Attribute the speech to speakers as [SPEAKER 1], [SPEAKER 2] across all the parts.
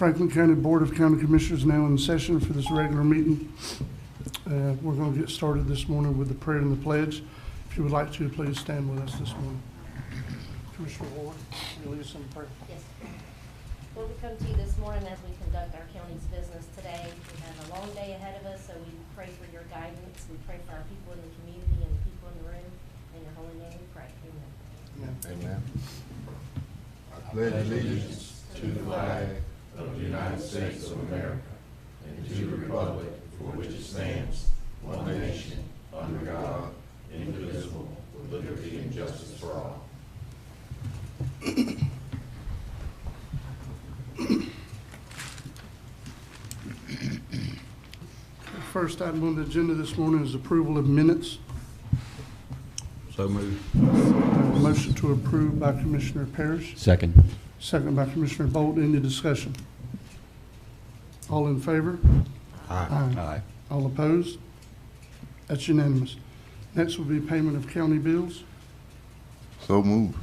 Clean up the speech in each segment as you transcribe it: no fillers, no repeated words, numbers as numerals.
[SPEAKER 1] Franklin County Board of County Commissioners now in session for this regular meeting. We're going to get started this morning with the prayer and the pledge. If you would like to, please stand with us this morning. Commissioner Ward, will you lead us in prayer?
[SPEAKER 2] Yes. Lord, we come to you this morning as we conduct our county's business today. We have a long day ahead of us, so we pray for your guidance. We pray for our people in the community and the people in the room. In your holy name we pray. Amen.
[SPEAKER 3] Amen. I pledge allegiance to the flag of the United States of America and to the republic for which it stands, one nation, under God, indivisible, with liberty and justice for all.
[SPEAKER 1] First item on the agenda this morning is approval of minutes.
[SPEAKER 4] So moved.
[SPEAKER 1] Motion to approve by Commissioner Parrish.
[SPEAKER 4] Second.
[SPEAKER 1] Second by Commissioner Bolt. Any discussion? All in favor?
[SPEAKER 4] Aye. Aye.
[SPEAKER 1] All opposed? That's unanimous. Next will be payment of county bills.
[SPEAKER 3] So move.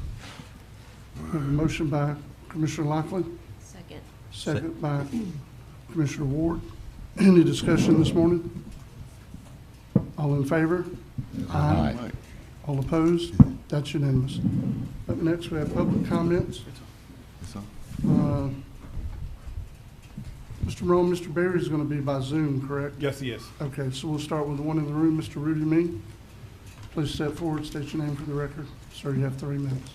[SPEAKER 1] We have a motion by Commissioner Lockley,
[SPEAKER 2] Second.
[SPEAKER 1] second by Commissioner Ward. Any discussion this morning? All in favor?
[SPEAKER 4] Aye.
[SPEAKER 1] All opposed? That's unanimous. Up next, we have public comments. Mr. Rome, Mr. Berry is going to be by Zoom, correct?
[SPEAKER 5] Yes, he is.
[SPEAKER 1] Okay, so we'll start with the one in the room, Mr. Rudy Ming. Please step forward, state your name for the record. Sir, you have 3 minutes.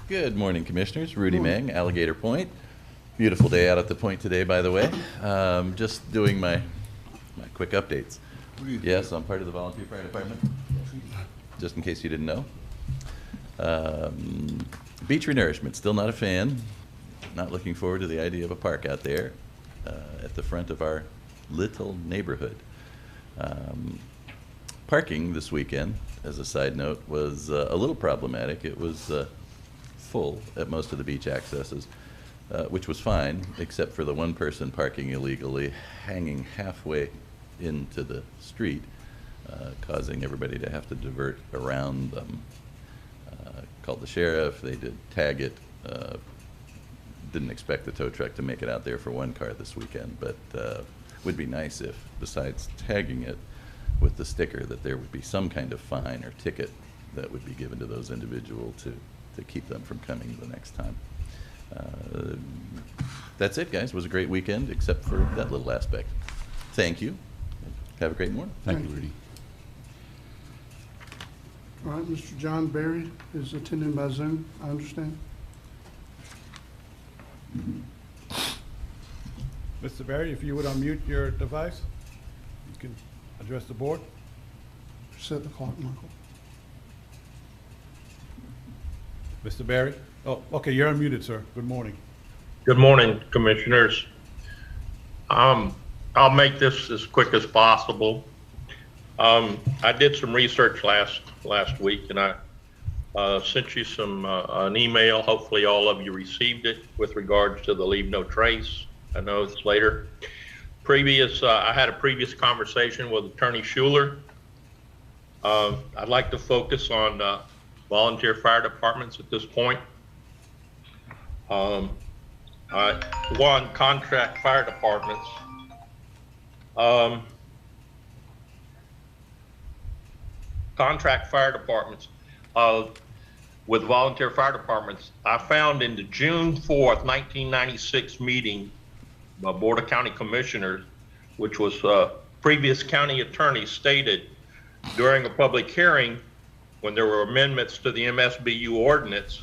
[SPEAKER 6] Good morning, Commissioners. Rudy Meng, Alligator Point. Beautiful day out at the point today, by the way. Just doing my quick updates. Yes, I'm part of the volunteer fire department, just in case you didn't know. Beach renourishment, still not a fan. Not looking forward to the idea of a park out there at the front of our little neighborhood. Parking this weekend, as a side note, was a little problematic. It was full at most of the beach accesses, which was fine, except for the one person parking illegally, hanging halfway into the street, causing everybody to have to divert around them. Called the sheriff, they did tag it. Didn't expect the tow truck to make it out there for one car this weekend, but would be nice if, besides tagging it with the sticker, that there would be some kind of fine or ticket that would be given to those individuals to keep them from coming the next time. That's it, guys. It was a great weekend, except for that little aspect. Thank you. Have a great morning.
[SPEAKER 4] Thank you, Rudy.
[SPEAKER 1] All right, Mr. John Berry is attending by Zoom, I understand.
[SPEAKER 5] Mr. Berry, if you would unmute your device, you can address the board.
[SPEAKER 1] Set the clock, Michael.
[SPEAKER 5] Mr. Berry? Oh, okay, you're unmuted, sir. Good morning.
[SPEAKER 7] Good morning, Commissioners. I'll make this as quick as possible. I did some research last week, and I sent you an email. Hopefully all of you received it with regards to the leave no trace. I know it's later. I had a previous conversation with Attorney Schuler. I'd like to focus on volunteer fire departments at this point. One, contract fire departments. Contract fire departments with volunteer fire departments. I found in the June 4th, 1996 meeting by Board of County Commissioners, which was previous county attorney stated during a public hearing when there were amendments to the MSBU ordinance,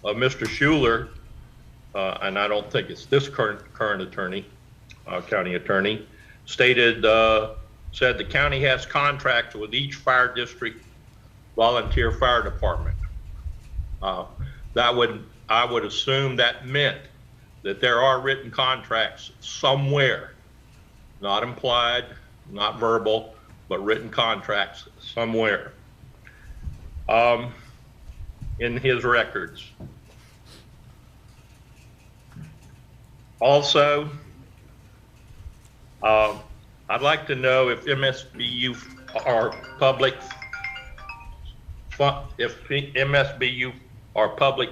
[SPEAKER 7] Mr. Schuler, and I don't think it's this current attorney, county attorney, stated, said the county has contracts with each fire district volunteer fire department. I would assume that meant that there are written contracts somewhere, not implied, not verbal, but written contracts somewhere in his records. Also, I'd like to know if MSBU are public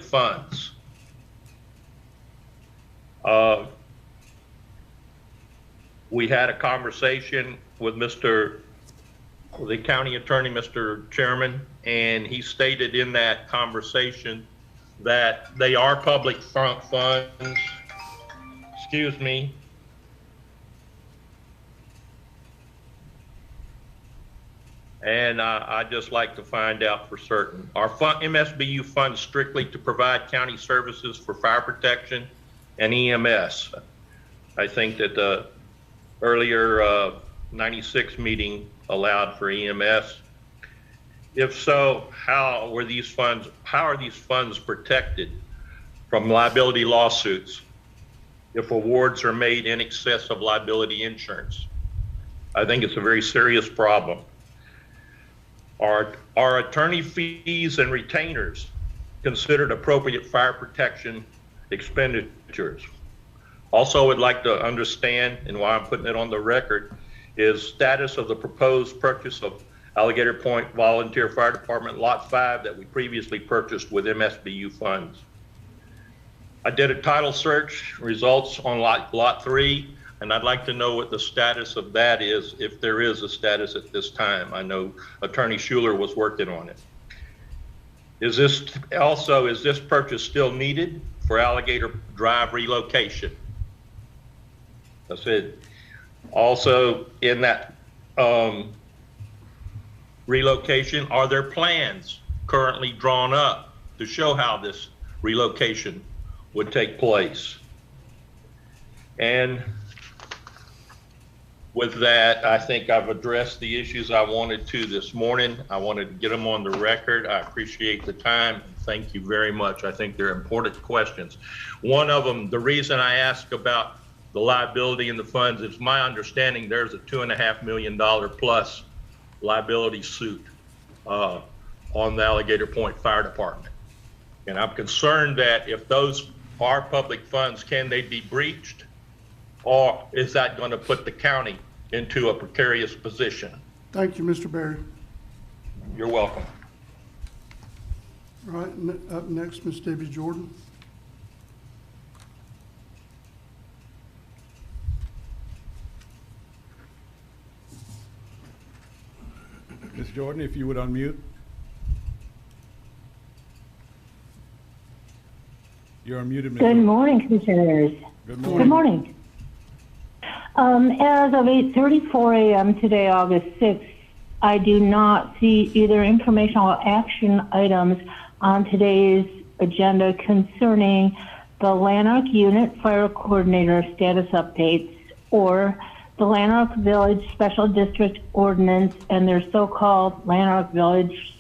[SPEAKER 7] funds. We had a conversation with the county attorney, Mr. Chairman, and he stated in that conversation that they are public funds. Excuse me. And I'd just like to find out for certain. Are MSBU funds strictly to provide county services for fire protection and EMS? I think that the earlier 96 meeting allowed for EMS. If so, how are these funds protected from liability lawsuits if awards are made in excess of liability insurance? I think it's a very serious problem. Are attorney fees and retainers considered appropriate fire protection expenditures? Also, would like to understand, and why I'm putting it on the record, is status of the proposed purchase of Alligator Point Volunteer Fire Department Lot 5 that we previously purchased with MSBU funds. I did a title search, results on lot 3, and I'd like to know what the status of that is, if there is a status at this time. I know Attorney Schuler was working on it. Is this purchase still needed for Alligator Drive relocation? I said, also in that relocation, are there plans currently drawn up to show how this relocation would take place? And with that, I think I've addressed the issues I wanted to this morning. I wanted to get them on the record. I appreciate the time. Thank you very much. I think they're important questions. One of them, the reason I ask about the liability in the funds, it's my understanding there's a $2.5 million plus liability suit on the Alligator Point Fire Department. And I'm concerned that if those are public funds, can they be breached? Or is that going to put the county into a precarious position?
[SPEAKER 1] Thank you, Mr. Berry.
[SPEAKER 7] You're welcome.
[SPEAKER 1] All right, up next, Ms. Debbie Jordan.
[SPEAKER 5] Ms. Jordan, if you would unmute. You're unmuted, Ms.
[SPEAKER 8] Good
[SPEAKER 5] Jordan.
[SPEAKER 8] morning, Commissioners.
[SPEAKER 5] Good morning.
[SPEAKER 8] Good morning. As of 8:34 a.m. today, August 6th, I do not see either informational action items on today's agenda concerning the Lanark Unit Fire Coordinator status updates or the Lanark Village Special District Ordinance and their so-called Lanark Village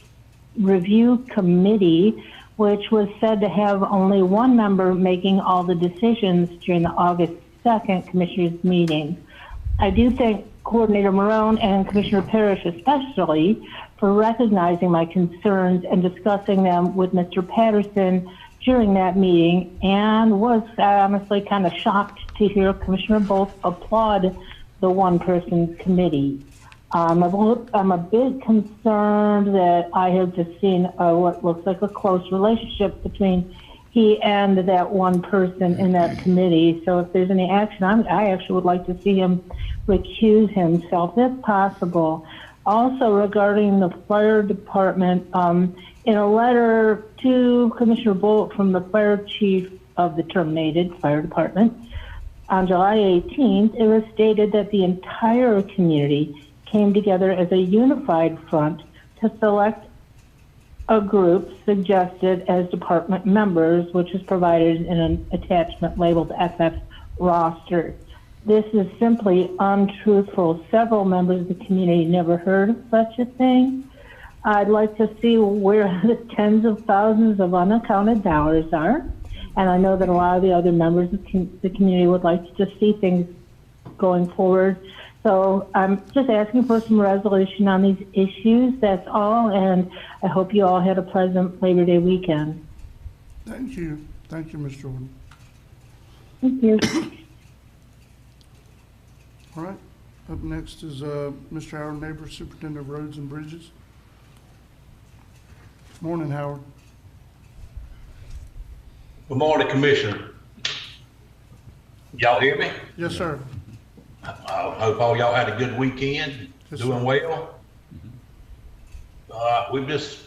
[SPEAKER 8] Review Committee, which was said to have only one member making all the decisions during the August 2nd Commissioners meeting. I do thank Coordinator Marone and Commissioner Parrish especially for recognizing my concerns and discussing them with Mr. Patterson during that meeting, and was honestly kind of shocked to hear Commissioner Bolt applaud the one-person committee. I'm a bit concerned that I have just seen what looks like a close relationship between he and that one person in that committee. So if there's any action, I actually would like to see him recuse himself if possible. Also regarding the fire department, in a letter to Commissioner Bolt from the fire chief of the terminated fire department on July 18th, it was stated that the entire community came together as a unified front to select a group suggested as department members, which is provided in an attachment labeled FF roster. This is simply untruthful. Several members of the community never heard of such a thing. I'd like to see where the tens of thousands of unaccounted dollars are. And I know that a lot of the other members of the community would like to just see things going forward. So I'm just asking for some resolution on these issues. That's all. And I hope you all had a pleasant Labor Day weekend.
[SPEAKER 1] Thank you. Thank you, Ms. Jordan.
[SPEAKER 8] Thank you.
[SPEAKER 1] All right. Up next is Mr. Howard Neighbor, Superintendent of Roads and Bridges. Morning, Howard.
[SPEAKER 9] Good morning, Commissioner. Y'all hear me?
[SPEAKER 1] Yes, sir.
[SPEAKER 9] I hope all y'all had a good weekend,
[SPEAKER 1] Yes,
[SPEAKER 9] doing
[SPEAKER 1] sir.
[SPEAKER 9] well. We've just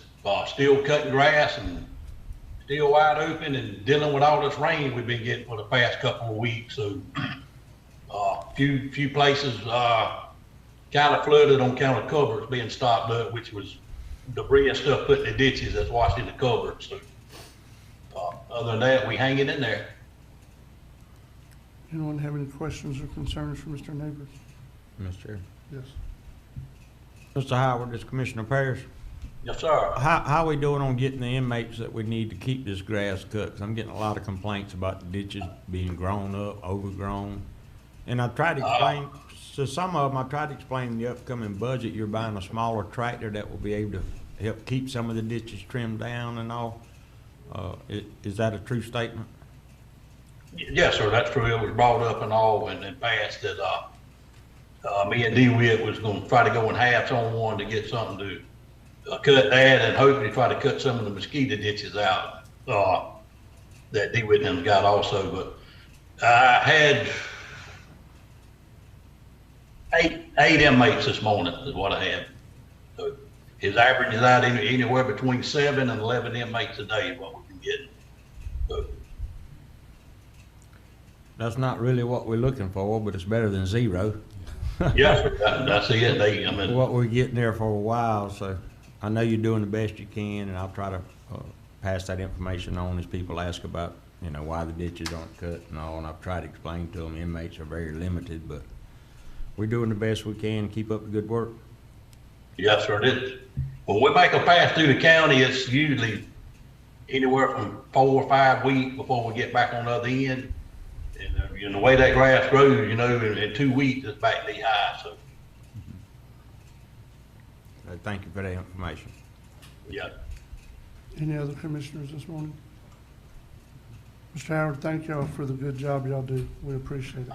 [SPEAKER 9] still cutting grass and still wide open and dealing with all this rain we've been getting for the past couple of weeks. So few places kind of flooded on account of cupboards being stopped up, which was debris and stuff put in the ditches that's washed in the cupboards. So other than that, we hanging in there.
[SPEAKER 1] Anyone have any questions or concerns for Mr. Neighbors?
[SPEAKER 10] Mr. Chair.
[SPEAKER 1] Yes.
[SPEAKER 10] Mr. Howard, this Commissioner Parrish.
[SPEAKER 9] Yes, sir.
[SPEAKER 10] How we doing on getting the inmates that we need to keep this grass cut? 'Cause I'm getting a lot of complaints about the ditches being grown up, overgrown. And I tried to explain, to some of them, I tried to explain in the upcoming budget, you're buying a smaller tractor that will be able to help keep some of the ditches trimmed down and all. Is that a true statement?
[SPEAKER 9] Yes, sir, that's true. It was brought up and all and passed that me and DeWitt was gonna try to go in halves on one to get something to cut that and hopefully try to cut some of the mosquito ditches out that DeWitt and them got also. But I had eight inmates this morning is what I had. So his average is out anywhere between 7 and 11 inmates a day is what we've been getting. So,
[SPEAKER 10] That's not really what we're looking for, but it's better than zero.
[SPEAKER 9] yes, sir, that's it. I mean,
[SPEAKER 10] What we're getting there for a while, so I know you're doing the best you can, and I'll try to pass that information on as people ask about, why the ditches aren't cut and all, and I've tried to explain to them inmates are very limited, but we're doing the best we can to keep up the good work.
[SPEAKER 9] yes, sir, it is. When we make a pass through the county, it's usually anywhere from 4 or 5 weeks before we get back on the other end. And the way that grass grows, in 2 weeks, it's back knee high, so,
[SPEAKER 10] Thank you for that information.
[SPEAKER 9] yeah.
[SPEAKER 1] Any other commissioners this morning? Mr. Howard, thank y'all for the good job y'all do. We appreciate it.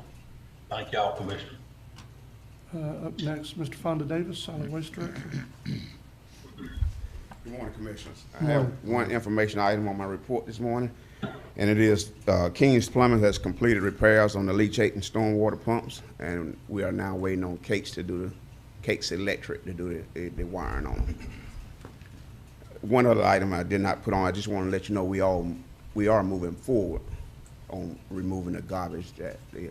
[SPEAKER 9] Thank y'all, Commissioner.
[SPEAKER 1] Up next, Mr. Fonda Davis, Solid Waste Director.
[SPEAKER 11] Good morning, Commissioners. I
[SPEAKER 1] Good
[SPEAKER 11] have
[SPEAKER 1] morning.
[SPEAKER 11] one information item on my report this morning, and it is King's Plumbing has completed repairs on the leachate and stormwater pumps, and we are now waiting on Cates Electric to do the wiring on them. One other item I did not put on, I just want to let you know we are moving forward on removing the garbage that the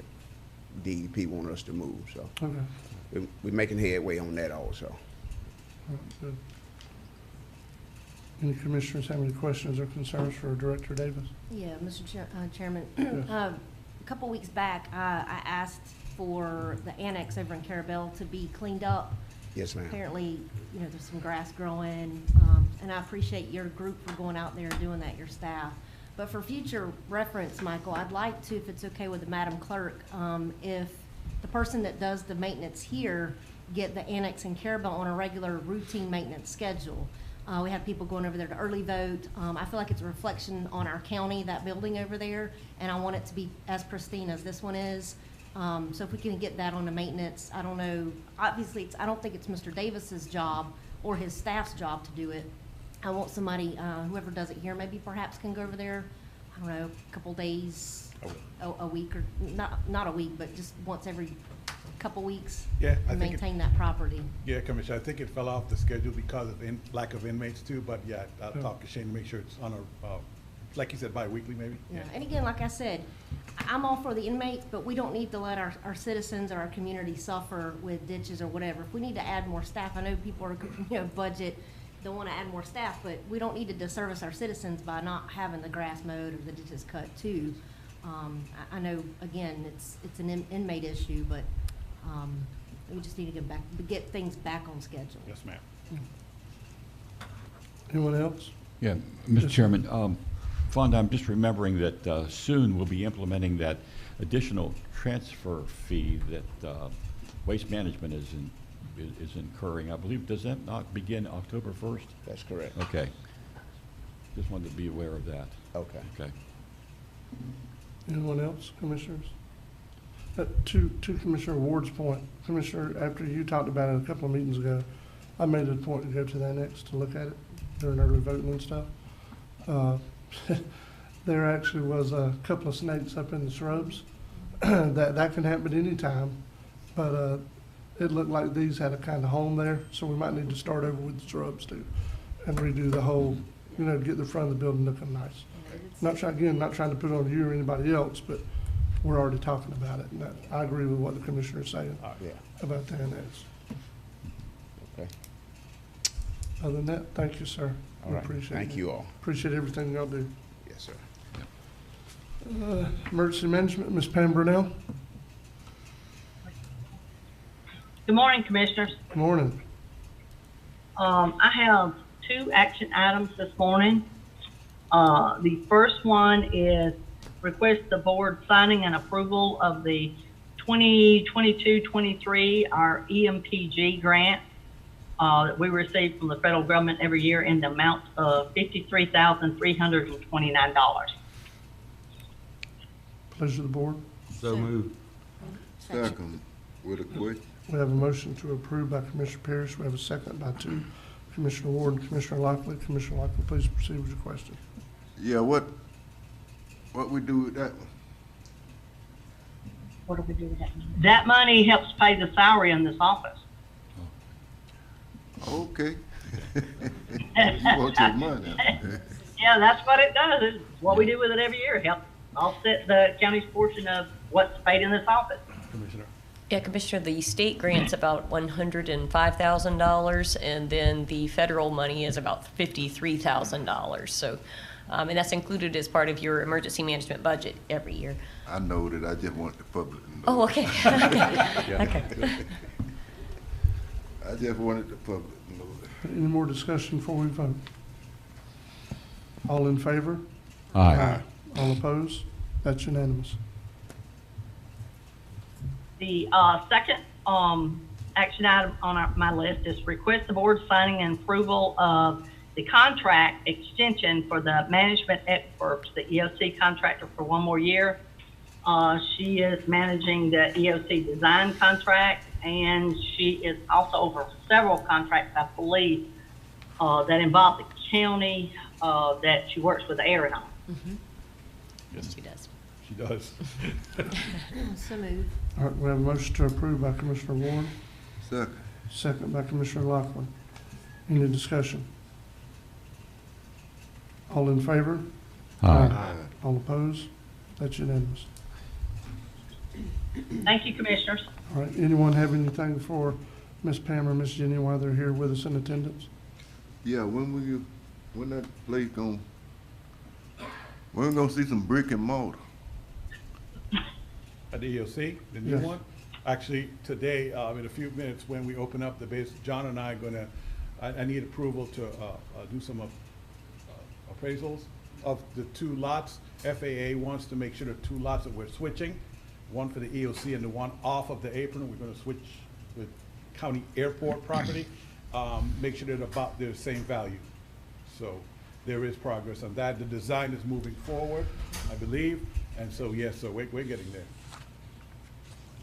[SPEAKER 11] DEP want us to move, so
[SPEAKER 1] Okay.
[SPEAKER 11] we're making headway on that also.
[SPEAKER 1] All right, good. Any commissioners have any questions or concerns for Director Davis?
[SPEAKER 2] Yeah, Mr. Chairman,
[SPEAKER 1] Yes.
[SPEAKER 2] a couple weeks back, I asked for the annex over in Carabel to be cleaned up.
[SPEAKER 11] Yes, ma'am.
[SPEAKER 2] Apparently, there's some grass growing, and I appreciate your group for going out there and doing that, your staff. But for future reference, Michael, I'd like to, if it's okay with the Madam Clerk, if the person that does the maintenance here get the annex in Carabel on a regular routine maintenance schedule. We have people going over there to early vote. I feel like it's a reflection on our county, that building over there, and I want it to be as pristine as this one is. So if we can get that on the maintenance, I don't know, obviously, I don't think it's Mr. Davis's job or his staff's job to do it. I want somebody, whoever does it here, maybe perhaps can go over there, I don't know, a couple days, a week, or not a week, but just once every couple weeks.
[SPEAKER 5] Yeah, I
[SPEAKER 2] and
[SPEAKER 5] think
[SPEAKER 2] maintain that property.
[SPEAKER 5] Yeah, Commissioner, I think it fell off the schedule because of lack of inmates too, but yeah, I'll talk to Shane to make sure it's on a, like you said, bi-weekly maybe?
[SPEAKER 2] Yeah, and again, like I said, I'm all for the inmates, but we don't need to let our citizens or our community suffer with ditches or whatever. If we need to add more staff, I know people are, budget, don't want to add more staff, but we don't need to disservice our citizens by not having the grass mowed or the ditches cut too. I know, again, it's an inmate issue, but we just need to get things back on schedule.
[SPEAKER 5] Yes, ma'am.
[SPEAKER 1] Anyone else?
[SPEAKER 4] Yeah, Mr. Chairman, Fonda, I'm just remembering that soon we'll be implementing that additional transfer fee that Waste Management is incurring. I believe, does that not begin October 1st?
[SPEAKER 11] That's correct.
[SPEAKER 4] Okay. Just wanted to be aware of that.
[SPEAKER 11] Okay.
[SPEAKER 4] Okay.
[SPEAKER 1] Anyone else, commissioners? To Commissioner Ward's point, Commissioner, after you talked about it a couple of meetings ago, I made it a point to go to the annex to look at it during early voting and stuff. There actually was a couple of snakes up in the shrubs, that can happen at any time. But it looked like these had a kind of home there, so we might need to start over with the shrubs too, and redo the whole, get the front of the building looking nice. Not trying to put it on you or anybody else, but we're already talking about it, and I agree with what the commissioner is saying
[SPEAKER 11] Yeah.
[SPEAKER 1] about the annex.
[SPEAKER 11] Okay.
[SPEAKER 1] Other than that, thank you, sir.
[SPEAKER 11] All
[SPEAKER 1] We
[SPEAKER 11] right.
[SPEAKER 1] appreciate
[SPEAKER 11] Thank
[SPEAKER 1] it.
[SPEAKER 11] you all.
[SPEAKER 1] Appreciate everything y'all do.
[SPEAKER 11] Yes, sir.
[SPEAKER 1] Emergency management, Ms. Pam Brunell.
[SPEAKER 12] Good morning, Commissioners.
[SPEAKER 1] Good morning.
[SPEAKER 12] I have 2 action items this morning. The first one is request the board signing and approval of the 2022-23, our EMPG grant that we receive from the federal government every year in the amount of $53,329.
[SPEAKER 1] Pleasure of the board.
[SPEAKER 10] So moved.
[SPEAKER 3] Second, with a question.
[SPEAKER 1] We have a motion to approve by Commissioner Parrish. We have a second by Commissioner Ward and Commissioner Lockley. Commissioner Lockley, please proceed with your question.
[SPEAKER 3] Yeah, what we do with that one?
[SPEAKER 12] What do we do with that money? That money helps pay the salary in this office.
[SPEAKER 3] Okay. You want your money.
[SPEAKER 12] Yeah, that's what it does. It's what we do with it every year. Help offset the county's portion of what's paid in this office.
[SPEAKER 5] Commissioner.
[SPEAKER 13] Yeah, Commissioner, the state grant's about $105,000, and then the federal money is about $53,000. So, and that's included as part of your emergency management budget every year.
[SPEAKER 3] I know that, I just want the public to know.
[SPEAKER 13] Oh, okay. Okay.
[SPEAKER 3] I just wanted the public to know that.
[SPEAKER 1] Any more discussion before we vote? All in favor?
[SPEAKER 4] Aye.
[SPEAKER 1] All opposed? That's unanimous.
[SPEAKER 12] The second action item on my list is request the board signing and approval of the contract extension for the management experts, the EOC contractor, for 1 more year. She is managing the EOC design contract, and she is also over several contracts, I believe, that involve the county that she works with Aaron on.
[SPEAKER 13] Mm-hmm. Yes, she does.
[SPEAKER 5] She does.
[SPEAKER 2] So moved.
[SPEAKER 1] All right, we have a motion to approve by Commissioner Warren,
[SPEAKER 3] Second.
[SPEAKER 1] second by Commissioner Lockley. Any discussion? All in favor?
[SPEAKER 4] Aye.
[SPEAKER 1] All opposed? That's unanimous.
[SPEAKER 12] Thank you, Commissioners.
[SPEAKER 1] All right, anyone have anything for Ms. Pam or Ms. Jenny while they're here with us in attendance?
[SPEAKER 3] Yeah, when that place when we gonna see some brick and mortar?
[SPEAKER 5] At the EOC, the new
[SPEAKER 1] Yes.
[SPEAKER 5] one? Actually, today, in a few minutes, when we open up the base, John and I are gonna, I need approval to do some appraisals of the 2 lots. FAA wants to make sure the 2 lots that we're switching, one for the EOC and the one off of the Apron, we're gonna switch with county airport property, make sure they're about the same value. So there is progress on that. The design is moving forward, I believe, and so, yes, so we're getting there.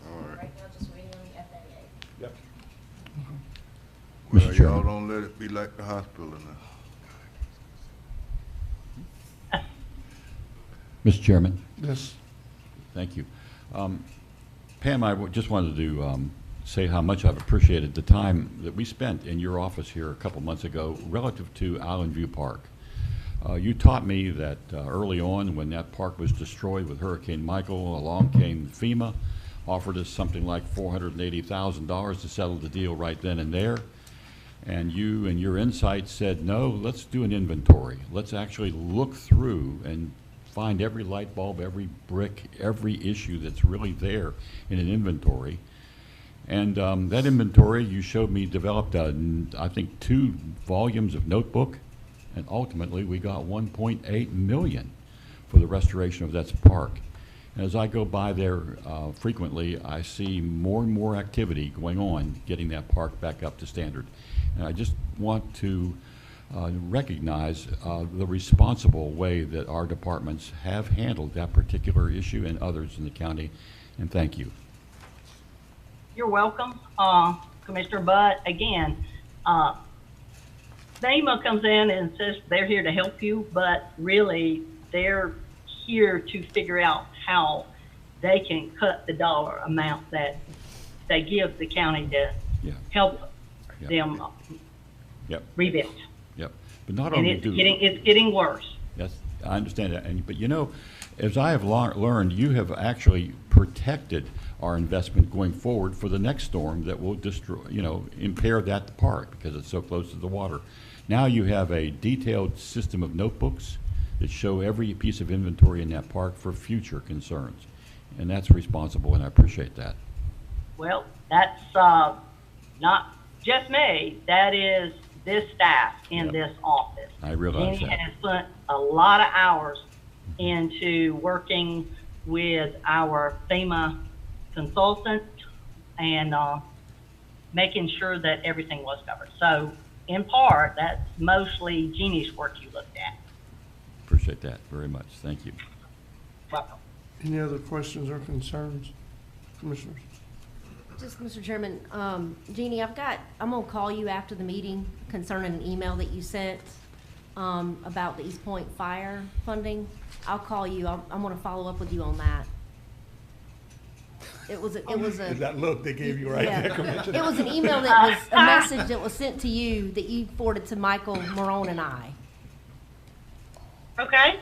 [SPEAKER 3] All right.
[SPEAKER 2] Right now, just waiting on the FAA.
[SPEAKER 5] Yep.
[SPEAKER 3] Well,
[SPEAKER 4] Mr. Chairman.
[SPEAKER 3] y'all don't let it be like the hospital now.
[SPEAKER 4] Mr. Chairman,
[SPEAKER 1] Yes.
[SPEAKER 4] thank you. Pam, I just wanted to say how much I've appreciated the time that we spent in your office here a couple months ago relative to Island View Park. You taught me that early on, when that park was destroyed with Hurricane Michael, along came FEMA, offered us something like $480,000 to settle the deal right then and there. And you and your insight said, no, let's do an inventory. Let's actually look through and find every light bulb, every brick, every issue that's really there in an inventory. And that inventory, you showed me, developed, I think, 2 volumes of notebook, and ultimately we got $1.8 million for the restoration of that park. And as I go by there frequently, I see more and more activity going on getting that park back up to standard. And I just want to recognize the responsible way that our departments have handled that particular issue and others in the county, and thank you.
[SPEAKER 12] You're welcome, Commissioner. But again, NEMA comes in and says they're here to help you, but really they're here to figure out how they can cut the dollar amount that they give the county to
[SPEAKER 4] Yeah.
[SPEAKER 12] help
[SPEAKER 4] Yep.
[SPEAKER 12] them
[SPEAKER 4] Yep.
[SPEAKER 12] rebuild.
[SPEAKER 4] Yep. But not
[SPEAKER 12] And
[SPEAKER 4] only
[SPEAKER 12] it's
[SPEAKER 4] do.
[SPEAKER 12] getting worse.
[SPEAKER 4] Yes, I understand that. But you know, as I have learned, you have actually protected our investment going forward for the next storm that will destroy, impair that park because it's so close to the water. Now you have a detailed system of notebooks that show every piece of inventory in that park for future concerns. And that's responsible, and I appreciate that.
[SPEAKER 12] Well, that's not just me. That is this staff in
[SPEAKER 4] Yep.
[SPEAKER 12] this office.
[SPEAKER 4] I realize
[SPEAKER 12] Jenny
[SPEAKER 4] that.
[SPEAKER 12] has put a lot of hours into working with our FEMA consultant and making sure that everything was covered. So in part, that's mostly Jeannie's work you looked at.
[SPEAKER 4] Appreciate that very much. Thank you.
[SPEAKER 12] Welcome.
[SPEAKER 1] Any other questions or concerns, commissioners?
[SPEAKER 2] Just, Mr. Chairman, Jeannie, I'm gonna call you after the meeting concerning an email that you sent, about the East Point fire funding. I'll call you. I'm gonna follow up with you on that. It was a.
[SPEAKER 5] Is that look they gave you right
[SPEAKER 2] Yeah.
[SPEAKER 5] there, Commissioner?
[SPEAKER 2] It was an email that was a message that was sent to you that you forwarded to Michael Morone and I.
[SPEAKER 12] Okay.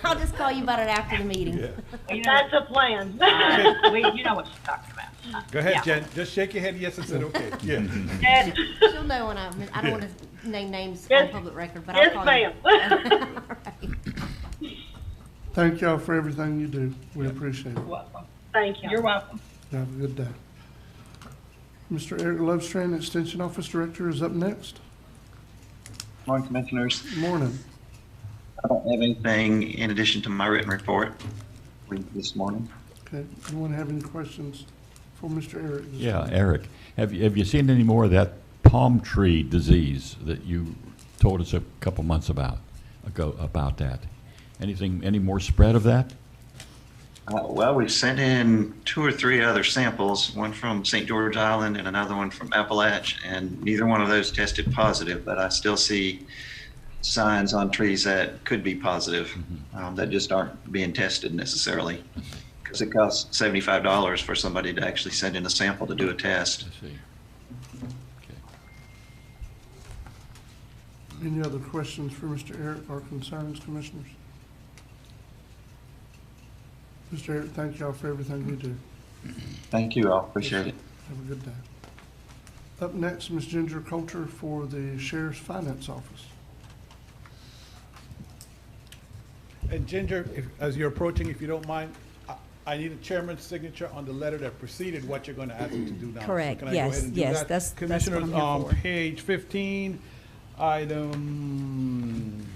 [SPEAKER 2] I'll just call you about it after the meeting.
[SPEAKER 5] Yeah.
[SPEAKER 12] That's a plan. You know what she's talking about.
[SPEAKER 5] Go ahead,
[SPEAKER 12] Yeah.
[SPEAKER 5] Jen. Just shake your head yes and say okay. Yeah.
[SPEAKER 12] And-
[SPEAKER 2] She'll know when I don't want to name names
[SPEAKER 12] Yes.
[SPEAKER 2] on public record, but
[SPEAKER 12] Yes,
[SPEAKER 2] I'll call you.
[SPEAKER 12] ma'am.
[SPEAKER 2] All right.
[SPEAKER 1] Thank y'all for everything you do. We appreciate it.
[SPEAKER 12] Welcome. Thank you. You're welcome.
[SPEAKER 1] Have a good day. Mr. Eric Lovestrand, Extension Office Director, is up next.
[SPEAKER 14] Morning, Commissioners.
[SPEAKER 1] Morning.
[SPEAKER 14] I don't have anything in addition to my written report this morning.
[SPEAKER 1] Okay, anyone have any questions for Mr. Eric? this
[SPEAKER 4] Yeah,
[SPEAKER 1] morning?
[SPEAKER 4] Eric, have you seen any more of that palm tree disease that you told us a couple months ago about that? Any more spread of that?
[SPEAKER 14] Well, we've sent in 2 or 3 other samples, one from St. George Island and another one from Appalachia, and neither one of those tested positive, but I still see signs on trees that could be positive, that just aren't being tested necessarily. Because it costs $75 for somebody to actually send in a sample to do a test.
[SPEAKER 4] I see. Okay.
[SPEAKER 1] Any other questions for Mr. Eric or concerns, commissioners? Mr. Eric, thank y'all for everything you do.
[SPEAKER 14] Thank you, I appreciate it.
[SPEAKER 1] Have a good day. Up next, Ms. Ginger Coulter for the Sheriff's Finance Office.
[SPEAKER 5] And Ginger, as you're approaching, if you don't mind, I need a chairman's signature on the letter that preceded what you're going to ask him to do now. So
[SPEAKER 15] Correct.
[SPEAKER 5] can I go
[SPEAKER 15] Yes,
[SPEAKER 5] ahead and do
[SPEAKER 15] yes,
[SPEAKER 5] that?
[SPEAKER 15] that's what I'm
[SPEAKER 5] Commissioners,
[SPEAKER 15] here for.
[SPEAKER 5] page 15, item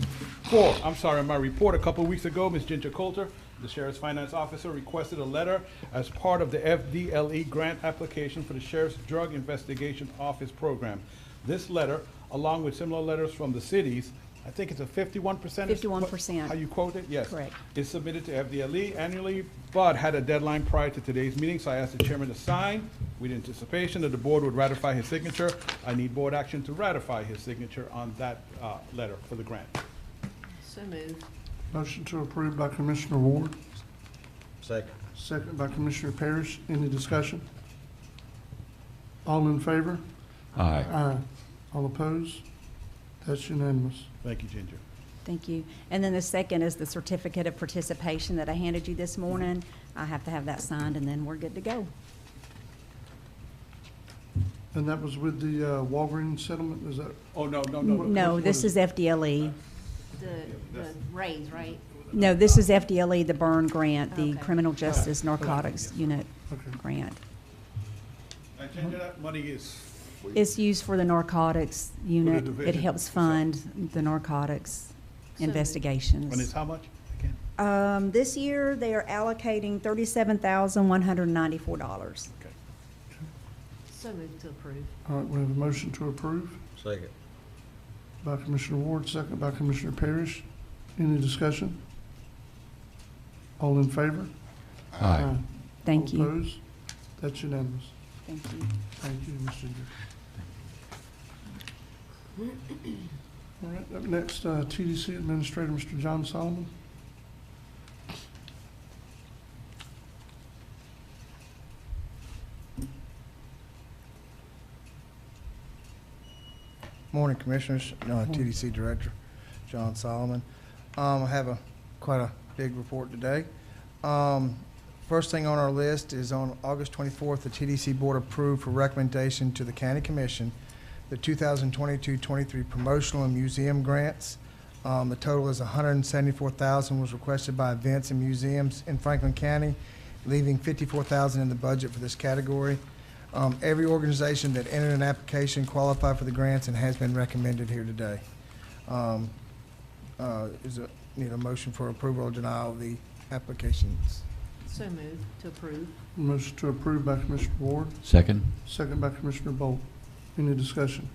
[SPEAKER 5] 4. I'm sorry, in my report a couple of weeks ago, Ms. Ginger Coulter, the Sheriff's Finance Officer, requested a letter as part of the FDLE grant application for the Sheriff's Drug Investigation Office program. This letter, along with similar letters from the cities, I think it's a 51%.
[SPEAKER 15] 51%.
[SPEAKER 5] How you quote it? Yes.
[SPEAKER 15] Correct.
[SPEAKER 5] Is submitted to FDLE annually, but had a deadline prior to today's meeting, so I asked the chairman to sign with anticipation that the board would ratify his signature. I need board action to ratify his signature on that letter for the grant.
[SPEAKER 2] So moved.
[SPEAKER 1] Motion to approve by Commissioner Ward,
[SPEAKER 10] Second.
[SPEAKER 1] second by Commissioner Parrish. Any discussion? All in favor?
[SPEAKER 4] Aye.
[SPEAKER 1] Aye. All opposed? That's unanimous.
[SPEAKER 5] Thank you, Ginger.
[SPEAKER 15] Thank you. And then the second is the certificate of participation that I handed you this morning. I have to have that signed, and then we're good to go.
[SPEAKER 1] And that was with the Walgreens settlement, is that?
[SPEAKER 5] Oh, no.
[SPEAKER 15] No, this is FDLE.
[SPEAKER 2] The raise, right?
[SPEAKER 15] No, this is FDLE, the burn grant, the
[SPEAKER 2] Okay.
[SPEAKER 15] Criminal Justice Narcotics Unit
[SPEAKER 1] Okay.
[SPEAKER 15] grant.
[SPEAKER 5] And Ginger, that money is,
[SPEAKER 15] It's used for the narcotics unit. It
[SPEAKER 5] division.
[SPEAKER 15] helps fund the narcotics
[SPEAKER 2] So-
[SPEAKER 15] investigations.
[SPEAKER 5] and it's how much? Again?
[SPEAKER 15] This year, they are allocating $37,194.
[SPEAKER 5] Okay.
[SPEAKER 2] So moved to approve.
[SPEAKER 1] All right, we have a motion to approve
[SPEAKER 10] Second.
[SPEAKER 1] by Commissioner Ward, second by Commissioner Parrish. Any discussion? All in favor?
[SPEAKER 4] Aye.
[SPEAKER 15] Thank
[SPEAKER 1] All
[SPEAKER 15] you.
[SPEAKER 1] opposed? That's unanimous.
[SPEAKER 15] Thank you.
[SPEAKER 1] Thank you, Ms. Ginger. All right, up next, TDC Administrator, Mr. John Solomon.
[SPEAKER 16] Morning, Commissioners. TDC Director John Solomon. I have quite a big report today. First thing on our list is on August 24th, the TDC Board approved for recommendation to the County Commission the 2022-23 Promotional and Museum grants. The total is $174,000 was requested by events and museums in Franklin County, leaving $54,000 in the budget for this category. Every organization that entered an application qualified for the grants and has been recommended here today. Need a motion for approval or denial of the applications.
[SPEAKER 17] So moved to approve.
[SPEAKER 1] Motion to approve by Commissioner Ward,
[SPEAKER 4] Second.
[SPEAKER 1] second by Commissioner Bolt. Any discussion?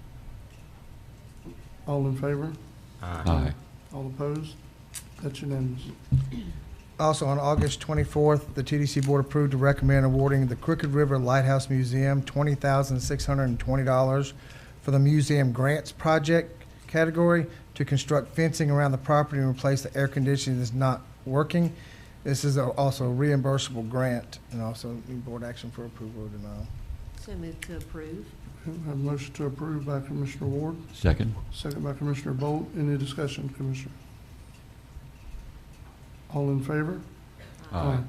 [SPEAKER 1] All in favor?
[SPEAKER 4] Aye.
[SPEAKER 1] All opposed? That's unanimous.
[SPEAKER 16] Also, on August 24th, the TDC Board approved to recommend awarding the Crooked River Lighthouse Museum $20,620 for the Museum Grants Project category to construct fencing around the property and replace the air conditioning that's not working. This is also a reimbursable grant and also need board action for approval or denial.
[SPEAKER 17] So moved to approve.
[SPEAKER 1] Okay, we have a motion to approve by Commissioner Ward,
[SPEAKER 4] Second.
[SPEAKER 1] second by Commissioner Bolt. Any discussion, Commissioner? All in favor?
[SPEAKER 4] Aye.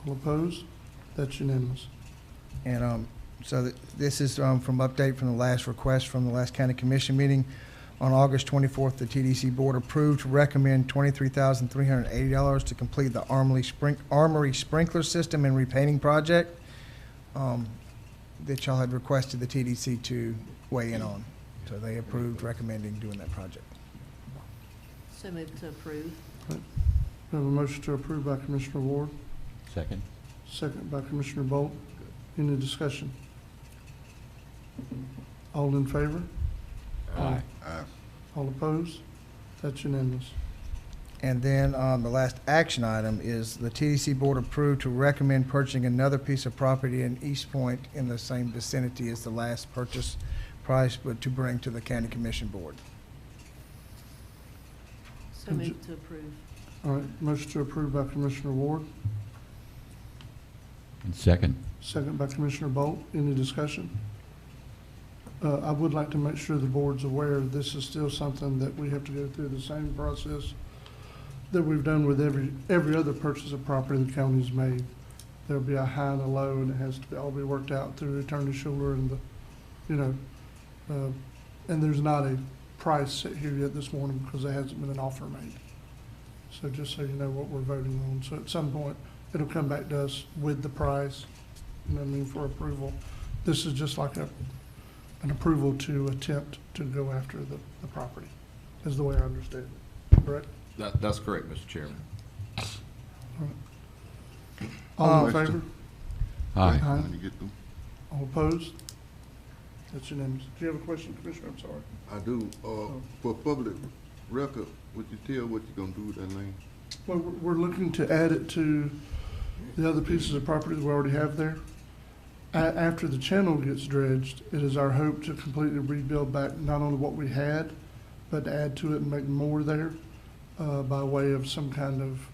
[SPEAKER 1] All opposed? That's unanimous.
[SPEAKER 16] And this is from update from the last request from the last county commission meeting. On August 24th, the TDC Board approved to recommend $23,380 to complete the Armory Sprinkler System and repainting project that y'all had requested the TDC to weigh in on. So they approved recommending doing that project.
[SPEAKER 17] So moved to approve.
[SPEAKER 1] We have a motion to approve by Commissioner Ward,
[SPEAKER 4] Second.
[SPEAKER 1] second by Commissioner Bolt. Any discussion? All in favor?
[SPEAKER 4] Aye.
[SPEAKER 1] All opposed? That's unanimous.
[SPEAKER 16] And then the last action item is the TDC Board approved to recommend purchasing another piece of property in East Point in the same vicinity as the last purchase price, but to bring to the County Commission Board.
[SPEAKER 17] So moved to approve.
[SPEAKER 1] All right, motion to approve by Commissioner Ward,
[SPEAKER 4] And second.
[SPEAKER 1] second by Commissioner Bolt. Any discussion? I would like to make sure the board's aware this is still something that we have to go through the same process that we've done with every other purchase of property the county's made. There'll be a high and a low, and it has to all be worked out through Attorney Schuler and and there's not a price set here yet this morning because there hasn't been an offer made. So just so you know what we're voting on. So at some point, it'll come back to us with the price, for approval. This is just like an approval to attempt to go after the property, is the way I understand it, correct?
[SPEAKER 3] That's correct, Mr. Chairman.
[SPEAKER 1] All in favor?
[SPEAKER 4] Aye.
[SPEAKER 1] All opposed? That's unanimous. Do you have a question, Commissioner? I'm sorry.
[SPEAKER 3] I do. For public record, would you tell what you're gonna do with that land?
[SPEAKER 1] Well, we're looking to add it to the other pieces of property that we already have there. After the channel gets dredged, it is our hope to completely rebuild back not only what we had, but to add to it and make more there by way of some kind of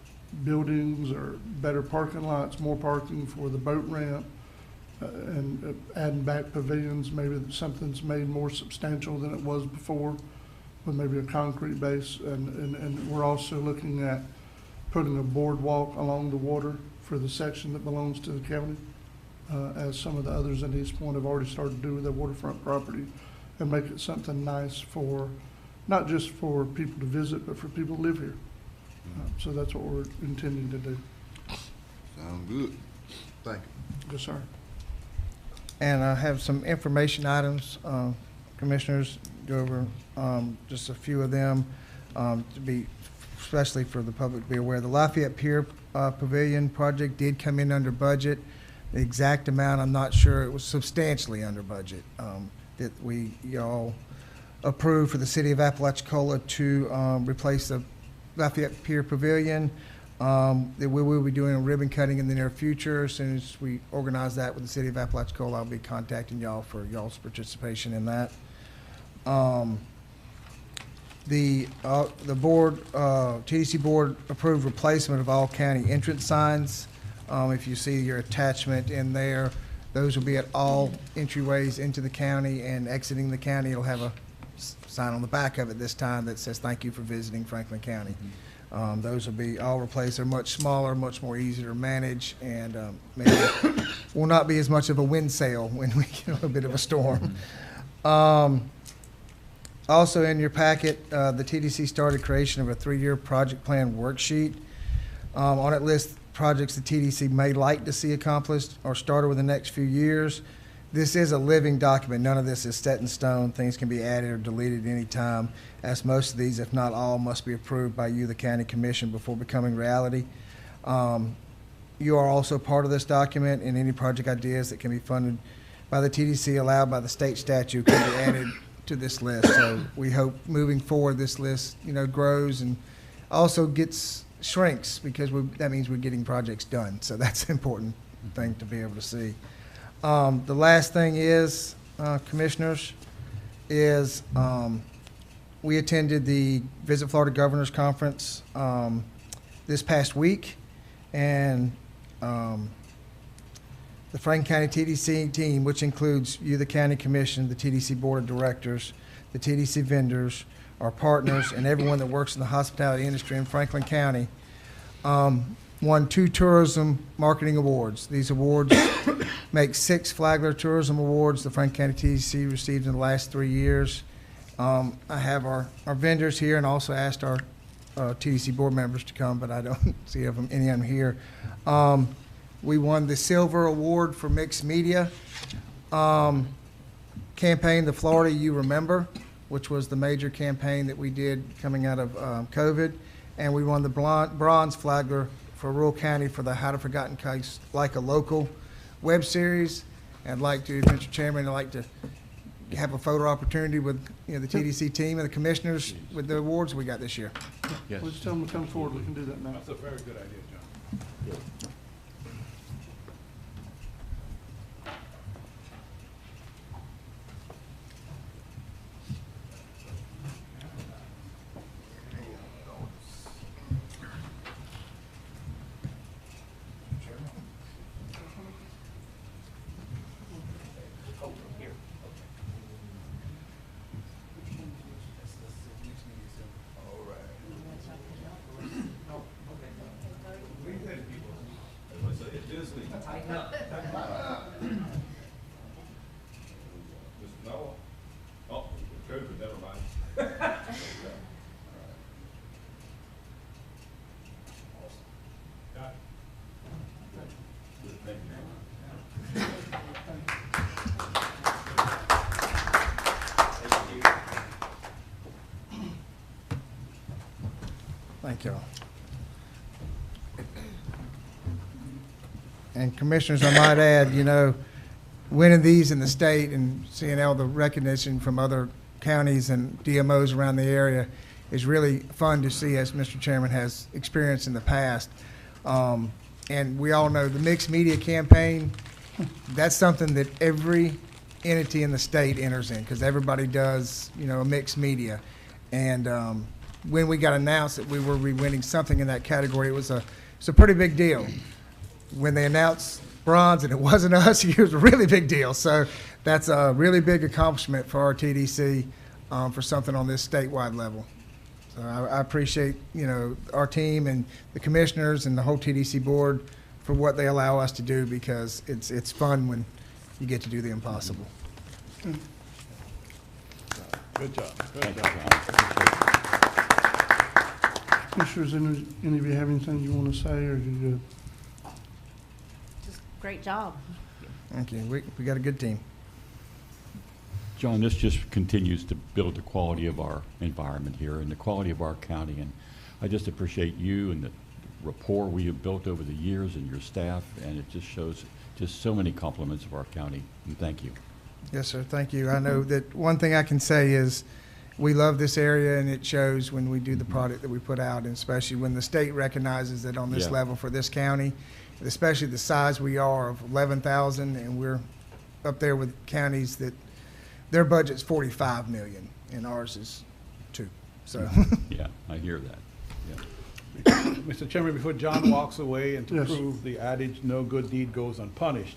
[SPEAKER 1] buildings or better parking lots, more parking for the boat ramp, and adding back pavilions. Maybe something's made more substantial than it was before, with maybe a concrete base. And we're also looking at putting a boardwalk along the water for the section that belongs to the county, as some of the others in East Point have already started to do with their waterfront property, and make it something nice for, not just for people to visit, but for people to live here. So that's what we're intending to do.
[SPEAKER 3] Sounds good. Thank you.
[SPEAKER 1] Yes, sir.
[SPEAKER 16] And I have some information items, commissioners, go over just a few of them to be, especially for the public to be aware. The Lafayette Pier Pavilion project did come in under budget. The exact amount, I'm not sure. It was substantially under budget that y'all approved for the city of Apalachicola to replace the Lafayette Pier Pavilion. That we will be doing a ribbon cutting in the near future. As soon as we organize that with the city of Apalachicola, I'll be contacting y'all for y'all's participation in that. The board, TDC board approved replacement of all county entrance signs. If you see your attachment in there, those will be at all entryways into the county and exiting the county. It'll have a sign on the back of it this time that says, "Thank you for visiting Franklin County." Those will be all replaced. They're much smaller, much more easier to manage, and maybe will not be as much of a wind sail when we get a little bit of a storm. Also in your packet, the TDC started creation of a 3-year project plan worksheet. On it lists projects the TDC may like to see accomplished or start over the next few years. This is a living document. None of this is set in stone. Things can be added or deleted any time, as most of these, if not all, must be approved by you, the county commission, before becoming reality. You are also part of this document, and any project ideas that can be funded by the TDC allowed by the state statute can be added to this list. So we hope moving forward this list, grows and also shrinks, because that means we're getting projects done. So that's an important thing to be able to see. The last thing is, commissioners, is we attended the Visit Florida Governors Conference this past week, and the Franklin County TDC team, which includes you, the County Commission, the TDC Board of Directors, the TDC vendors, our partners, and everyone that works in the hospitality industry in Franklin County, won 2 tourism marketing awards. These awards make 6 Flagler Tourism Awards the Franklin County TDC received in the last 3 years. I have our vendors here, and also asked our TDC board members to come, but I don't see any of them here. We won the Silver Award for Mixed Media campaign, the Florida You Remember, which was the major campaign that we did coming out of COVID. And we won the Bronze Flagler for Rural County for the How to Forgotten Case Like a Local web series. And I'd like to, Mr. Chairman, I'd like to have a photo opportunity with the TDC team and the commissioners with the awards we got this year.
[SPEAKER 4] Yes.
[SPEAKER 1] Let's tell them to come forward. We can do that now.
[SPEAKER 5] That's a very good idea, John. Thank you. And commissioners, I might add, winning these in the state and seeing all the recognition from other counties and DMOs around the area is really fun to see, as Mr. Chairman has experienced in the past. And we all know the mixed media campaign, that's something that every entity in the state enters in, because everybody does, a mixed media. And when we got announced that we were winning something in that category, it's a pretty big deal. When they announced bronze and it wasn't us, it was a really big deal. So that's a really big accomplishment for our TDC for something on this statewide level. So I appreciate, our team and the commissioners and the whole TDC board for what they allow us to do, because it's fun when you get to do the impossible. Good job.
[SPEAKER 4] Thank you, John.
[SPEAKER 1] Commissioners, any of you have anything you want to say, or you good?
[SPEAKER 17] Just great job.
[SPEAKER 16] Thank you. We got a good team.
[SPEAKER 4] John, this just continues to build the quality of our environment here and the quality of our county. And I just appreciate you and the rapport we have built over the years and your staff. And it just shows just so many compliments of our county. And thank you.
[SPEAKER 16] Yes, sir. Thank you. I know that one thing I can say is we love this area, and it shows when we do the product that we put out, and especially when the state recognizes that on this level for this county, especially the size we are of 11,000, and we're up there with counties that their budget's 45 million and ours is 2. So
[SPEAKER 4] Yeah, I hear that. Yeah.
[SPEAKER 5] Mr. Chairman, before John walks away, and to
[SPEAKER 1] Yes.
[SPEAKER 5] prove the adage, no good deed goes unpunished,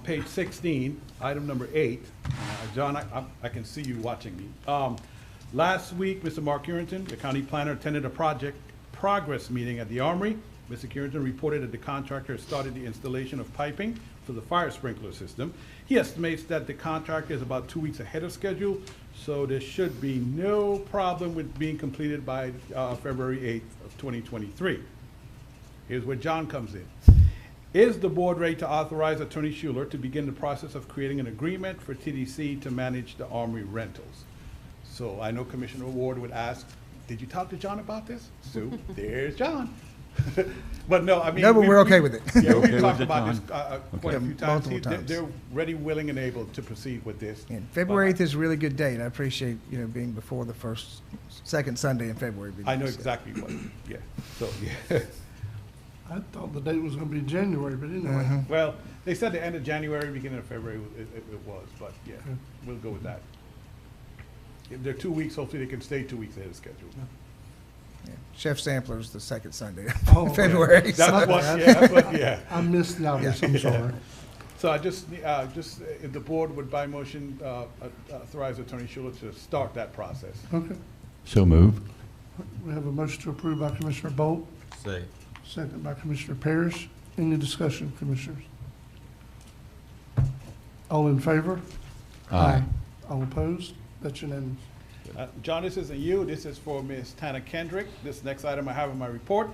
[SPEAKER 5] page 16, item number 8, I John, I can see you watching me. Last week, Mr. Mark Currington, the county planner, attended a project progress meeting at the Armory. Mr. Currington reported that the contractor has started the installation of piping for the fire sprinkler system. He estimates that the contractor is about 2 weeks ahead of schedule, so there should be no problem with being completed by February 8th of 2023. Here's where John comes in. Is the board ready to authorize Attorney Schuler to begin the process of creating an agreement for TDC to manage the Armory rentals? So I know Commissioner Ward would ask, did you talk to John about this? So there's John. But no, I mean.
[SPEAKER 16] No, but we're okay with it.
[SPEAKER 5] Yeah,
[SPEAKER 4] Okay
[SPEAKER 5] we've talked
[SPEAKER 4] with it,
[SPEAKER 5] about this
[SPEAKER 4] John?
[SPEAKER 5] quite a
[SPEAKER 16] Okay.
[SPEAKER 5] few times.
[SPEAKER 16] Multiple times.
[SPEAKER 5] They're ready, willing, and able to proceed with this.
[SPEAKER 16] And February 8th is a really good date. I appreciate, being before the second Sunday in February.
[SPEAKER 5] I know exactly what, yeah, so, yeah.
[SPEAKER 1] I thought the date was gonna be January, but anyway.
[SPEAKER 5] Well, they said the end of January, beginning of February, it was, but yeah, we'll go with that. If they're 2 weeks, hopefully they can stay 2 weeks ahead of schedule.
[SPEAKER 16] Yeah. Chef Sampler's the second Sunday
[SPEAKER 1] Oh,
[SPEAKER 16] in February.
[SPEAKER 5] That's what, yeah, that's what, yeah.
[SPEAKER 1] I missed the obvious, I'm sorry.
[SPEAKER 5] So I just, if the board would by motion, authorize Attorney Schuler to start that process.
[SPEAKER 1] Okay.
[SPEAKER 4] So move.
[SPEAKER 1] We have a motion to approve by Commissioner Bolt,
[SPEAKER 10] Say.
[SPEAKER 1] second by Commissioner Parrish. Any discussion, Commissioners? All in favor?
[SPEAKER 4] Aye.
[SPEAKER 1] All opposed? That's unanimous.
[SPEAKER 5] John, this isn't you, this is for Ms. Tana Kendrick. This next item I have in my report.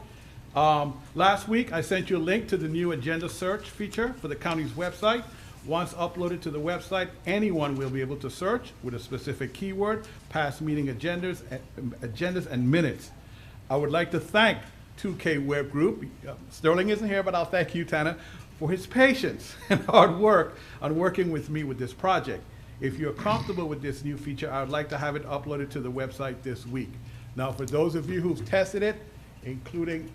[SPEAKER 5] Last week, I sent you a link to the new agenda search feature for the county's website. Once uploaded to the website, anyone will be able to search with a specific keyword, past meeting agendas and minutes. I would like to thank 2K Web Group. Sterling isn't here, but I'll thank you, Tana, for his patience and hard work on working with me with this project. If you're comfortable with this new feature, I would like to have it uploaded to the website this week. Now, for those of you who've tested it, including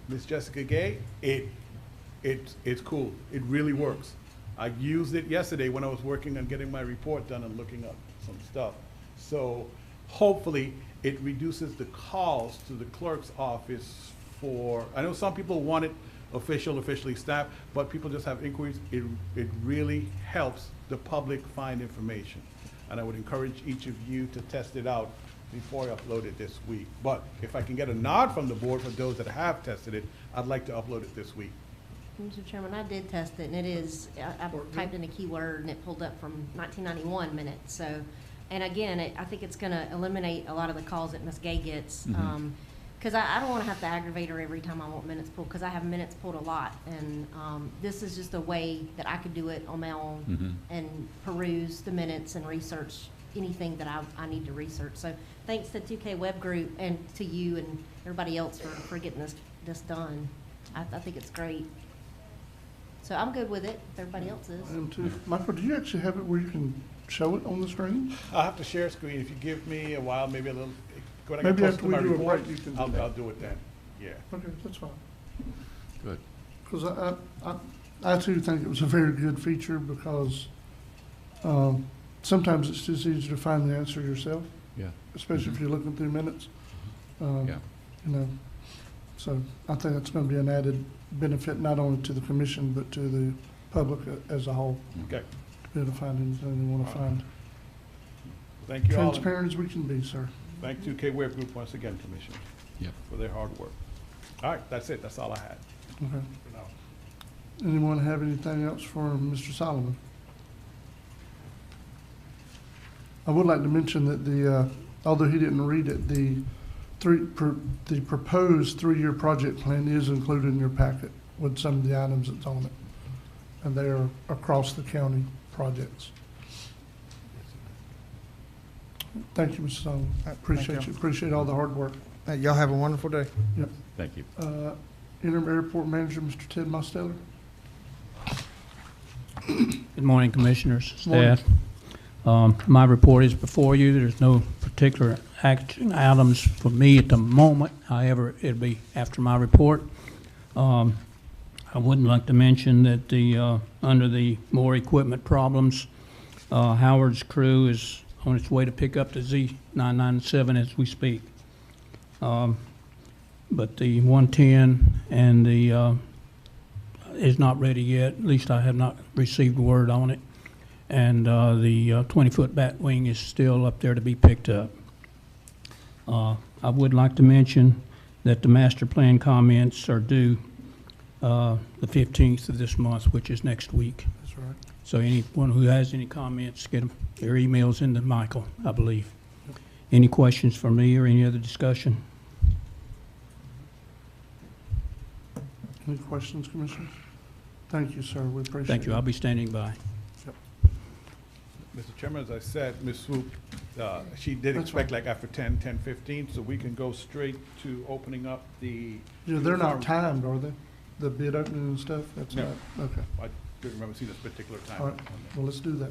[SPEAKER 5] Ms. Jessica Gay, it's cool. It really works. I used it yesterday when I was working on getting my report done and looking up some stuff. So hopefully it reduces the calls to the clerk's office for, I know some people want it officially staffed, but people just have inquiries. It really helps the public find information. And I would encourage each of you to test it out before I upload it this week. But if I can get a nod from the board for those that have tested it, I'd like to upload it this week.
[SPEAKER 2] Mr. Chairman, I did test it, and it is, I typed in a keyword, and it pulled up from 1991 minutes, so, and again, I think it's gonna eliminate a lot of the calls that Ms. Gay gets, because I don't wanna have to aggravate her every time I want minutes pulled, because I have minutes pulled a lot, and this is just a way that I could do it on my own and peruse the minutes and research anything that I need to research. So thanks to 2K Web Group and to you and everybody else for getting this done. I think it's great. So I'm good with it, if everybody else is.
[SPEAKER 1] I am too. Michael, do you actually have it where you can show it on the screen?
[SPEAKER 5] I'll have to share a screen. If you give me a while, maybe a little, when I
[SPEAKER 1] Maybe
[SPEAKER 5] get close
[SPEAKER 1] after
[SPEAKER 5] to
[SPEAKER 1] we
[SPEAKER 5] my
[SPEAKER 1] do a
[SPEAKER 5] report,
[SPEAKER 1] break, you can do
[SPEAKER 5] I'll
[SPEAKER 1] that.
[SPEAKER 5] do it then, yeah.
[SPEAKER 1] Okay, that's fine.
[SPEAKER 4] Good.
[SPEAKER 1] Because I too think it was a very good feature because sometimes it's just easier to find the answer yourself,
[SPEAKER 4] Yeah.
[SPEAKER 1] especially if you're looking through minutes.
[SPEAKER 4] Yeah.
[SPEAKER 1] You know, so I think that's going to be an added benefit not only to the commission but to the public as a whole.
[SPEAKER 5] Okay,
[SPEAKER 1] To be able to find anything they want to find.
[SPEAKER 5] thank you all.
[SPEAKER 1] Transparent as we can be, sir.
[SPEAKER 5] Thank 2K Web Group once again, Commissioner,
[SPEAKER 4] Yep.
[SPEAKER 5] for their hard work. All right, that's it. That's all I had
[SPEAKER 1] Okay.
[SPEAKER 5] for now.
[SPEAKER 1] Anyone have anything else for Mr. Solomon? I would like to mention that although he didn't read it, the proposed three-year project plan is included in your packet with some of the items that's on it. And they are across the county projects. Thank you, Mr. Solomon. Appreciate you. Appreciate all the hard work.
[SPEAKER 16] Y'all have a wonderful day.
[SPEAKER 1] Yep.
[SPEAKER 4] Thank you.
[SPEAKER 1] Interim Airport Manager, Mr. Ted Mosteller.
[SPEAKER 18] Good morning, Commissioners,
[SPEAKER 1] Morning.
[SPEAKER 18] staff. My report is before you. There's no particular action items for me at the moment. However, it'll be after my report. I would like to mention that under the more equipment problems, Howard's crew is on its way to pick up the Z997 as we speak. But the 110 and the is not ready yet. At least I have not received word on it. and the 20-foot bat wing is still up there to be picked up. I would like to mention that the master plan comments are due the 15th of this month, which is next week.
[SPEAKER 1] That's right.
[SPEAKER 18] So anyone who has any comments, get them, their emails into Michael, I believe. Any questions for me or any other discussion?
[SPEAKER 1] Any questions, Commissioners? Thank you, sir. We appreciate it.
[SPEAKER 18] Thank you. I'll be standing by.
[SPEAKER 1] Yep.
[SPEAKER 5] Mr. Chairman, as I said, Ms. Swoop, she did
[SPEAKER 1] That's
[SPEAKER 5] expect like after 10:15, so we can go straight to opening up the.
[SPEAKER 1] Yeah, they're not timed, are they? The bid opening and stuff? That's
[SPEAKER 5] No.
[SPEAKER 1] not, okay.
[SPEAKER 5] I didn't remember seeing this particular time.
[SPEAKER 1] All right, well, let's do that.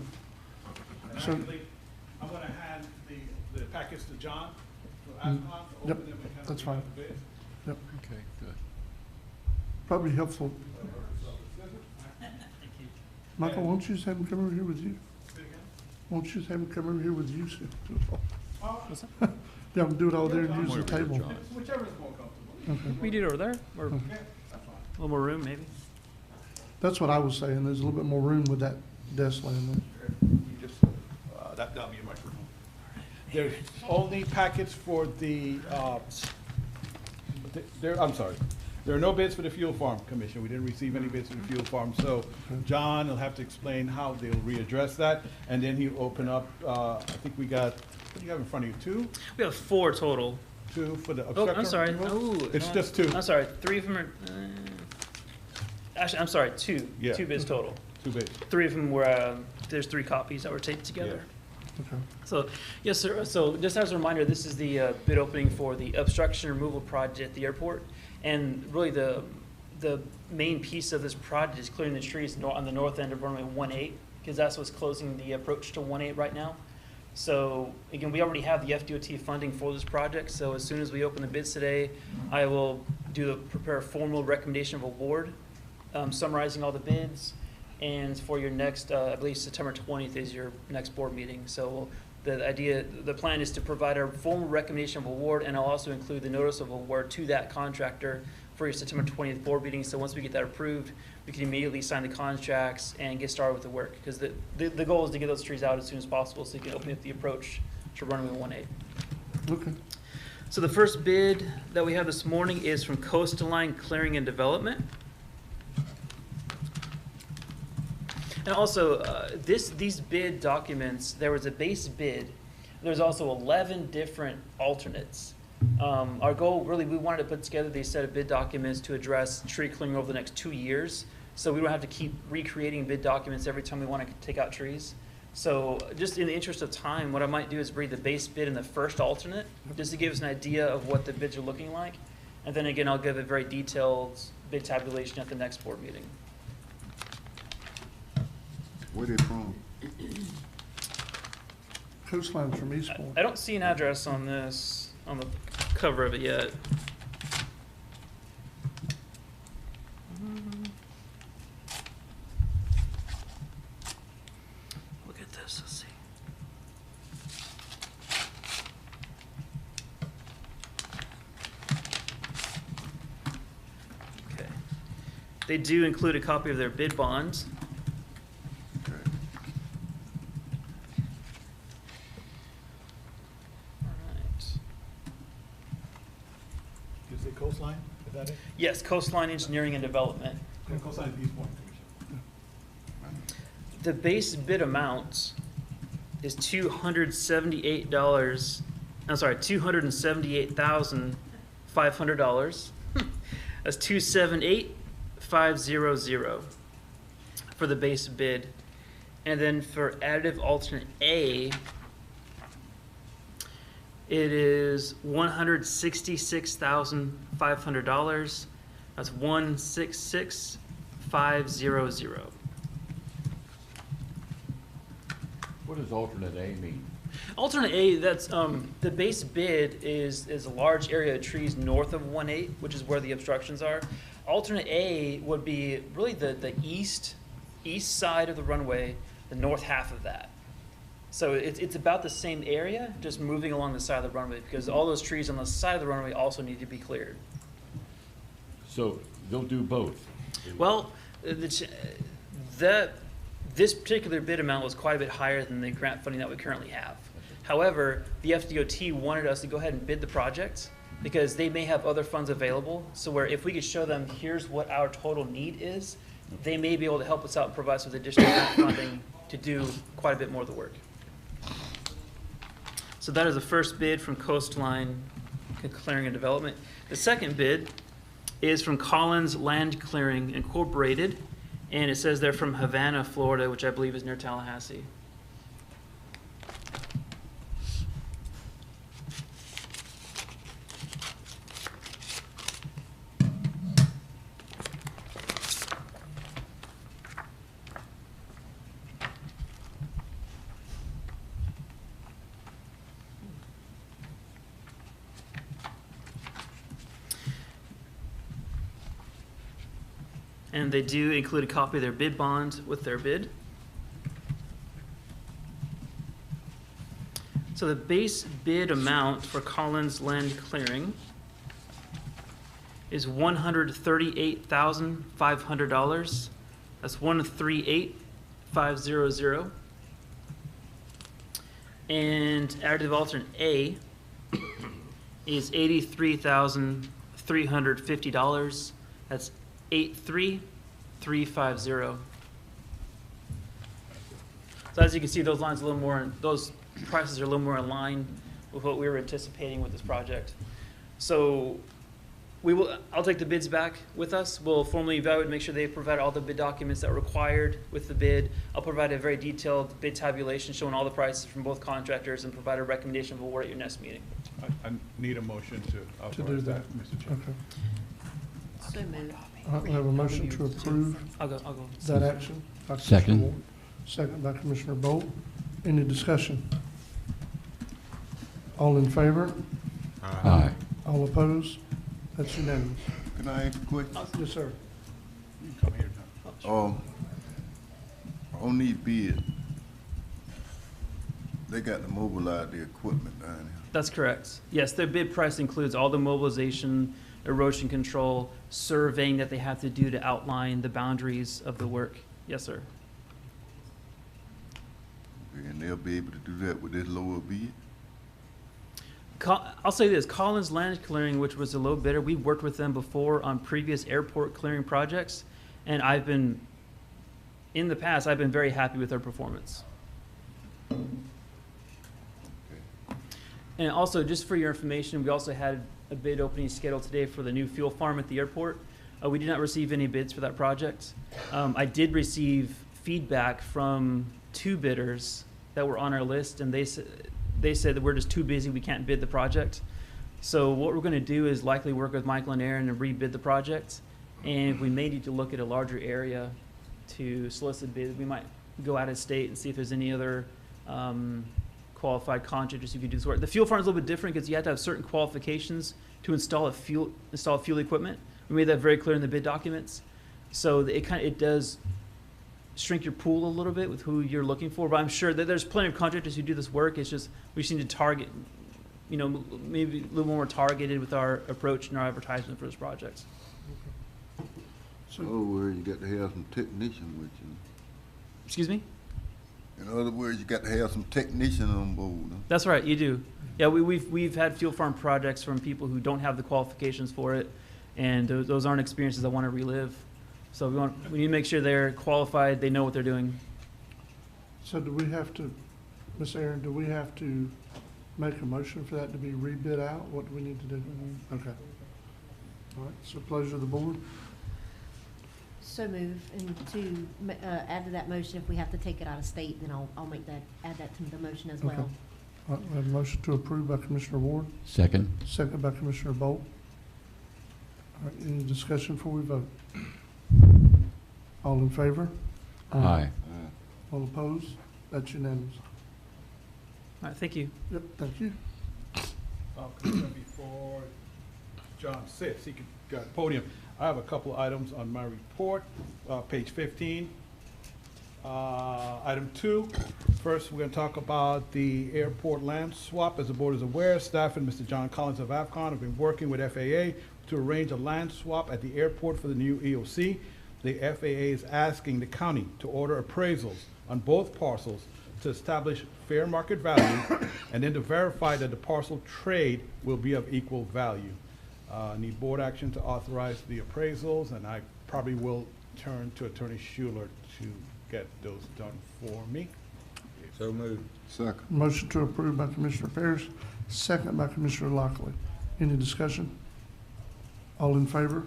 [SPEAKER 5] And
[SPEAKER 1] So-
[SPEAKER 5] actually, I'm going to hand the packets to John for ASCON to
[SPEAKER 1] Yep,
[SPEAKER 5] open them and kind of
[SPEAKER 1] that's
[SPEAKER 5] read out
[SPEAKER 1] fine.
[SPEAKER 5] the bids.
[SPEAKER 1] Yep,
[SPEAKER 4] Okay, good.
[SPEAKER 1] probably helpful. Michael, won't you just have him come over here with you? Won't you just have him come over here with you? Yeah, we'll do it all there and use the table.
[SPEAKER 5] Whichever is more comfortable.
[SPEAKER 1] Okay.
[SPEAKER 19] We do it over there, or a
[SPEAKER 1] Okay.
[SPEAKER 19] little more room, maybe.
[SPEAKER 1] That's what I was saying. There's a little bit more room with that desk laying there.
[SPEAKER 5] You just, that'll be your microphone. There's only packets for the, I'm sorry. There are no bids for the Fuel Farm Commission. We didn't receive any bids for the Fuel Farm, so John will have to explain how they'll readdress that, and then he'll open up, I think we got, what do you have in front of you, 2?
[SPEAKER 19] We have 4 total.
[SPEAKER 5] 2 for the
[SPEAKER 19] Oh,
[SPEAKER 5] obstructor?
[SPEAKER 19] I'm sorry.
[SPEAKER 5] removal?
[SPEAKER 19] Oh,
[SPEAKER 5] It's
[SPEAKER 19] no,
[SPEAKER 5] just 2.
[SPEAKER 19] I'm sorry. 3 of them are. Actually, I'm sorry. 2.
[SPEAKER 5] Yeah.
[SPEAKER 19] 2 bids total.
[SPEAKER 5] 2 bids.
[SPEAKER 19] 3 of them were. There's 3 copies that were taped together.
[SPEAKER 1] Okay.
[SPEAKER 19] So, yes, sir. So, just as a reminder, this is the bid opening for the obstruction removal project at the airport, and really the main piece of this project is clearing the trees on the north end of runway 18, because that's what's closing the approach to 18 right now. So again, we already have the FDOT funding for this project. So as soon as we open the bids today, I will prepare a formal recommendation of award, summarizing all the bids. And for your next, I believe September 20th is your next board meeting. So the plan is to provide a formal recommendation of award, and I'll also include the notice of award to that contractor for your September 20th board meeting. So once we get that approved, we can immediately sign the contracts and get started with the work, because the goal is to get those trees out as soon as possible so you can open up the approach to runway 18.
[SPEAKER 1] Okay.
[SPEAKER 19] So the first bid that we have this morning is from Coastline Clearing and Development. And also, these bid documents, there was a base bid. There's also 11 different alternates. Our goal, really, we wanted to put together these set of bid documents to address tree clearing over the next 2 years, so we don't have to keep recreating bid documents every time we want to take out trees. So just in the interest of time, what I might do is read the base bid and the first alternate, just to give us an idea of what the bids are looking like. And then again, I'll give a very detailed bid tabulation at the next board meeting.
[SPEAKER 3] Where they from?
[SPEAKER 1] Coastline from Eastport.
[SPEAKER 19] I don't see an address on this, on the cover of it yet. Look at this, let's see. Okay. They do include a copy of their bid bonds.
[SPEAKER 5] Is it Coastline? Is that it?
[SPEAKER 19] Yes, Coastline Engineering and Development.
[SPEAKER 5] Yeah, Coastline is East Point Commission.
[SPEAKER 19] The base bid amount is $278. I'm sorry, $278,500. That's $278,500 for the base bid, and then for additive alternate A, it is $166,500. That's $166,500.
[SPEAKER 4] What does alternate A mean?
[SPEAKER 19] Alternate A, that's the base bid is a large area of trees north of 18, which is where the obstructions are. Alternate A would be really the east side of the runway, the north half of that. So it's about the same area, just moving along the side of the runway, because all those trees on the side of the runway also need to be cleared.
[SPEAKER 4] So they'll do both?
[SPEAKER 19] Well, this This particular bid amount was quite a bit higher than the grant funding that we currently have. However, the FDOT wanted us to go ahead and bid the project because they may have other funds available. So where if we could show them, here's what our total need is, they may be able to help us out and provide us with additional grant funding to do quite a bit more of the work. So that is the first bid from Coastline Clearing and Development. The second bid is from Collins Land Clearing Incorporated, and it says they're from Havana, Florida, which I believe is near Tallahassee. And they do include a copy of their bid bond with their bid. So the base bid amount for Collins Land Clearing is $138,500. That's $138,500. And additive alternate A is $83,350. That's 83350. So as you can see, those lines a little more, those prices are a little more in line with what we were anticipating with this project. So I'll take the bids back with us. We'll formally evaluate, make sure they provide all the bid documents that are required with the bid. I'll provide a very detailed bid tabulation showing all the prices from both contractors and provide a recommendation of award at your next meeting.
[SPEAKER 5] I need a motion to
[SPEAKER 1] do
[SPEAKER 5] authorize
[SPEAKER 1] that.
[SPEAKER 5] Mr. Chairman.
[SPEAKER 1] Okay.
[SPEAKER 17] So moved.
[SPEAKER 1] We have a motion to approve
[SPEAKER 19] I'll go.
[SPEAKER 1] that action. by Commissioner
[SPEAKER 4] Second.
[SPEAKER 1] Ward, second by Commissioner Bolt. Any discussion? All in favor?
[SPEAKER 4] Aye.
[SPEAKER 1] All opposed? That's unanimous.
[SPEAKER 3] Can I ask a question?
[SPEAKER 1] Yes, sir.
[SPEAKER 5] You can come here, John.
[SPEAKER 3] On these bids, they got to mobilize the equipment down here.
[SPEAKER 19] That's correct. Yes, their bid price includes all the mobilization, erosion control, surveying that they have to do to outline the boundaries of the work. Yes, sir.
[SPEAKER 3] And they'll be able to do that with this lower bid?
[SPEAKER 19] I'll say this, Collins Land Clearing, which was a low bidder, we've worked with them before on previous airport clearing projects, and in the past, I've been very happy with their performance. And also, just for your information, we also had a bid opening scheduled today for the new fuel farm at the airport. We did not receive any bids for that project. I did receive feedback from 2 bidders that were on our list, and they said that we're just too busy, we can't bid the project. So what we're gonna do is likely work with Michael and Aaron and rebid the project. And we may need to look at a larger area to solicit bids. We might go out of state and see if there's any other qualified contractors who could do this work. The fuel farm is a little bit different because you have to have certain qualifications to install fuel equipment. We made that very clear in the bid documents. So it does shrink your pool a little bit with who you're looking for, but I'm sure that there's plenty of contractors who do this work. It's just we just need to target, maybe a little more targeted with our approach and our advertisement for this project.
[SPEAKER 3] So, in other words, you got to have some technician with you.
[SPEAKER 19] Excuse me?
[SPEAKER 3] In other words, you got to have some technician on board. Huh?
[SPEAKER 19] That's right, you do. Yeah, we've had fuel farm projects from people who don't have the qualifications for it, and those aren't experiences I want to relive. So we need to make sure they're qualified, they know what they're doing.
[SPEAKER 1] So do we have to, Ms. Aaron, do we have to make a motion for that to be rebid out? What do we need to do? Okay. All right, so pleasure of the board.
[SPEAKER 17] So move, and to add to that motion, if we have to take it out of state, then I'll add that to the motion as
[SPEAKER 1] Okay.
[SPEAKER 17] well.
[SPEAKER 1] All right, we have a motion to approve by Commissioner Ward,
[SPEAKER 4] Second.
[SPEAKER 1] second by Commissioner Bolt. All right, any discussion before we vote? All in favor?
[SPEAKER 4] Aye.
[SPEAKER 1] All opposed? That's unanimous.
[SPEAKER 19] All right, thank you.
[SPEAKER 1] Yep, thank you.
[SPEAKER 5] Before John sits, he could go to the podium. I have a couple of items on my report, page 15. Item 2, first we're going to talk about the airport land swap. As the board is aware, staff and Mr. John Collins of AFCON have been working with FAA to arrange a land swap at the airport for the new EOC. the FAA is asking the county to order appraisals on both parcels to establish fair market value and then to verify that the parcel trade will be of equal value. Need board action to authorize the appraisals, and I probably will turn to Attorney Schuler to get those done for me.
[SPEAKER 3] So moved. Second.
[SPEAKER 1] Motion to approve by Commissioner Parrish, second by Commissioner Lockley. Any discussion? All in favor?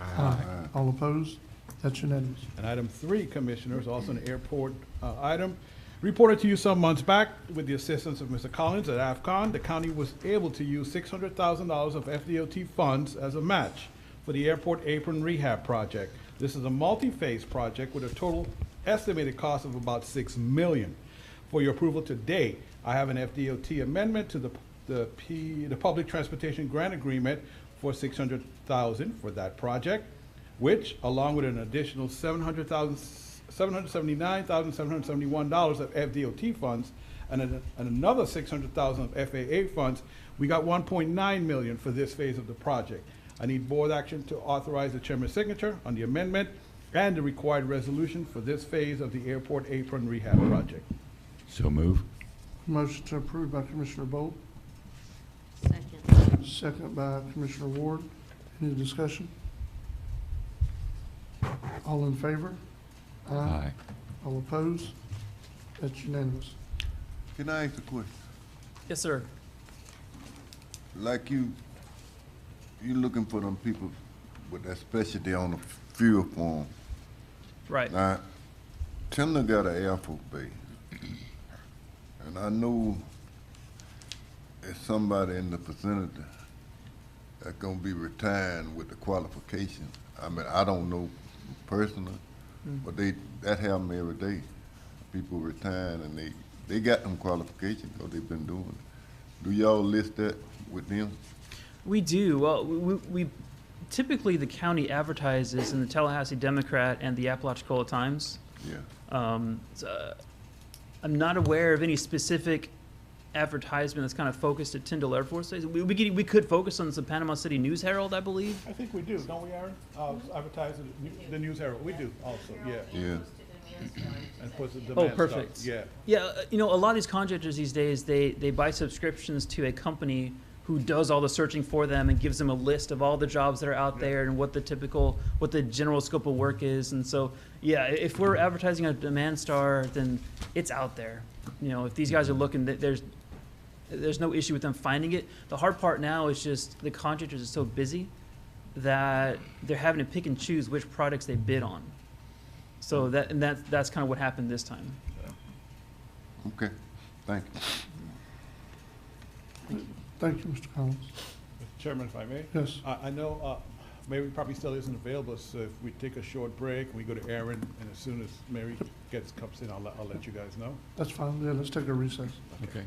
[SPEAKER 1] Aye. All opposed? That's unanimous.
[SPEAKER 5] And item 3, Commissioners, also an airport item. Reported to you some months back, with the assistance of Mr. Collins at AFCON, the county was able to use $600,000 of FDOT funds as a match for the airport apron rehab project. This is a multi-phase project with a total estimated cost of about $6 million. For your approval today, I have an FDOT amendment to the Public Transportation Grant Agreement for $600,000 for that project, which, along with an additional $779,771 of FDOT funds and another $600,000 of FAA funds, we got $1.9 million for this phase of the project. I need board action to authorize the chairman's signature on the amendment and the required resolution for this phase of the airport apron rehab project.
[SPEAKER 4] So move.
[SPEAKER 1] Motion to approve by Commissioner Bolt,
[SPEAKER 17] Second.
[SPEAKER 1] second by Commissioner Ward. Any discussion? All in favor?
[SPEAKER 4] Aye.
[SPEAKER 1] All opposed? That's unanimous.
[SPEAKER 3] Can I ask a question?
[SPEAKER 19] Yes, sir.
[SPEAKER 3] Like you looking for them people with that specialty on the fuel form.
[SPEAKER 19] Right.
[SPEAKER 3] Now, Timna got an Air Force base. And I know there's somebody in the vicinity that's gonna be retiring with the qualification. I mean, I don't know personally, but that happen every day. People retiring and they got them qualifications because they've been doing it. Do y'all list that with them?
[SPEAKER 19] We do. Well, we typically the county advertises in the Tallahassee Democrat and the Apalachicola Times.
[SPEAKER 3] Yeah.
[SPEAKER 19] I'm not aware of any specific advertisement that's kind of focused at Tyndall Air Force Base. We could focus on the Panama City News Herald, I believe.
[SPEAKER 5] I think we do, don't we, Aaron? Advertise the News Herald. We do also, yeah.
[SPEAKER 3] Yeah.
[SPEAKER 5] And puts the
[SPEAKER 19] Oh,
[SPEAKER 5] demand
[SPEAKER 19] perfect.
[SPEAKER 5] stuff. Yeah.
[SPEAKER 19] Yeah, a lot of these contractors these days, they buy subscriptions to a company who does all the searching for them and gives them a list of all the jobs that are out there and what the general scope of work is. And so, yeah, if we're advertising a demand star, then it's out there. If these guys are looking, there's no issue with them finding it. The hard part now is just the contractors are so busy that they're having to pick and choose which products they bid on. So that's kind of what happened this time.
[SPEAKER 3] Okay, thank you.
[SPEAKER 1] Thank you, Mr. Collins.
[SPEAKER 5] Mr. Chairman, if I may?
[SPEAKER 1] Yes.
[SPEAKER 5] I know Mary probably still isn't available, so if we take a short break, we go to Aaron, and as soon as Mary comes in, I'll let you guys know.
[SPEAKER 1] That's fine. Yeah, let's take a recess.
[SPEAKER 4] Okay.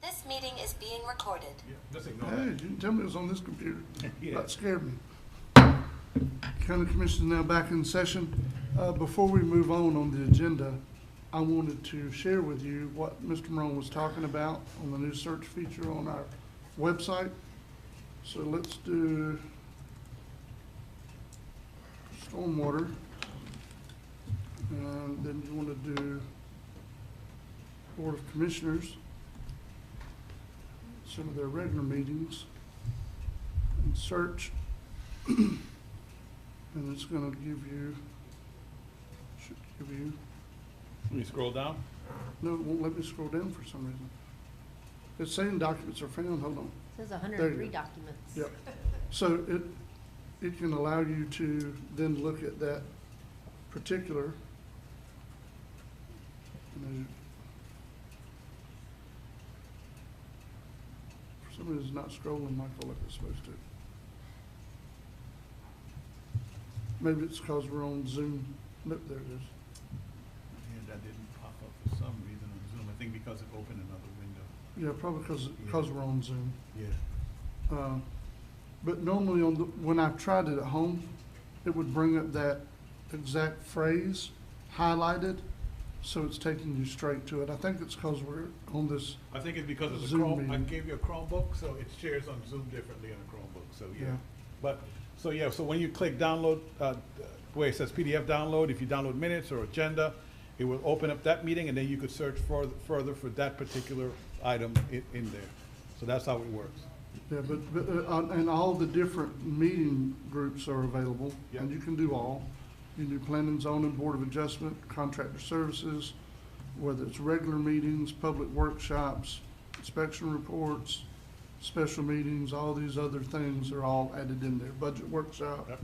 [SPEAKER 20] This meeting is being recorded.
[SPEAKER 5] Just ignore
[SPEAKER 1] Hey,
[SPEAKER 5] that.
[SPEAKER 1] you didn't tell me it was on this computer.
[SPEAKER 5] Yeah.
[SPEAKER 1] That scared me. County Commission is now back in session. Before we move on the agenda, I wanted to share with you what Mr. Morone was talking about on the new search feature on our website. So let's do stormwater. And then you want to do Board of Commissioners, some of their regular meetings, and search. And it's gonna should give you,
[SPEAKER 5] Let me scroll down.
[SPEAKER 1] no, it won't let me scroll down for some reason. It's saying documents are found, hold on.
[SPEAKER 17] Says
[SPEAKER 1] There
[SPEAKER 17] 103
[SPEAKER 1] you go.
[SPEAKER 17] documents.
[SPEAKER 1] Yep. So it can allow you to then look at that particular. For some reason it's not scrolling, Michael, like it's supposed to. Maybe it's because we're on Zoom. Nope, there it is.
[SPEAKER 5] And that didn't pop up for some reason on Zoom. I think because it opened another window.
[SPEAKER 1] Yeah, probably because we're on Zoom.
[SPEAKER 5] Yeah.
[SPEAKER 1] But normally when I tried it at home, it would bring up that exact phrase highlighted, so it's taking you straight to it. I think it's because we're on this
[SPEAKER 5] I think it's because of the
[SPEAKER 1] Zoom
[SPEAKER 5] Chrome. I
[SPEAKER 1] meeting.
[SPEAKER 5] gave you a Chromebook, so it shares on Zoom differently on a Chromebook. So yeah.
[SPEAKER 1] Yeah.
[SPEAKER 5] But so when you click download, where it says PDF download, if you download minutes or agenda, it will open up that meeting, and then you could search further for that particular item in there. So that's how it works.
[SPEAKER 1] Yeah, but and all the different meeting groups are available,
[SPEAKER 5] Yeah.
[SPEAKER 1] and you can do all. You can do planning, zoning, board of adjustment, contractor services, whether it's regular meetings, public workshops, inspection reports, special meetings, all these other things are all added in there, budget workshop.
[SPEAKER 5] Yep.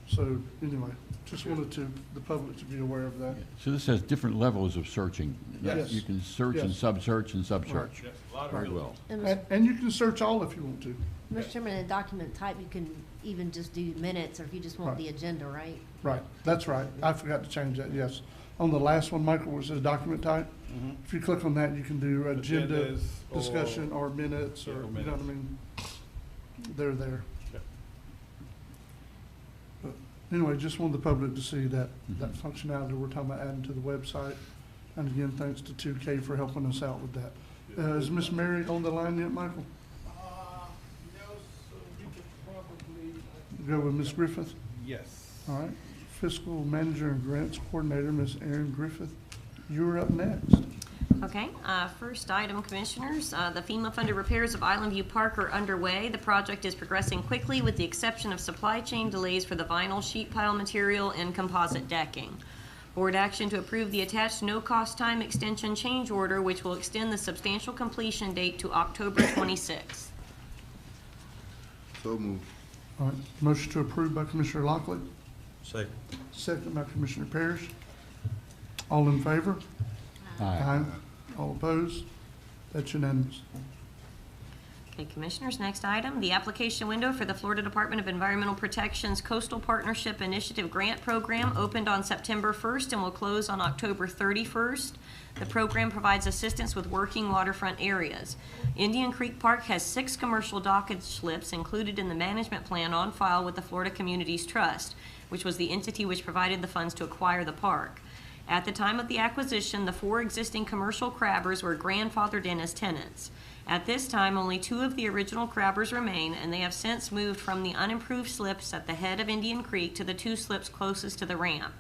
[SPEAKER 1] So anyway, just wanted the public to be aware of that.
[SPEAKER 4] So this has different levels of searching.
[SPEAKER 1] Yes.
[SPEAKER 4] You can search and
[SPEAKER 1] Yes.
[SPEAKER 4] sub-search and sub-search.
[SPEAKER 5] Yes, a lot of
[SPEAKER 4] Very
[SPEAKER 5] results.
[SPEAKER 4] well.
[SPEAKER 1] And you can search all if you want to.
[SPEAKER 17] Mr. Chairman, in document type, you can even just do minutes, or if you just want
[SPEAKER 1] Right.
[SPEAKER 17] the agenda, right?
[SPEAKER 1] Right, that's right. I forgot to change that, yes. On the last one, Michael, where it says document type, if you click on that, you can do agenda,
[SPEAKER 5] Agendas or-
[SPEAKER 1] discussion, or minutes, or,
[SPEAKER 5] Yeah, or
[SPEAKER 1] you know what I
[SPEAKER 5] minutes.
[SPEAKER 1] mean? They're there.
[SPEAKER 5] Yep.
[SPEAKER 1] But anyway, just wanted the public to see that functionality we're talking about adding to the website. And again, thanks to 2K for helping us out with that. Is Miss Mary on the line yet, Michael?
[SPEAKER 5] No, so we could probably.
[SPEAKER 1] Go with Miss Griffith?
[SPEAKER 5] Yes.
[SPEAKER 1] All right. Fiscal Manager and Grants Coordinator, Miss Erin Griffith, you're up next.
[SPEAKER 13] Okay, first item, Commissioners, the FEMA-funded repairs of Island View Park are underway. The project is progressing quickly with the exception of supply chain delays for the vinyl sheet pile material and composite decking. Board action to approve the attached no-cost time extension change order, which will extend the substantial completion date to October 26th.
[SPEAKER 3] So moved.
[SPEAKER 1] All right, motion to approve by Commissioner Lockley,
[SPEAKER 10] Second.
[SPEAKER 1] second by Commissioner Parrish. All in favor? Aye. All opposed? That's unanimous.
[SPEAKER 13] Okay, Commissioners, next item, the application window for the Florida Department of Environmental Protection's Coastal Partnership Initiative Grant Program opened on September 1st and will close on October 31st. The program provides assistance with working waterfront areas. Indian Creek Park has 6 commercial dockage slips included in the management plan on file with the Florida Communities Trust, which was the entity which provided the funds to acquire the park. At the time of the acquisition, the 4 existing commercial crabbers were grandfathered in as tenants. At this time, only 2 of the original crabbers remain, and they have since moved from the unimproved slips at the head of Indian Creek to the 2 slips closest to the ramp.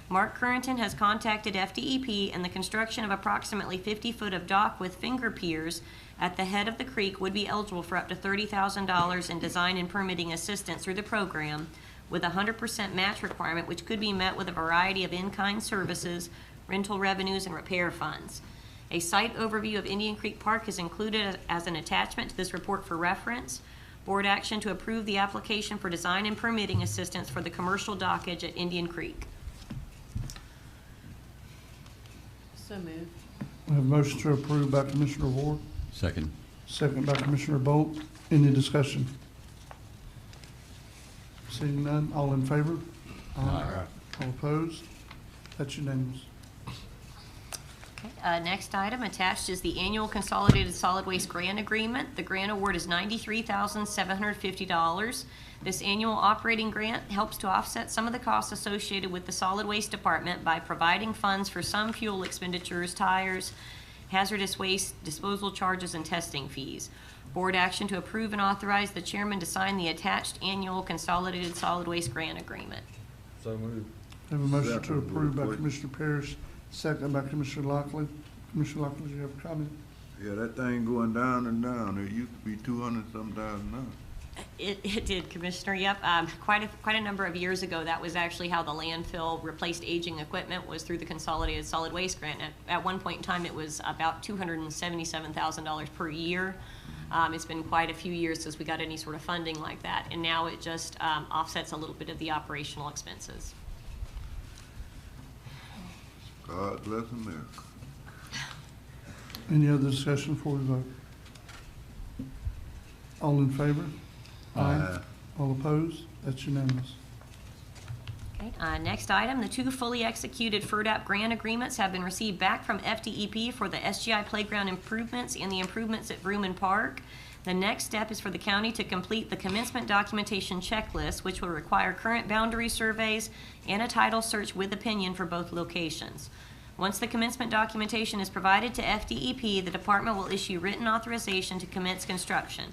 [SPEAKER 13] Mark Currington has contacted FDEP, and the construction of approximately 50 foot of dock with finger piers at the head of the creek would be eligible for up to $30,000 in design and permitting assistance through the program, with a 100% match requirement, which could be met with a variety of in-kind services, rental revenues, and repair funds. A site overview of Indian Creek Park is included as an attachment to this report for reference. Board action to approve the application for design and permitting assistance for the commercial dockage at Indian Creek.
[SPEAKER 17] So moved.
[SPEAKER 1] We have a motion to approve by Commissioner Ward,
[SPEAKER 4] Second.
[SPEAKER 1] second by Commissioner Bolt. Any discussion? Seeing none, all in favor? Aye. All opposed? That's unanimous.
[SPEAKER 13] Next item attached is the annual Consolidated Solid Waste Grant Agreement. The grant award is $93,750. This annual operating grant helps to offset some of the costs associated with the Solid Waste Department by providing funds for some fuel expenditures, tires, hazardous waste disposal charges, and testing fees. Board action to approve and authorize the chairman to sign the attached annual Consolidated Solid Waste Grant Agreement.
[SPEAKER 3] So moved.
[SPEAKER 1] Have a motion to approve by Commissioner Parrish, second by Commissioner Lockley. Commissioner Lockley, do you have a comment?
[SPEAKER 3] Yeah, that thing going down and down. It used to be 200-some thousand now.
[SPEAKER 13] It did, Commissioner, yep. Quite a number of years ago, that was actually how the landfill replaced aging equipment, was through the Consolidated Solid Waste Grant. At one point in time, it was about $277,000 per year. It's been quite a few years since we got any sort of funding like that, and now it just offsets a little bit of the operational expenses.
[SPEAKER 3] God bless America.
[SPEAKER 1] Any other discussion before we vote? All in favor? Aye. All opposed? That's unanimous.
[SPEAKER 13] Okay, next item, the 2 fully executed FERDAP grant agreements have been received back from FDEP for the SGI playground improvements and the improvements at Vrooman Park. The next step is for the county to complete the commencement documentation checklist, which will require current boundary surveys and a title search with opinion for both locations. Once the commencement documentation is provided to FDEP, the department will issue written authorization to commence construction.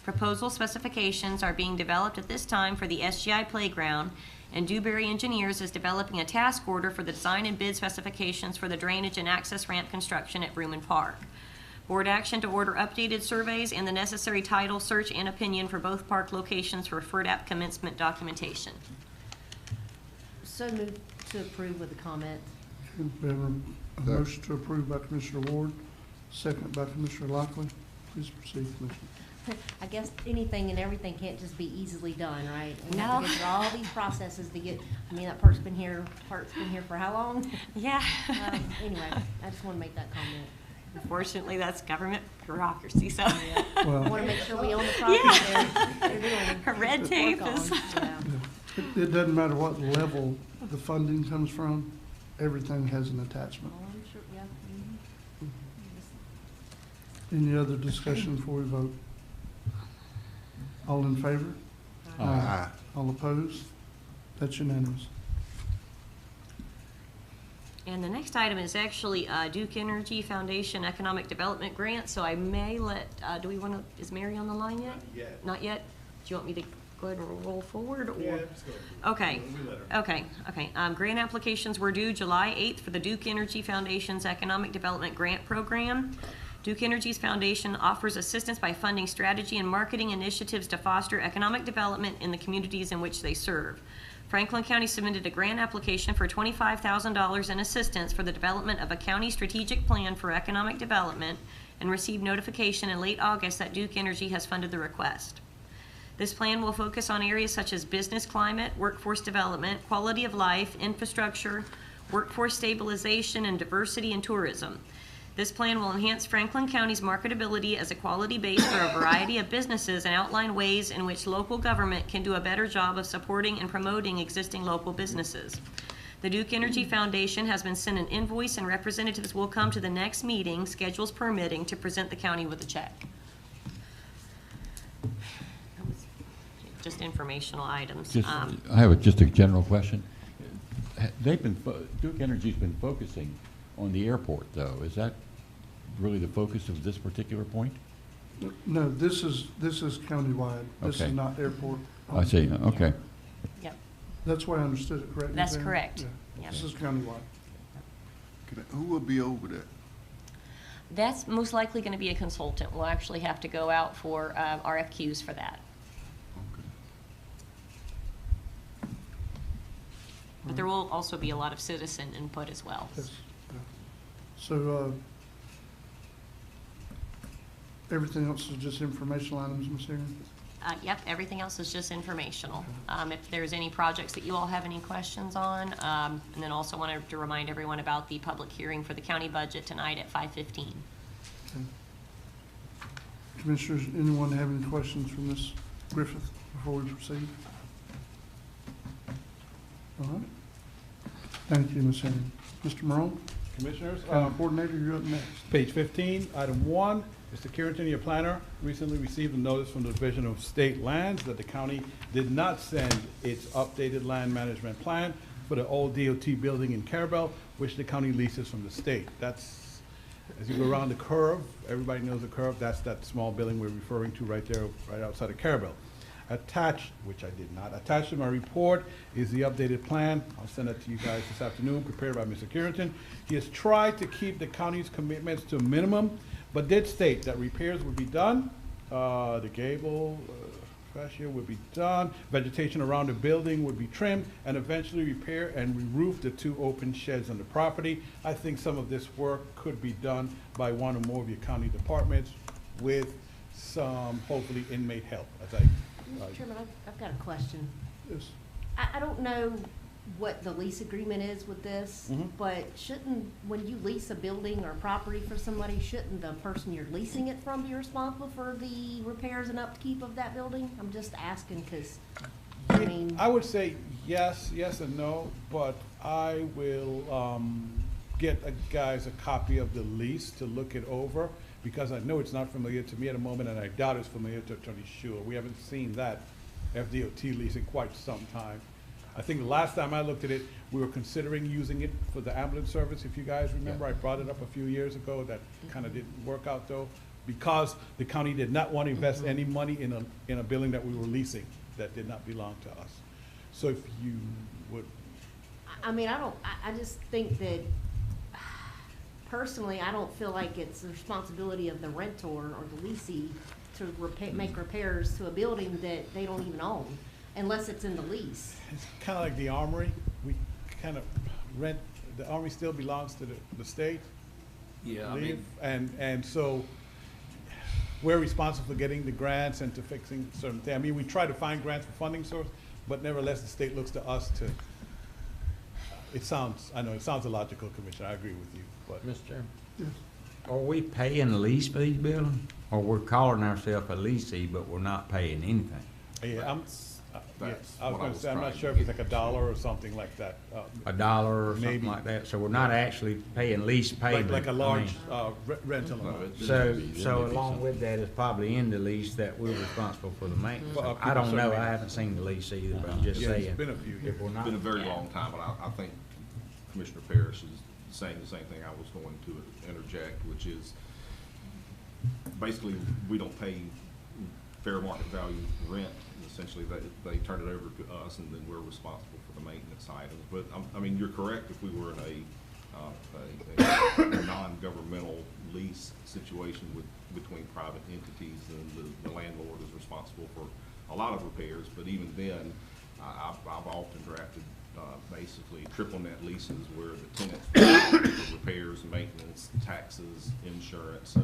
[SPEAKER 13] Proposal specifications are being developed at this time for the SGI playground, and Dewberry Engineers is developing a task order for the design and bid specifications for the drainage and access ramp construction at Vrooman Park. Board action to order updated surveys and the necessary title search and opinion for both park locations for FERDAP commencement documentation.
[SPEAKER 17] So moved to approve with a comment.
[SPEAKER 1] We have a motion to approve by Commissioner Ward, second by Commissioner Lockley. Please proceed, Commissioner.
[SPEAKER 17] I guess anything and everything can't just be easily done, right? We
[SPEAKER 13] No.
[SPEAKER 17] have to get through all these processes to get, I mean, that part's been here for how long?
[SPEAKER 13] Yeah.
[SPEAKER 17] Anyway, I just want to make that comment.
[SPEAKER 13] Unfortunately, that's government bureaucracy, so.
[SPEAKER 17] I want to make sure we own the property they're doing.
[SPEAKER 13] Her red tape is.
[SPEAKER 17] Yeah.
[SPEAKER 1] It doesn't matter what level the funding comes from, everything has an attachment.
[SPEAKER 17] Oh, I'm sure, yeah.
[SPEAKER 1] Any other discussion before we vote? All in favor?
[SPEAKER 3] Aye.
[SPEAKER 1] All opposed? That's unanimous.
[SPEAKER 13] And the next item is actually Duke Energy Foundation Economic Development Grant, so I may let, is Mary on the line yet?
[SPEAKER 5] Not yet.
[SPEAKER 13] Not yet? Do you want me to go ahead and roll forward, or?
[SPEAKER 5] Yeah, let's go.
[SPEAKER 13] Okay, okay. Grant applications were due July 8th for the Duke Energy Foundation's Economic Development Grant Program. Duke Energy's foundation offers assistance by funding strategy and marketing initiatives to foster economic development in the communities in which they serve. Franklin County submitted a grant application for $25,000 in assistance for the development of a county strategic plan for economic development and received notification in late August that Duke Energy has funded the request. This plan will focus on areas such as business climate, workforce development, quality of life, infrastructure, workforce stabilization, and diversity and tourism. This plan will enhance Franklin County's marketability as a quality base for a variety of businesses and outline ways in which local government can do a better job of supporting and promoting existing local businesses. The Duke Energy Foundation has been sent an invoice, and representatives will come to the next meeting, schedules permitting, to present the county with a check. Just informational items.
[SPEAKER 4] I have just a general question. Duke Energy's been focusing on the airport, though. Is that really the focus of this particular point?
[SPEAKER 1] No, this is countywide. This
[SPEAKER 4] Okay.
[SPEAKER 1] is not airport.
[SPEAKER 4] I see, okay.
[SPEAKER 13] Yep.
[SPEAKER 1] That's why I understood it correctly.
[SPEAKER 13] That's
[SPEAKER 1] Sam?
[SPEAKER 13] correct.
[SPEAKER 1] Yeah.
[SPEAKER 13] Yep.
[SPEAKER 1] This is countywide.
[SPEAKER 3] Who will be over that?
[SPEAKER 13] That's most likely going to be a consultant. We'll actually have to go out for RFQs for that. But there will also be a lot of citizen input as well.
[SPEAKER 1] Yes. Yeah. So, everything else is just informational items, Ms. Aaron?
[SPEAKER 13] Yep, everything else is just informational. If there's any projects that you all have any questions on, and then also wanted to remind everyone about the public hearing for the county budget tonight at 5:15.
[SPEAKER 1] Okay. Commissioners, anyone have any questions for Ms. Griffith before we proceed? All right. Thank you, Ms. Henry. Mr. Morone?
[SPEAKER 5] Commissioners.
[SPEAKER 1] County Coordinator, you're up next.
[SPEAKER 5] Page 15, item 1, Mr. Carrington, your planner, recently received a notice from the Division of State Lands that the county did not send its updated land management plan for the old DOT building in Carabel, which the county leases from the state. That's, as you go around the curve, everybody knows the curve, that's that small building we're referring to right there, right outside of Carabel. Attached, which I did not, attached to my report is the updated plan. I'll send it to you guys this afternoon, prepared by Mr. Carrington. He has tried to keep the county's commitments to a minimum, but did state that repairs would be done. The gable, fascia would be done. Vegetation around the building would be trimmed, and eventually repair and re-roof the 2 open sheds on the property. I think some of this work could be done by one or more of your county departments with some, hopefully, inmate help, as
[SPEAKER 17] Mr. Chairman, I've got a question.
[SPEAKER 1] Yes.
[SPEAKER 17] I don't know what the lease agreement is with this, but shouldn't, when you lease a building or property for somebody, shouldn't the person you're leasing it from be responsible for the repairs and upkeep of that building? I'm just asking because, I mean.
[SPEAKER 5] I would say yes and no, but I will get guys a copy of the lease to look it over, because I know it's not familiar to me at the moment, and I doubt it's familiar to Attorney Schuler. We haven't seen that FDOT lease in quite some time. I think the last time I looked at it, we were considering using it for the ambulance service, if you guys remember. I brought it up a few years ago. That kind of didn't work out, though, because the county did not want to invest any money in a building that we were leasing that did not belong to us. So if you would.
[SPEAKER 17] I mean, I just think that, personally, I don't feel like it's the responsibility of the rentor or the leasee to make repairs to a building that they don't even own, unless it's in the lease.
[SPEAKER 5] It's kind of like the Armory. We kind of rent, the Armory still belongs to the state.
[SPEAKER 3] Yeah,
[SPEAKER 5] And so we're responsible for getting the grants and to fixing certain things. I mean, we try to find grants for funding source, but nevertheless, the state looks to us to, I know it sounds illogical, Commissioner, I agree with you, but.
[SPEAKER 10] Mr. Chairman?
[SPEAKER 1] Yes.
[SPEAKER 10] Are we paying the lease for these buildings? Or we're calling ourselves a leasee, but we're not paying anything?
[SPEAKER 5] Yeah, I was gonna say, I'm
[SPEAKER 3] trying
[SPEAKER 5] not
[SPEAKER 3] to
[SPEAKER 5] sure if it's
[SPEAKER 3] get
[SPEAKER 5] like $1 or something like that.
[SPEAKER 10] $1 or
[SPEAKER 5] Maybe.
[SPEAKER 10] something like that? So we're not actually paying lease payment?
[SPEAKER 5] Like a
[SPEAKER 10] I
[SPEAKER 5] large
[SPEAKER 10] mean,
[SPEAKER 5] rental.
[SPEAKER 10] So along with that, it's probably in the lease that we're responsible for the maintenance.
[SPEAKER 5] For
[SPEAKER 10] I don't know, I
[SPEAKER 5] upkeep.
[SPEAKER 10] haven't seen the lease either, but I'm just
[SPEAKER 5] Yeah,
[SPEAKER 10] saying.
[SPEAKER 5] it's been a few years.
[SPEAKER 10] if we're
[SPEAKER 3] It's
[SPEAKER 10] not-
[SPEAKER 3] been a very long time, but I think Commissioner Parrish is saying the same thing I was going to interject, which is basically we don't pay fair market value rent. Essentially, they turn it over to us, and then we're responsible for the maintenance items. But I mean, you're correct. If we were in a non-governmental lease situation between private entities, then the landlord is responsible for a lot of repairs. But even then, I've often drafted basically triple net leases where the tenants pay for repairs, maintenance, taxes, insurance. So,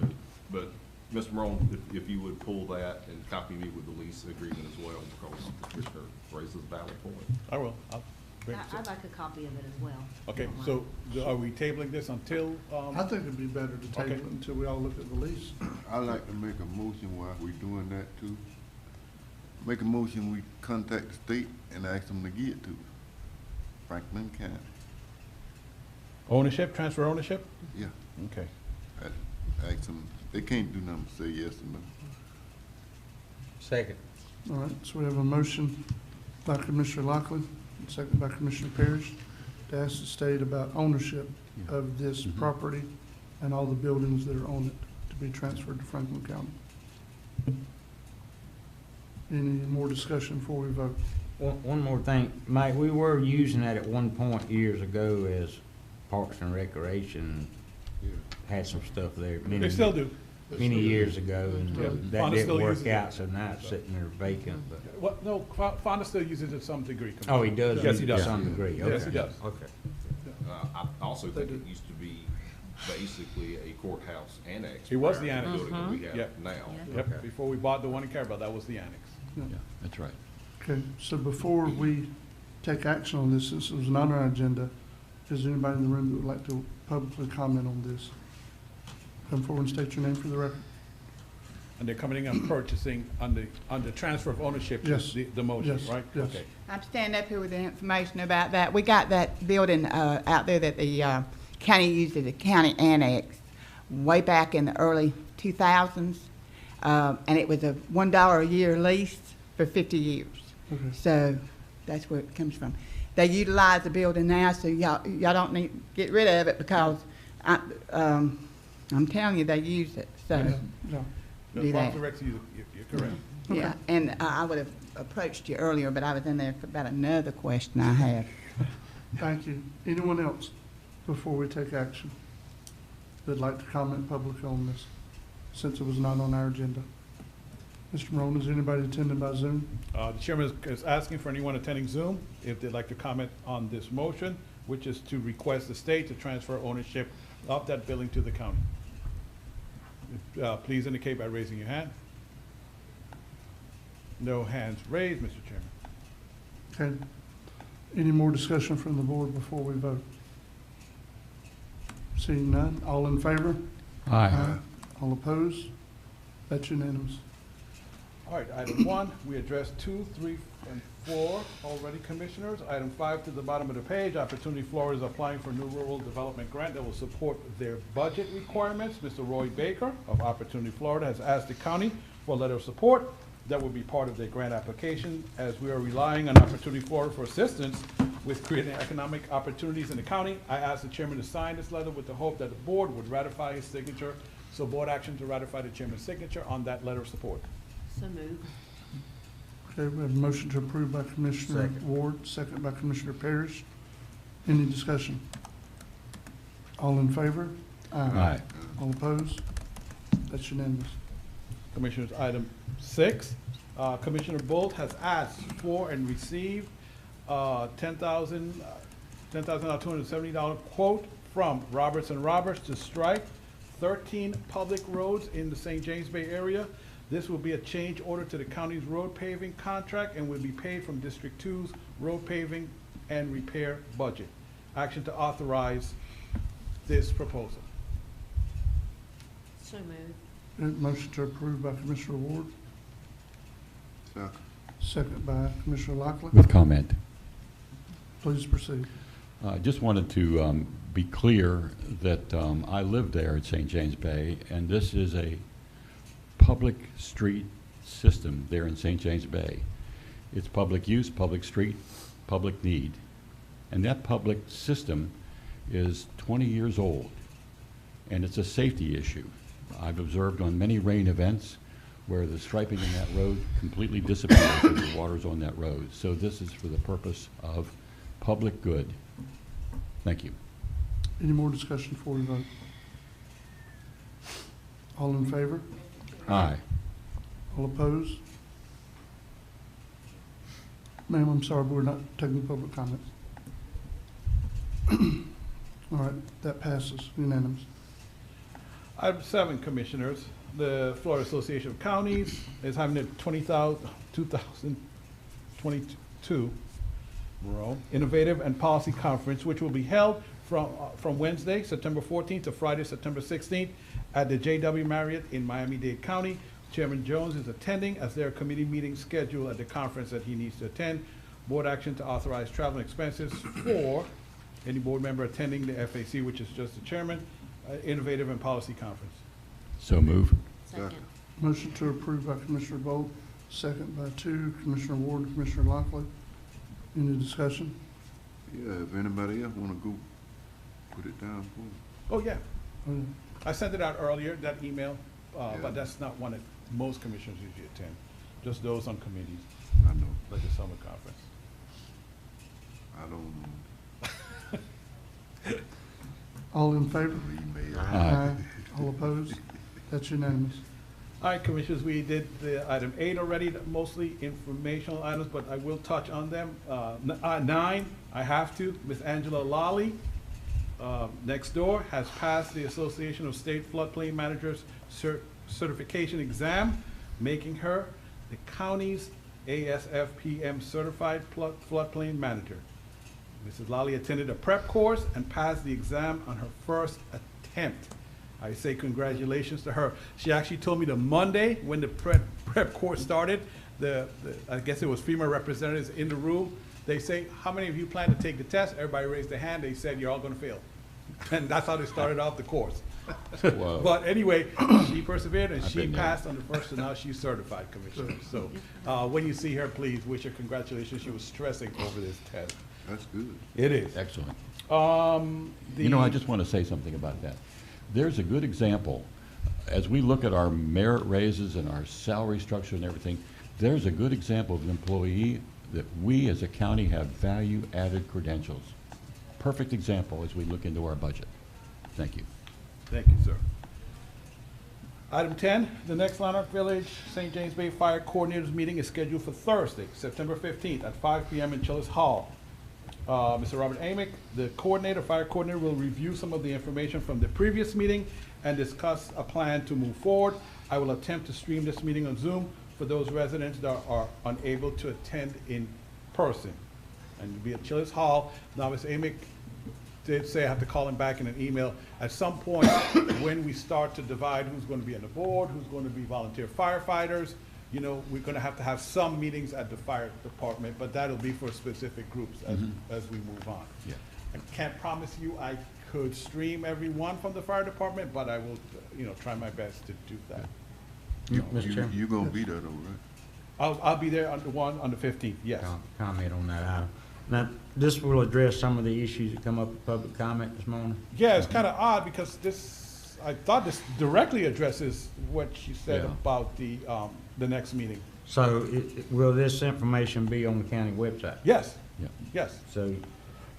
[SPEAKER 3] but Mr. Morone, if you would pull that and copy me with the lease agreement as well, because the Commissioner raises a valid point.
[SPEAKER 5] I will. I'll bring it to-
[SPEAKER 17] I'd like a copy of it as well.
[SPEAKER 5] Okay,
[SPEAKER 17] if you don't
[SPEAKER 5] so are we tabling this until?
[SPEAKER 1] I think it'd be better to table it until we all look at the lease.
[SPEAKER 3] I'd like to make a motion while we're doing that too. Make a motion, we contact the state and ask them to get it to us. Franklin County.
[SPEAKER 5] Ownership, transfer ownership?
[SPEAKER 3] Yeah.
[SPEAKER 5] Okay.
[SPEAKER 3] Ask them, they can't do nothing but say yes or no.
[SPEAKER 10] Second.
[SPEAKER 1] All right, so we have a motion by Commissioner Lockley, and second by Commissioner Parrish, to ask the state about ownership of this property and all the buildings that are on it to be transferred to Franklin County. Any more discussion before we vote?
[SPEAKER 10] One more thing, Mike, we were using that at one point years ago as Parks and Recreation. Had some stuff there.
[SPEAKER 5] They still do.
[SPEAKER 10] Many years ago, and
[SPEAKER 5] Yeah.
[SPEAKER 10] that
[SPEAKER 5] Fonda still
[SPEAKER 10] didn't
[SPEAKER 5] uses
[SPEAKER 10] work
[SPEAKER 5] it.
[SPEAKER 10] out, so now it's sitting there vacant, but.
[SPEAKER 5] What, no, Fonda still uses it to some degree.
[SPEAKER 10] Oh, he does
[SPEAKER 5] Yes,
[SPEAKER 10] use
[SPEAKER 5] he
[SPEAKER 10] it to
[SPEAKER 5] does.
[SPEAKER 10] some degree,
[SPEAKER 5] Yes, he
[SPEAKER 10] okay.
[SPEAKER 5] does.
[SPEAKER 10] Okay.
[SPEAKER 3] I also think it used to be basically a courthouse annex.
[SPEAKER 5] It was the
[SPEAKER 3] prior to
[SPEAKER 5] annex.
[SPEAKER 3] building that we have
[SPEAKER 5] Yep.
[SPEAKER 3] now.
[SPEAKER 5] Yep, before we bought the one in Carabel, that was the annex.
[SPEAKER 1] Yeah.
[SPEAKER 4] That's right.
[SPEAKER 1] Okay, so before we take action on this, since it was not on our agenda, is there anybody in the room that would like to publicly comment on this? Come forward and state your name for the record.
[SPEAKER 5] And they're coming in and purchasing on the transfer of ownership,
[SPEAKER 1] Yes.
[SPEAKER 5] the motion,
[SPEAKER 1] Yes,
[SPEAKER 5] right?
[SPEAKER 1] yes.
[SPEAKER 5] Okay.
[SPEAKER 21] I'm standing up here with the information about that. We got that building out there that the county used as a county annex way back in the early 2000s, and it was a $1 a year lease for 50 years.
[SPEAKER 1] Okay.
[SPEAKER 21] So that's where it comes from. They utilize the building now, so y'all don't need to get rid of it because I'm telling you, they use it. So
[SPEAKER 1] Yeah.
[SPEAKER 21] do that.
[SPEAKER 5] You're correct.
[SPEAKER 21] Yeah, and I would have approached you earlier, but I was in there for about another question I had.
[SPEAKER 1] Thank you. Anyone else before we take action that'd like to comment publicly on this, since it was not on our agenda? Mr. Morone, is anybody attending by Zoom?
[SPEAKER 5] The chairman is asking for anyone attending Zoom if they'd like to comment on this motion, which is to request the state to transfer ownership of that building to the county. Please indicate by raising your hand. No hands raised, Mr. Chairman.
[SPEAKER 1] Okay. Any more discussion from the board before we vote? Seeing none, all in favor?
[SPEAKER 4] Aye.
[SPEAKER 1] All opposed? That's unanimous.
[SPEAKER 5] All right, item 1, we addressed 2, 3, and 4 already, commissioners. Item 5 to the bottom of the page, Opportunity Florida is applying for a new rural development grant that will support their budget requirements. Mr. Roy Baker of Opportunity Florida has asked the county for a letter of support that will be part of their grant application, as we are relying on Opportunity Florida for assistance with creating economic opportunities in the county. I asked the chairman to sign this letter with the hope that the board would ratify his signature. So board action to ratify the chairman's signature on that letter of support.
[SPEAKER 17] So moved.
[SPEAKER 1] Okay, we have a motion to approve by Commissioner Ward, second by Commissioner Parrish. Any discussion? All in favor?
[SPEAKER 4] Aye.
[SPEAKER 1] All opposed? That's unanimous.
[SPEAKER 5] Commissioners, item 6, Commissioner Bolt has asked for and received $10,270 quote from Roberts & Roberts to strike 13 public roads in the St. James Bay area. This will be a change order to the county's road paving contract and will be paid from District 2's road paving and repair budget. Action to authorize this proposal.
[SPEAKER 17] So moved.
[SPEAKER 1] Motion to approve by Commissioner Ward. Second by Commissioner Lockley.
[SPEAKER 4] With comment.
[SPEAKER 1] Please proceed.
[SPEAKER 4] I just wanted to be clear that I live there at St. James Bay, and this is a public street system there in St. James Bay. It's public use, public street, public need. And that public system is 20 years old, and it's a safety issue. I've observed on many rain events where the striping in that road completely disappears as the water's on that road. So this is for the purpose of public good. Thank you.
[SPEAKER 1] Any more discussion before we vote? All in favor?
[SPEAKER 4] Aye.
[SPEAKER 1] All opposed? Ma'am, I'm sorry, but we're not taking public comments. All right, that passes unanimous.
[SPEAKER 5] Item 7, Commissioners, the Florida Association of Counties is having a 2022 Innovative and Policy Conference, which will be held from Wednesday, September 14th to Friday, September 16th at the JW Marriott in Miami-Dade County. Chairman Jones is attending as there are committee meetings scheduled at the conference that he needs to attend. Board action to authorize travel and expenses for any board member attending the FAC, which is just the chairman, Innovative and Policy Conference.
[SPEAKER 4] So move.
[SPEAKER 17] Second.
[SPEAKER 1] Motion to approve by Commissioner Bolt, second by Commissioner Ward and Commissioner Lockley. Any discussion?
[SPEAKER 3] Yeah, if anybody else wanna go, put it down for me.
[SPEAKER 5] Oh, yeah. I sent it out earlier, that email,
[SPEAKER 3] Yeah.
[SPEAKER 5] but that's not one that most commissioners usually attend, just those on committees,
[SPEAKER 3] I know,
[SPEAKER 5] like the summer conference.
[SPEAKER 3] I don't know.
[SPEAKER 1] All in favor?
[SPEAKER 3] Email.
[SPEAKER 4] Aye.
[SPEAKER 1] All opposed? That's unanimous.
[SPEAKER 5] All right, commissioners, we did the item 8 already, mostly informational items, but I will touch on them. 9, I have to, Ms. Angela Lally, next door, has passed the Association of State Floodplain Managers certification exam, making her the county's ASFPM certified floodplain manager. Mrs. Lally attended a prep course and passed the exam on her first attempt. I say congratulations to her. She actually told me the Monday when the prep course started, I guess it was FEMA representatives in the room. They say, how many of you plan to take the test? Everybody raised their hand. They said, you're all going to fail. And that's how they started off the course.
[SPEAKER 4] Whoa.
[SPEAKER 5] But anyway, she persevered and
[SPEAKER 4] I've
[SPEAKER 5] she
[SPEAKER 4] been there.
[SPEAKER 5] passed on the first, and now she's certified, Commissioner. So when you see her, please wish her congratulations. She was stressing over this test.
[SPEAKER 3] That's good.
[SPEAKER 5] It is.
[SPEAKER 4] Excellent.
[SPEAKER 5] The-
[SPEAKER 4] I just want to say something about that. There's a good example, as we look at our merit raises and our salary structure and everything, there's a good example of an employee that we as a county have value-added credentials. Perfect example as we look into our budget. Thank you.
[SPEAKER 5] Thank you, sir. Item 10, the next Lanark Village St. James Bay Fire Coordinators meeting is scheduled for Thursday, September 15th at 5 p.m. in Chillis Hall. Mr. Robert Amick, the fire coordinator, will review some of the information from the previous meeting and discuss a plan to move forward. I will attempt to stream this meeting on Zoom for those residents that are unable to attend in person. And it'll be at Chillis Hall. Now, Mr. Amick did say I have to call him back in an email. At some point, when we start to divide who's going to be on the board, who's going to be volunteer firefighters, we're going to have some meetings at the fire department, but that'll be for specific groups as we move on.
[SPEAKER 4] Yeah.
[SPEAKER 5] I can't promise you I could stream everyone from the fire department, but I will, try my best to do that.
[SPEAKER 10] Mr. Chairman?
[SPEAKER 3] You're gonna be there though, right?
[SPEAKER 5] I'll be there on the 15th, yes.
[SPEAKER 10] Comment on that item. Now, this will address some of the issues that come up in public comment this morning.
[SPEAKER 5] Yeah, it's kind of odd because I thought this directly addresses what you said
[SPEAKER 10] Yeah.
[SPEAKER 5] about the next meeting.
[SPEAKER 10] So will this information be on the county website?
[SPEAKER 5] Yes.
[SPEAKER 4] Yeah.
[SPEAKER 5] Yes.
[SPEAKER 10] So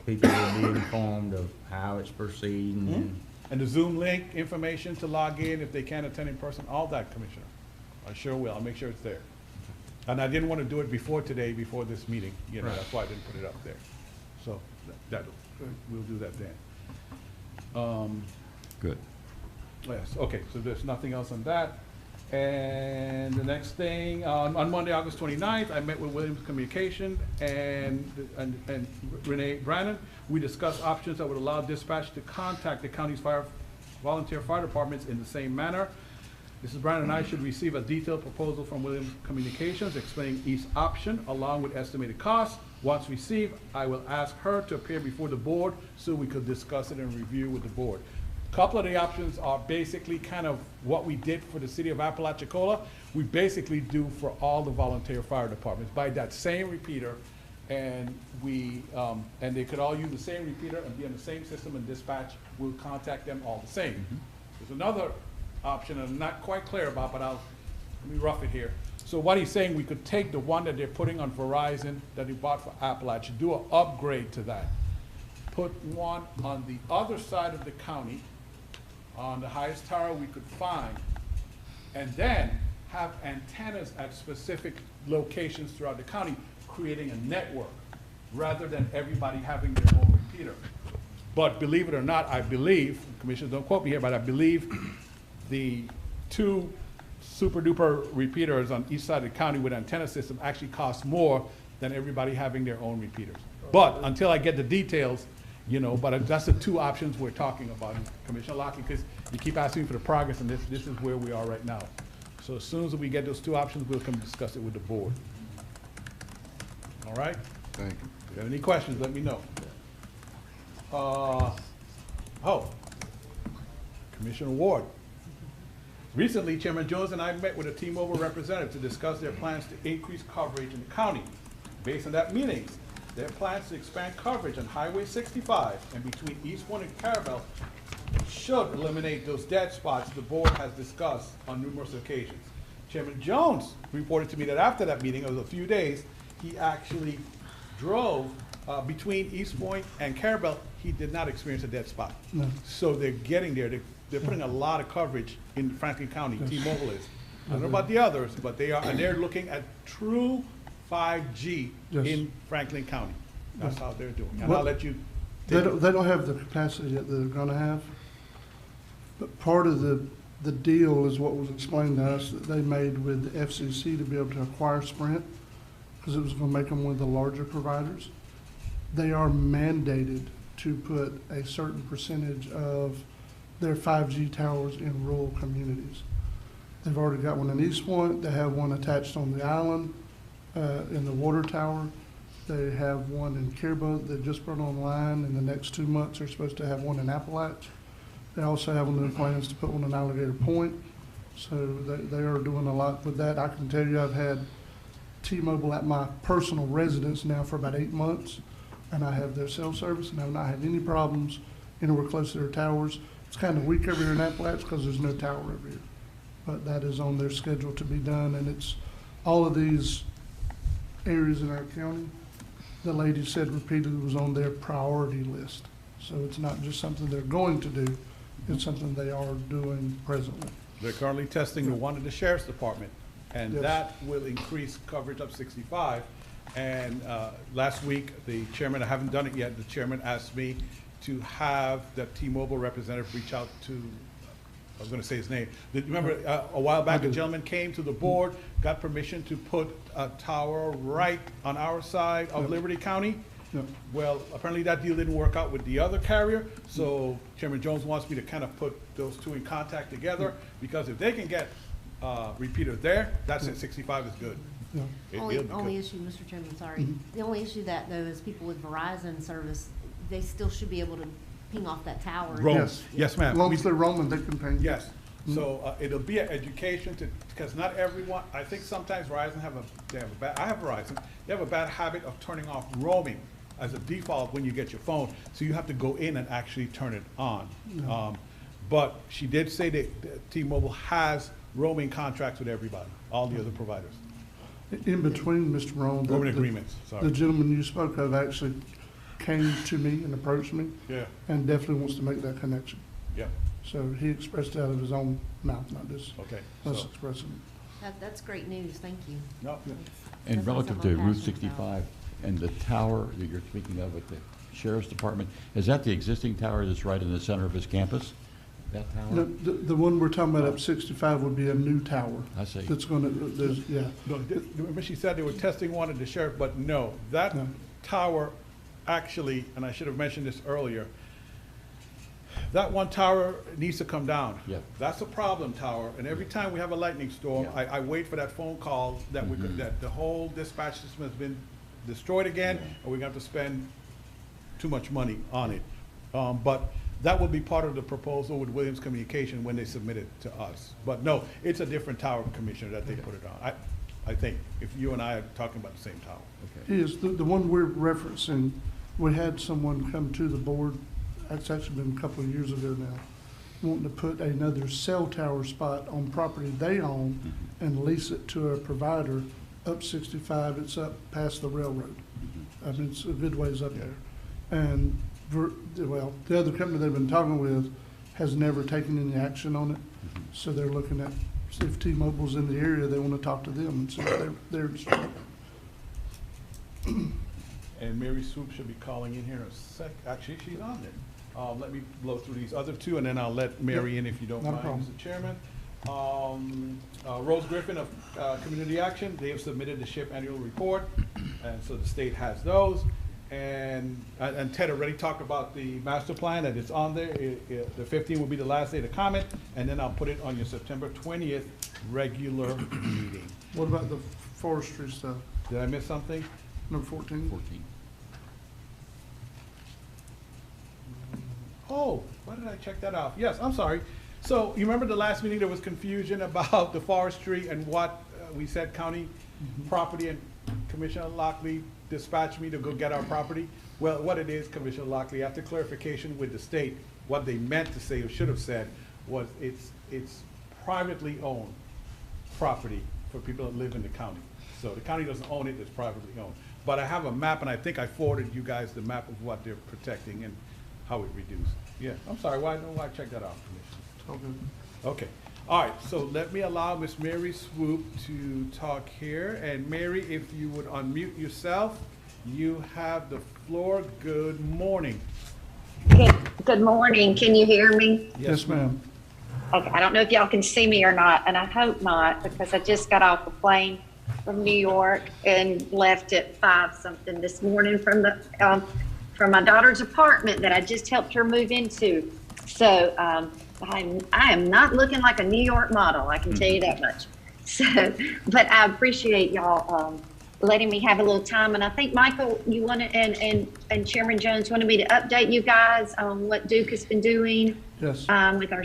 [SPEAKER 10] people will be informed of how it's proceeding and
[SPEAKER 5] And the Zoom link, information to log in if they can't attend in person, all that, Commissioner. I sure will. I'll make sure it's there. And I didn't want to do it before this meeting,
[SPEAKER 10] Right.
[SPEAKER 5] That's why I didn't put it up there. So we'll do that then.
[SPEAKER 4] Good.
[SPEAKER 5] Yes, okay, so there's nothing else on that. And the next thing, on Monday, August 29th, I met with Williams Communication and Renee Brannon. We discussed options that would allow dispatch to contact the county's volunteer fire departments in the same manner. Mrs. Brannon and I should receive a detailed proposal from Williams Communications explaining each option along with estimated costs. Once received, I will ask her to appear before the board so we could discuss it and review with the board. A couple of the options are basically kind of what we did for the city of Apalachicola. We basically do for all the volunteer fire departments by that same repeater, and and they could all use the same repeater and be on the same system, and dispatch will contact them all the same. There's another option I'm not quite clear about, but let me rough it here. So what he's saying, we could take the one that they're putting on Verizon that he bought for Appalachia, do an upgrade to that, put one on the other side of the county, on the highest tower we could find, and then have antennas at specific locations throughout the county, creating a network, rather than everybody having their own repeater. But believe it or not, I believe, commissioners don't quote me here, but I believe the two super duper repeaters on each side of the county with antenna system actually cost more than everybody having their own repeaters. But until I get the details, but that's the two options we're talking about, Commissioner Lockley, because you keep asking me for the progress, and this is where we are right now. So as soon as we get those two options, we'll come discuss it with the board. All right?
[SPEAKER 3] Thank you.
[SPEAKER 5] If you have any questions, let me know. Commissioner Ward. Recently, Chairman Jones and I met with a T-Mobile representative to discuss their plans to increase coverage in the county. Based on that meeting, their plans to expand coverage on Highway 65 and between East Point and Carabel should eliminate those dead spots the board has discussed on numerous occasions. Chairman Jones reported to me that after that meeting, it was a few days, he actually drove between East Point and Carabel. He did not experience a dead spot.
[SPEAKER 1] No.
[SPEAKER 5] So they're getting there. They're putting a lot of coverage in Franklin County,
[SPEAKER 1] Yes.
[SPEAKER 5] T-Mobile is. I don't know about the others, but they are, and they're looking at true 5G
[SPEAKER 1] Yes.
[SPEAKER 5] in Franklin County. That's
[SPEAKER 1] Yes.
[SPEAKER 5] how they're doing. And
[SPEAKER 1] Well,
[SPEAKER 5] I'll let you
[SPEAKER 1] They
[SPEAKER 5] take it.
[SPEAKER 1] don't have the capacity that they're gonna have. But part of the deal is what was explained to us that they made with the FCC to be able to acquire Sprint, because it was gonna make them one of the larger providers. They are mandated to put a certain percentage of their 5G towers in rural communities. They've already got one in East Point, they have one attached on the island, in the water tower, They have one in Caribou that just brought online. In the next 2 months, they're supposed to have one in Appalachia. They also have one in the plans to put one in Alligator Point. So they are doing a lot with that. I can tell you I've had T-Mobile at my personal residence now for about 8 months, and I have their cell service, and I've not had any problems anywhere close to their towers. It's kind of weak over here in Appalachia because there's no tower over here. But that is on their schedule to be done, and it's all of these areas in our county, the lady said repeatedly was on their priority list. So it's not just something they're going to do, it's something they are doing presently.
[SPEAKER 5] They're currently testing the one in the sheriff's department, and
[SPEAKER 1] Yes.
[SPEAKER 5] that will increase coverage up 65. And last week, the chairman, I haven't done it yet, the chairman asked me to have the T-Mobile representative reach out to, I was gonna say his name. Remember, a while back, a gentleman came to the board, got permission to put a tower right on our side of Liberty County. Well, apparently that deal didn't work out with the other carrier, so Chairman Jones wants me to kind of put those two in contact together, because if they can get repeater there, that's it, 65 is good. It'll be
[SPEAKER 17] Only
[SPEAKER 5] good.
[SPEAKER 17] issue, Mr. Chairman, sorry. The only issue that though is people with Verizon service, they still should be able to ping off that tower.
[SPEAKER 5] Roam. Yes, ma'am.
[SPEAKER 1] As long as they're roaming, they can ping.
[SPEAKER 5] Yes, so it'll be an education to, because not everyone, I think sometimes Verizon I have Verizon, they have a bad habit of turning off roaming as a default when you get your phone, so you have to go in and actually turn it on. But she did say that T-Mobile has roaming contracts with everybody, all the other providers.
[SPEAKER 1] In between, Mr. Rowan.
[SPEAKER 5] Roaming agreements, sorry.
[SPEAKER 1] The gentleman you spoke of actually came to me and approached me.
[SPEAKER 5] Yeah.
[SPEAKER 1] And definitely wants to make that connection.
[SPEAKER 5] Yeah.
[SPEAKER 1] So he expressed it out of his own mouth, not just
[SPEAKER 5] Okay,
[SPEAKER 1] us
[SPEAKER 5] so-
[SPEAKER 1] expressing it.
[SPEAKER 17] That's great news, thank you.
[SPEAKER 5] No.
[SPEAKER 4] And
[SPEAKER 17] That's
[SPEAKER 4] relative
[SPEAKER 17] something
[SPEAKER 4] to
[SPEAKER 17] I'm
[SPEAKER 4] Route
[SPEAKER 17] passionate about.
[SPEAKER 4] 65 and the tower that you're speaking of at the sheriff's department, is that the existing tower that's right in the center of his campus? That tower?
[SPEAKER 1] No, the one we're talking about up 65 would be a new tower.
[SPEAKER 4] I see.
[SPEAKER 1] That's gonna, there's, yeah.
[SPEAKER 5] No, remember she said they were testing one at the sheriff, but no, that tower actually, and I should have mentioned this earlier, that one tower needs to come down.
[SPEAKER 4] Yeah.
[SPEAKER 5] That's a problem tower, and every time we have a lightning storm, I wait for that phone call that we could, that the whole dispatch system has been destroyed again, and we're gonna have to spend too much money on it. But that will be part of the proposal with Williams Communication when they submit it to us. But no, it's a different tower, Commissioner, that they put it on. I think, if you and I are talking about the same tower.
[SPEAKER 1] Is the one we're referencing, we had someone come to the board, that's actually been a couple of years ago now, wanting to put another cell tower spot on property they own and lease it to a provider up 65, it's up past the railroad. I mean, it's a good ways up there. And, well, the other company they've been talking with has never taken any action on it. So they're looking at, see if T-Mobile's in the area, they want to talk to them and see if they're interested.
[SPEAKER 5] And Mary Swoop should be calling in here in a sec. Actually, she's on there. Let me blow through these other two, and then I'll let Mary in if you don't
[SPEAKER 1] Not a
[SPEAKER 5] mind,
[SPEAKER 1] problem.
[SPEAKER 5] Mr. Chairman. Rose Griffin of Community Action, they have submitted the SHIP annual report, and so the state has those. And Ted already talked about the master plan, that it's on there. The 15th will be the last day to comment, and then I'll put it on your September 20th regular meeting.
[SPEAKER 1] What about the forestry stuff?
[SPEAKER 5] Did I miss something?
[SPEAKER 1] Number 14?
[SPEAKER 4] 14.
[SPEAKER 5] Oh, why did I check that off? Yes, I'm sorry. So you remember the last meeting, there was confusion about the forestry and what we said county property, and Commissioner Lockley dispatched me to go get our property? Well, what it is, Commissioner Lockley, after clarification with the state, what they meant to say or should have said was it's privately owned property for people that live in the county. So the county doesn't own it, it's privately owned. But I have a map, and I think I forwarded you guys the map of what they're protecting and how it reduced. Yeah, I'm sorry, why check that out, Commissioner? Okay, all right, so let me allow Miss Mary Swoop to talk here. And Mary, if you would unmute yourself, you have the floor. Good morning.
[SPEAKER 6] Good morning. Can you hear me?
[SPEAKER 1] Yes, ma'am.
[SPEAKER 6] Okay, I don't know if y'all can see me or not, and I hope not, because I just got off a plane from New York and left at 5-something this morning from my daughter's apartment that I just helped her move into. So I am not looking like a New York model, I can tell you that much. So, but I appreciate y'all letting me have a little time. And I think, Michael, you wanted, and Chairman Jones wanted me to update you guys on what Duke has been doing.
[SPEAKER 1] Yes.
[SPEAKER 6] With our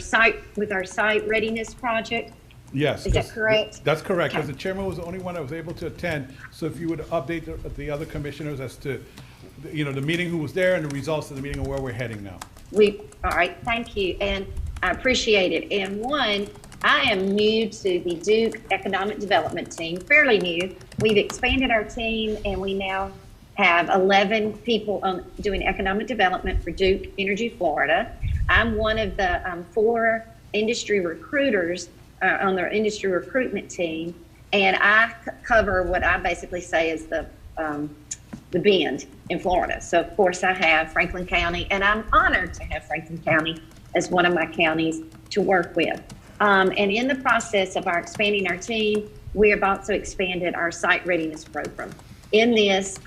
[SPEAKER 6] site readiness project.
[SPEAKER 5] Yes.
[SPEAKER 6] Is that correct?
[SPEAKER 5] That's correct, because the chairman was the only one that was able to attend. So if you would update the other commissioners as to, the meeting who was there and the results of the meeting and where we're heading now.
[SPEAKER 6] All right, thank you, and I appreciate it. And one, I am new to the Duke Economic Development Team, fairly new. We've expanded our team, and we now have 11 people doing economic development for Duke Energy Florida. I'm one of the 4 industry recruiters on their industry recruitment team, and I cover what I basically say is the Bend in Florida. So of course I have Franklin County, and I'm honored to have Franklin County as one of my counties to work with. And in the process of expanding our team, we have also expanded our site readiness program. In this,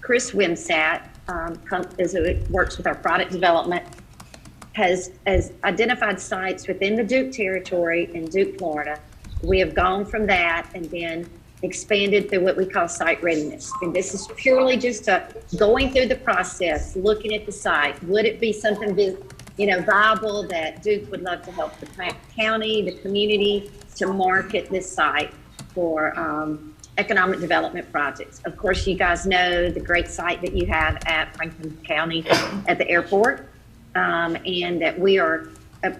[SPEAKER 6] Chris Wimsat, who works with our product development, has identified sites within the Duke territory in Duke, Florida. We have gone from that and then expanded through what we call site readiness. And this is purely just going through the process, looking at the site. Would it be something viable that Duke would love to help the county, the community, to market this site for economic development projects? Of course, you guys know the great site that you have at Franklin County at the airport, and that we are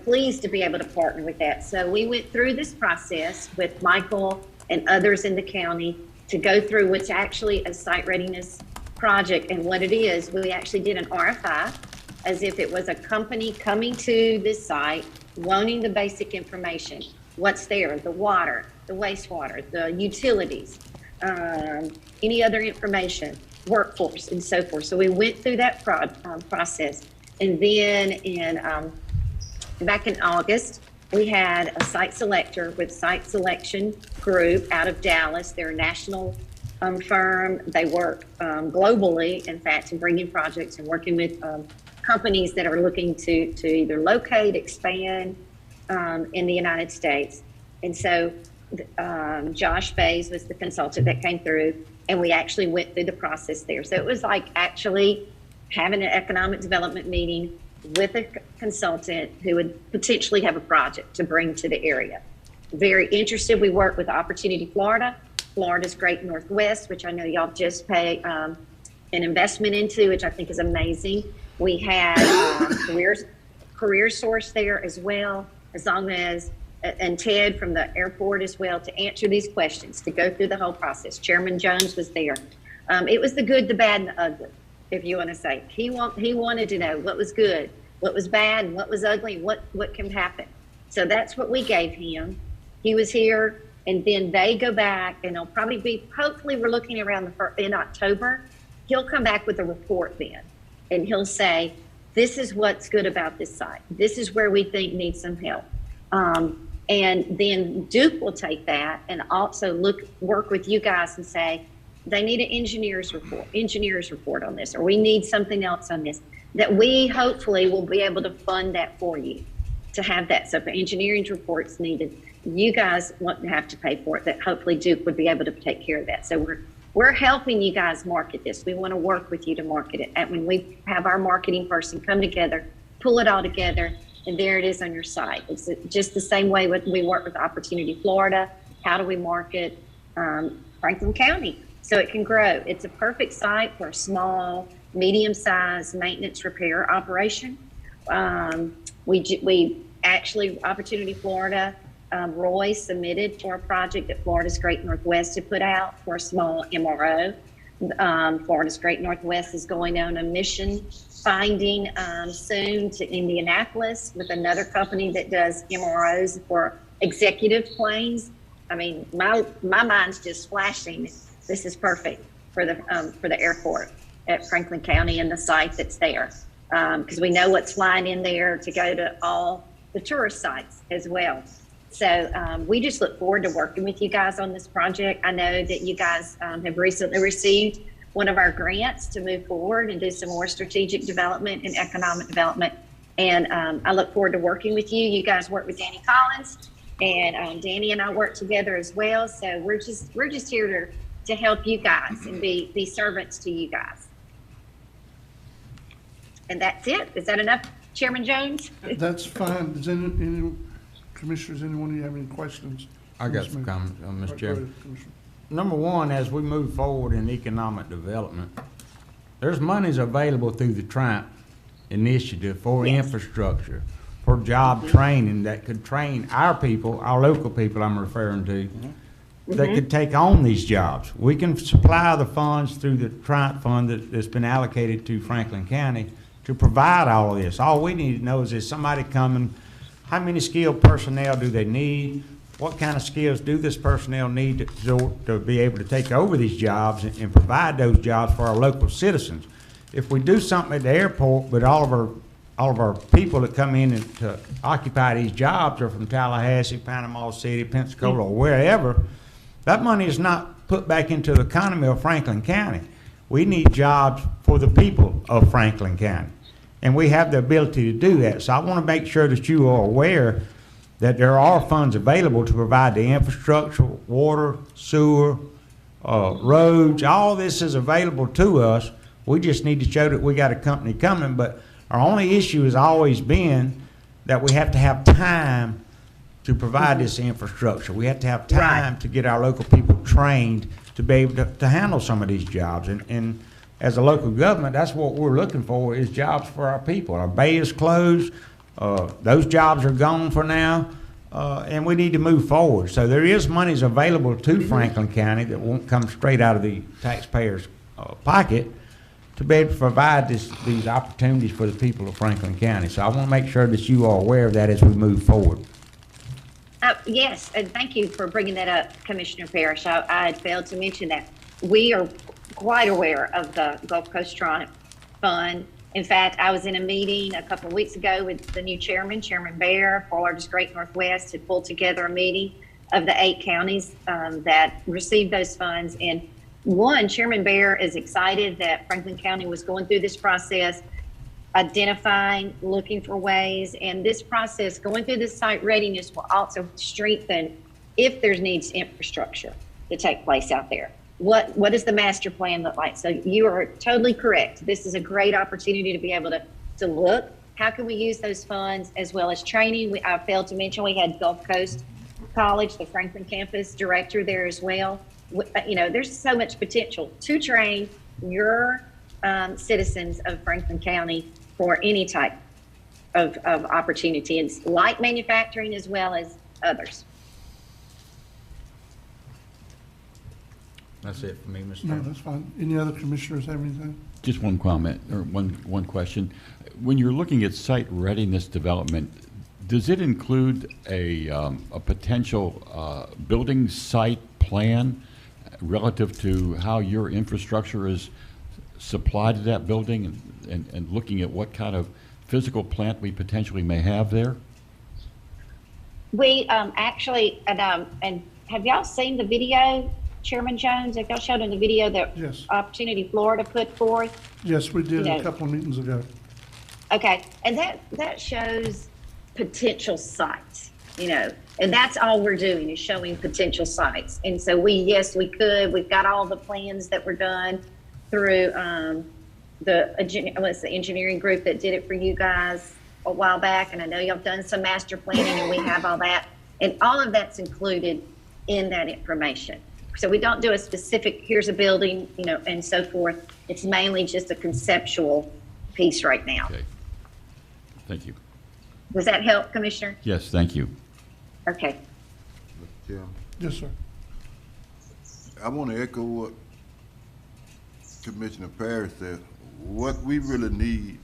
[SPEAKER 6] pleased to be able to partner with that. So we went through this process with Michael and others in the county to go through what's actually a site readiness project. And what it is, we actually did an RFI as if it was a company coming to this site, wanting the basic information. What's there, the water, the wastewater, the utilities, any other information, workforce, and so forth. So we went through that process. And then back in August, we had a site selector with Site Selection Group out of Dallas. They're a national firm. They work globally, in fact, in bringing projects and working with companies that are looking to either locate, expand in the United States. And so Josh Bays was the consultant that came through, and we actually went through the process there. So it was like actually having an economic development meeting with a consultant who would potentially have a project to bring to the area. Very interested. We work with Opportunity Florida, Florida's Great Northwest, which I know y'all just pay an investment into, which I think is amazing. We had career source there as well, as long as, and Ted from the airport as well, to answer these questions, to go through the whole process. Chairman Jones was there. It was the good, the bad, and the ugly, if you want to say. He wanted to know what was good, what was bad, and what was ugly, and what can happen. So that's what we gave him. He was here, and then they go back, and they'll probably be, hopefully we're looking around in October. He'll come back with a report then, and he'll say, this is what's good about this site. This is where we think needs some help. And then Duke will take that and also work with you guys and say, they need an engineer's report on this, or we need something else on this, that we hopefully will be able to fund that for you to have that. So if engineering report's needed, you guys won't have to pay for it, that hopefully Duke would be able to take care of that. So we're helping you guys market this. We want to work with you to market it. And when we have our marketing person come together, pull it all together, and there it is on your site. It's just the same way we work with Opportunity Florida. How do we market Franklin County so it can grow? It's a perfect site for a small, medium-sized maintenance repair operation. We actually, Opportunity Florida, Roy submitted for a project that Florida's Great Northwest to put out for a small MRO. Florida's Great Northwest is going on a mission finding soon to Indianapolis with another company that does MROs for executive planes. I mean, my mind's just flashing. This is perfect for the airport at Franklin County and the site that's there, because we know what's flying in there to go to all the tourist sites as well. So we just look forward to working with you guys on this project. I know that you guys have recently received one of our grants to move forward and do some more strategic development and economic development. And I look forward to working with you. You guys work with Danny Collins, and Danny and I work together as well. So we're just here to help you guys and be servants to you guys. And that's it. Is that enough, Chairman Jones?
[SPEAKER 1] That's fine. Does any commissioners, anyone, you have any questions?
[SPEAKER 10] I got some comments, Mr.
[SPEAKER 1] Right, go
[SPEAKER 10] Chairman.
[SPEAKER 1] ahead, Commissioner.
[SPEAKER 10] Number one, as we move forward in economic development, there's monies available through the Triumph initiative for infrastructure, for job training that could train our people, our local people I'm referring to, that could take on these jobs. We can supply the funds through the Triumph Fund that's been allocated to Franklin County to provide all of this. All we need to know is somebody coming, how many skilled personnel do they need? What kind of skills do this personnel need to be able to take over these jobs and provide those jobs for our local citizens? If we do something at the airport, but all of our people that come in and to occupy these jobs are from Tallahassee, Panama City, Pensacola, or wherever, that money is not put back into the economy of Franklin County. We need jobs for the people of Franklin County, and we have the ability to do that. So I want to make sure that you are aware that there are funds available to provide the infrastructure, water, sewer, roads. All this is available to us. We just need to show that we got a company coming. But our only issue has always been that we have to have time to provide this infrastructure. We have to have time to get our local people trained to be able to handle some of these jobs. And as a local government, that's what we're looking for, is jobs for our people. Our bay is closed. Those jobs are gone for now, and we need to move forward. So there is monies available to Franklin County that won't come straight out of the taxpayers' pocket to be able to provide these opportunities for the people of Franklin County. So I want to make sure that you are aware of that as we move forward.
[SPEAKER 6] Yes, and thank you for bringing that up, Commissioner Parrish. I had failed to mention that. We are quite aware of the Gulf Coast Triumph Fund. In fact, I was in a meeting a couple of weeks ago with the new chairman, Chairman Bear, for largest Great Northwest, to pull together a meeting of the 8 counties that received those funds. And Chairman Bear is excited that Franklin County was going through this process, identifying, looking for ways. And this process, going through this site readiness, will also strengthen if there's needs infrastructure to take place out there. What does the master plan look like? So you are totally correct. This is a great opportunity to be able to look. How can we use those funds as well as training? I failed to mention we had Gulf Coast College, the Franklin campus director there as well. There's so much potential to train your citizens of Franklin County for any type of opportunity. It's light manufacturing as well as others.
[SPEAKER 10] That's it for me, Mr.
[SPEAKER 1] No,
[SPEAKER 10] Chairman.
[SPEAKER 1] that's fine. Any other commissioners have anything?
[SPEAKER 4] Just one comment, or one question. When you're looking at site readiness development, does it include a potential building site plan relative to how your infrastructure is supplied to that building, and looking at what kind of physical plant we potentially may have there?
[SPEAKER 6] We actually, and have y'all seen the video, Chairman Jones? Have y'all showed in the video that Opportunity Florida put forth?
[SPEAKER 1] Yes, we did a couple of meetings ago.
[SPEAKER 6] Okay, and that shows potential sites, and that's all we're doing is showing potential sites. And so we've got all the plans that were done through the engineering group that did it for you guys a while back. And I know y'all done some master planning, and we have all that. And all of that's included in that information. So we don't do a specific, here's a building, and so forth. It's mainly just a conceptual piece right now.
[SPEAKER 4] Okay. Thank you.
[SPEAKER 6] Does that help, Commissioner?
[SPEAKER 4] Yes, thank you.
[SPEAKER 6] Okay.
[SPEAKER 1] Yes, sir.
[SPEAKER 3] I want to echo what Commissioner Parrish said. What we really need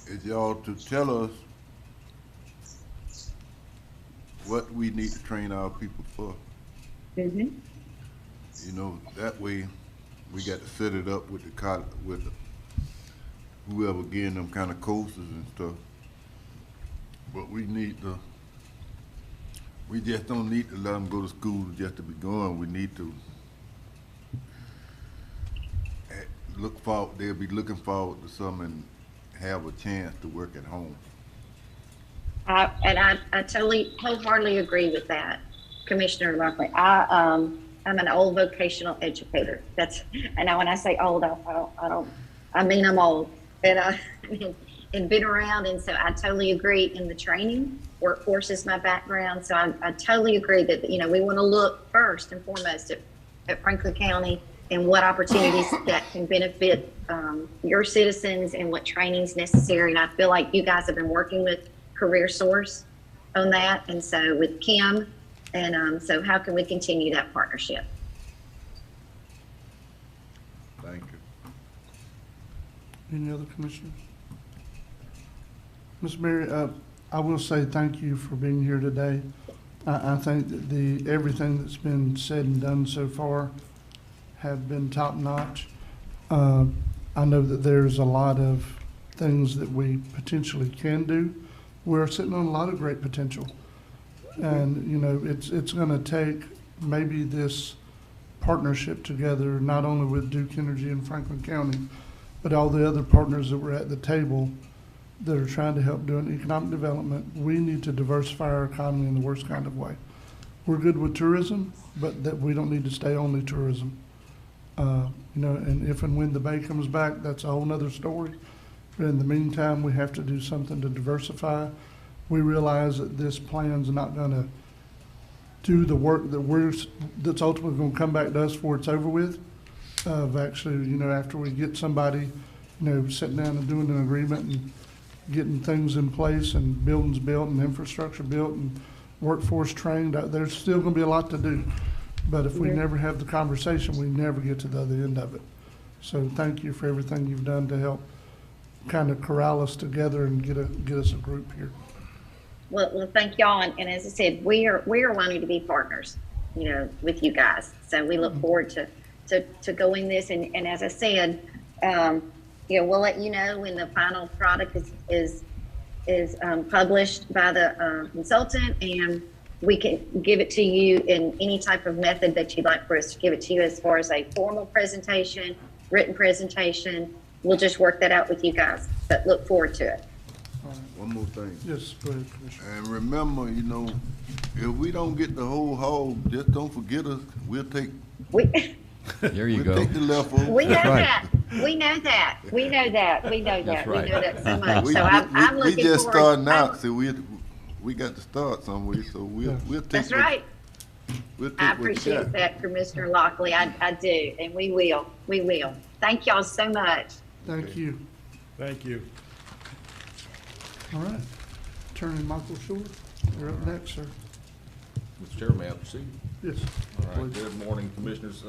[SPEAKER 3] is y'all to tell us what we need to train our people for.
[SPEAKER 6] Mm-hmm.
[SPEAKER 3] That way we got to set it up with whoever getting them kind of courses and stuff. But we just don't need to let them go to school just to be going. We need to look forward. They'll be looking forward to something and have a chance to work at home.
[SPEAKER 6] And I totally wholeheartedly agree with that, Commissioner Lockley. I I'm an old vocational educator. That's, and now when I say old, I mean I'm old, and and been around, and so I totally agree in the training. Workforce is my background, so I totally agree that, you know, we want to look first and foremost at Franklin County and what opportunities that can benefit your citizens and what training is necessary. And I feel like you guys have been working with Career Source on that, and so with Kim, and so how can we continue that partnership?
[SPEAKER 3] Thank you.
[SPEAKER 1] Any other commissioners? Ms. Mary, I will say thank you for being here today. I think that everything that's been said and done so far have been top notch. I know that there's a lot of things that we potentially can do. We're sitting on a lot of great potential. And, you know, it's gonna take maybe this partnership together, not only with Duke Energy and Franklin County, but all the other partners that were at the table that are trying to help doing economic development. We need to diversify our economy in the worst kind of way. We're good with tourism, but that we don't need to stay only tourism. You know, and if and when the Bay comes back, that's a whole nother story. But in the meantime, we have to do something to diversify. We realize that this plan's not gonna do the work that's ultimately gonna come back to us before it's over with. Of actually, you know, after we get somebody, you know, sitting down and doing an agreement and getting things in place and buildings built and infrastructure built and workforce trained, there's still gonna be a lot to do. But if we never have the conversation, we never get to the other end of it. So thank you for everything you've done to help kind of corral us together and get us a group here.
[SPEAKER 6] Well, thank y'all. And as I said, we are wanting to be partners, you know, with you guys. So we look forward to going this. And as I said, you know, we'll let you know when the final product is published by the consultant, and we can give it to you in any type of method that you'd like for us to give it to you, as far as a formal presentation, written presentation. We'll just work that out with you guys, but look forward to it.
[SPEAKER 3] One more thing.
[SPEAKER 1] Yes, go ahead, Commissioner.
[SPEAKER 3] And remember, you know, if we don't get the whole hog, just don't forget us. We'll take.
[SPEAKER 4] There you
[SPEAKER 3] we'll
[SPEAKER 4] go.
[SPEAKER 3] Take the leftovers.
[SPEAKER 6] We know
[SPEAKER 4] That's right.
[SPEAKER 6] that. We know that. We know that. We know that.
[SPEAKER 4] That's right.
[SPEAKER 6] We know that so much.
[SPEAKER 3] We,
[SPEAKER 6] So I'm
[SPEAKER 3] we
[SPEAKER 6] looking
[SPEAKER 3] just
[SPEAKER 6] forward.
[SPEAKER 3] starting out, so we got to start somewhere. So we'll take.
[SPEAKER 6] That's
[SPEAKER 3] what-
[SPEAKER 6] right.
[SPEAKER 3] We'll take
[SPEAKER 6] I
[SPEAKER 3] what you
[SPEAKER 6] appreciate
[SPEAKER 3] got.
[SPEAKER 6] that, Commissioner Lockley. I do, and we will. We will. Thank y'all so much.
[SPEAKER 1] Thank you.
[SPEAKER 5] Thank you.
[SPEAKER 1] All right. Attorney Michael Shore, you're up next, sir.
[SPEAKER 7] Mr. Chairman, may I proceed?
[SPEAKER 1] Yes.
[SPEAKER 7] All right,
[SPEAKER 1] please.
[SPEAKER 7] good morning, Commissioners.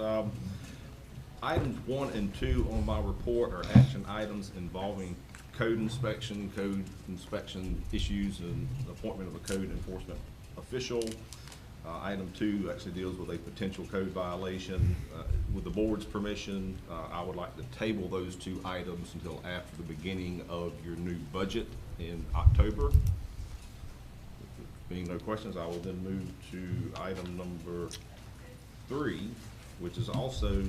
[SPEAKER 7] Items 1 and 2 on my report are action items involving code inspection issues, and appointment of a code enforcement official. Item 2 actually deals with a potential code violation. With the board's permission, I would like to table those 2 items until after the beginning of your new budget in October. Being no questions, I will then move to item number 3, which is also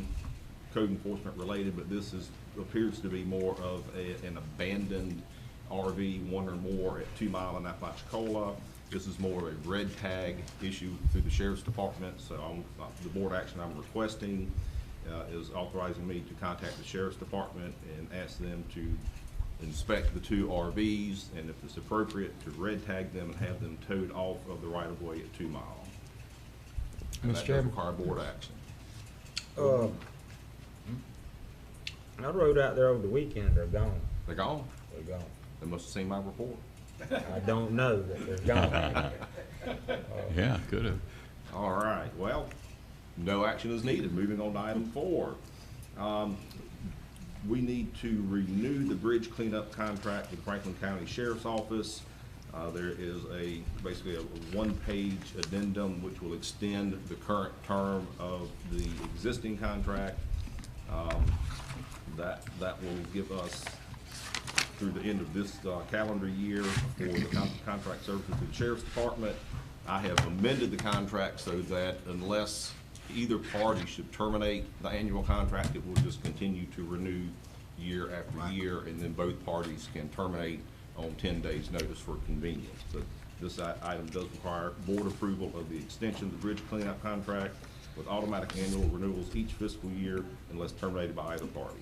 [SPEAKER 7] code enforcement related, but this appears to be more of an abandoned RV, 1 or more at 2 Mile and Apalachicola. This is more of a red tag issue through the Sheriff's Department. So the board action I'm requesting is authorizing me to contact the Sheriff's Department and ask them to inspect the 2 RVs, and if it's appropriate, to red tag them and have them towed off of the right of way at 2 Mile. And that does require board action.
[SPEAKER 10] I rode out there over the weekend. They're gone.
[SPEAKER 7] They're gone?
[SPEAKER 10] They're gone.
[SPEAKER 7] They must have seen my report.
[SPEAKER 10] I don't know that they're gone.
[SPEAKER 4] Yeah, could have.
[SPEAKER 7] All right, well, no action is needed. Moving on to item 4. We need to renew the bridge cleanup contract with Franklin County Sheriff's Office. There is basically a 1-page addendum which will extend the current term of the existing contract. That will give us through the end of this calendar year for the contract services to the Sheriff's Department. I have amended the contract so that unless either party should terminate the annual contract, it will just continue to renew year after year, and then both parties can terminate on 10 days notice for convenience. But this item does require board approval of the extension of the bridge cleanup contract. with automatic annual renewals each fiscal year unless terminated by either party.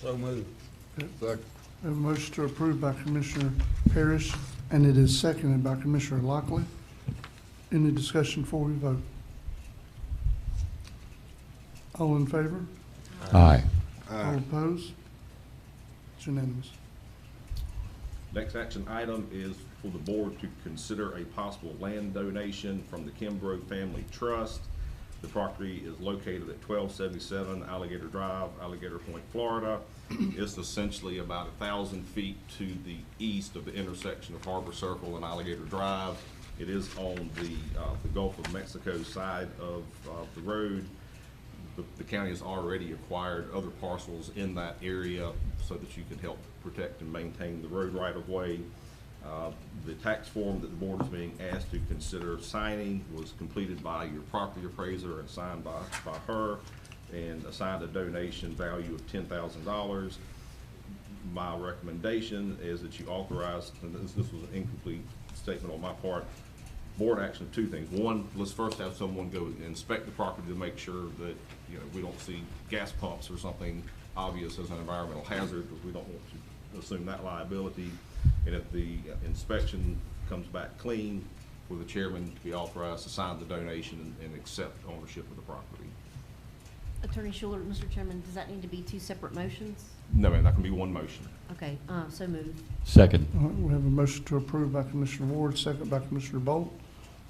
[SPEAKER 10] So moved.
[SPEAKER 3] Second.
[SPEAKER 1] We have a motion to approve by Commissioner Parrish, and it is seconded by Commissioner Lockley. Any discussion before we vote? All in favor?
[SPEAKER 4] Aye.
[SPEAKER 1] All opposed? It's unanimous.
[SPEAKER 7] Next action item is for the board to consider a possible land donation from the Kimbrough Family Trust. The property is located at 1277 Alligator Drive, Alligator Point, Florida. It's essentially about 1,000 feet to the east of the intersection of Harbor Circle and Alligator Drive. It is on the Gulf of Mexico side of the road. The county has already acquired other parcels in that area so that you can help protect and maintain the road right-of-way. The tax form that the board is being asked to consider signing was completed by your property appraiser and signed by her, and assigned a donation value of $10,000. My recommendation is that you authorize, and this was an incomplete statement on my part, board action of two things. One, let's first have someone go inspect the property to make sure that, you know, we don't see gas pumps or something obvious as an environmental hazard, because we don't want to assume that liability. And if the inspection comes back clean, for the chairman to be authorized to sign the donation and accept ownership of the property.
[SPEAKER 17] Attorney Schuler, Mr. Chairman, does that need to be two separate motions?
[SPEAKER 7] No, ma'am, that can be one motion.
[SPEAKER 17] Okay, so moved.
[SPEAKER 4] Second.
[SPEAKER 1] All right, we have a motion to approve by Commissioner Ward, second by Commissioner Bolt.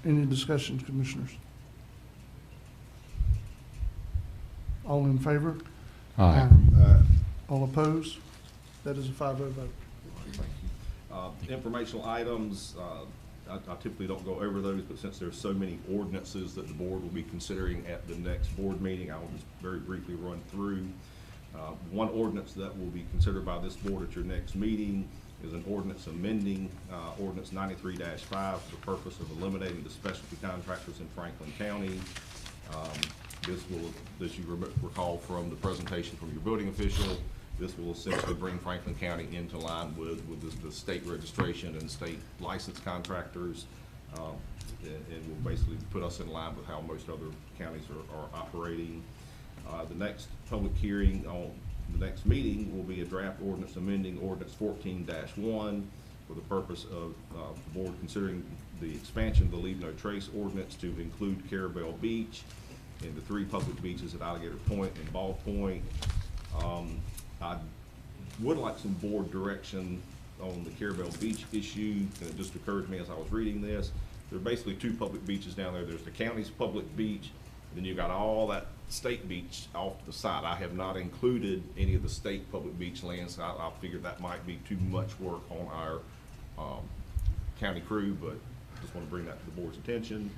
[SPEAKER 1] Any discussion, commissioners? All in favor?
[SPEAKER 4] Aye.
[SPEAKER 1] All opposed? That is a 5-0 vote.
[SPEAKER 7] Thank you. Informational items, I typically don't go over those, but since there's so many ordinances that the board will be considering at the next board meeting, I will just very briefly run through. One ordinance that will be considered by this board at your next meeting is an ordinance amending Ordinance 93-5 for the purpose of eliminating the specialty contractors in Franklin County. This will, as you recall from the presentation from your building official, this will essentially bring Franklin County into line with the state registration and state license contractors, and will basically put us in line with how most other counties are operating. The next public hearing on the next meeting will be a draft ordinance amending Ordinance 14-1 for the purpose of the board considering the expansion of the Leave No Trace ordinance to include Carabel Beach and the 3 public beaches at Alligator Point and Ball Point. I would like some board direction on the Carabel Beach issue, and it just occurred to me as I was reading this. There are basically 2 public beaches down there. There's the county's public beach, and then you've got all that state beach off to the side. I have not included any of the state public beach lands. I figured that might be too much work on our county crew, but just want to bring that to the board's attention.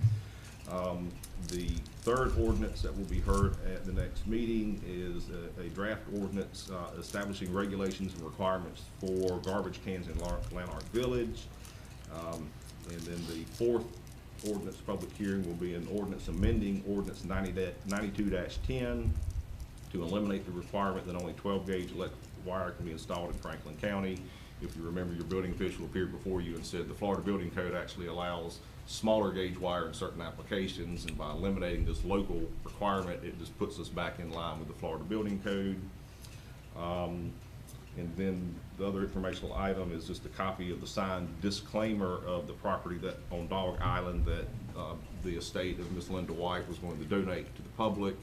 [SPEAKER 7] The third ordinance that will be heard at the next meeting is a draft ordinance establishing regulations and requirements for garbage cans in Lanark Village. And then the fourth ordinance public hearing will be an ordinance amending Ordinance 92-10 to eliminate the requirement that only 12-gauge electric wire can be installed in Franklin County. If you remember, your building official appeared before you and said the Florida Building Code actually allows smaller gauge wire in certain applications, and by eliminating this local requirement, it just puts us back in line with the Florida Building Code. And then the other informational item is just a copy of the signed disclaimer of the property that on Dog Island that the estate of Miss Linda White was going to donate to the public.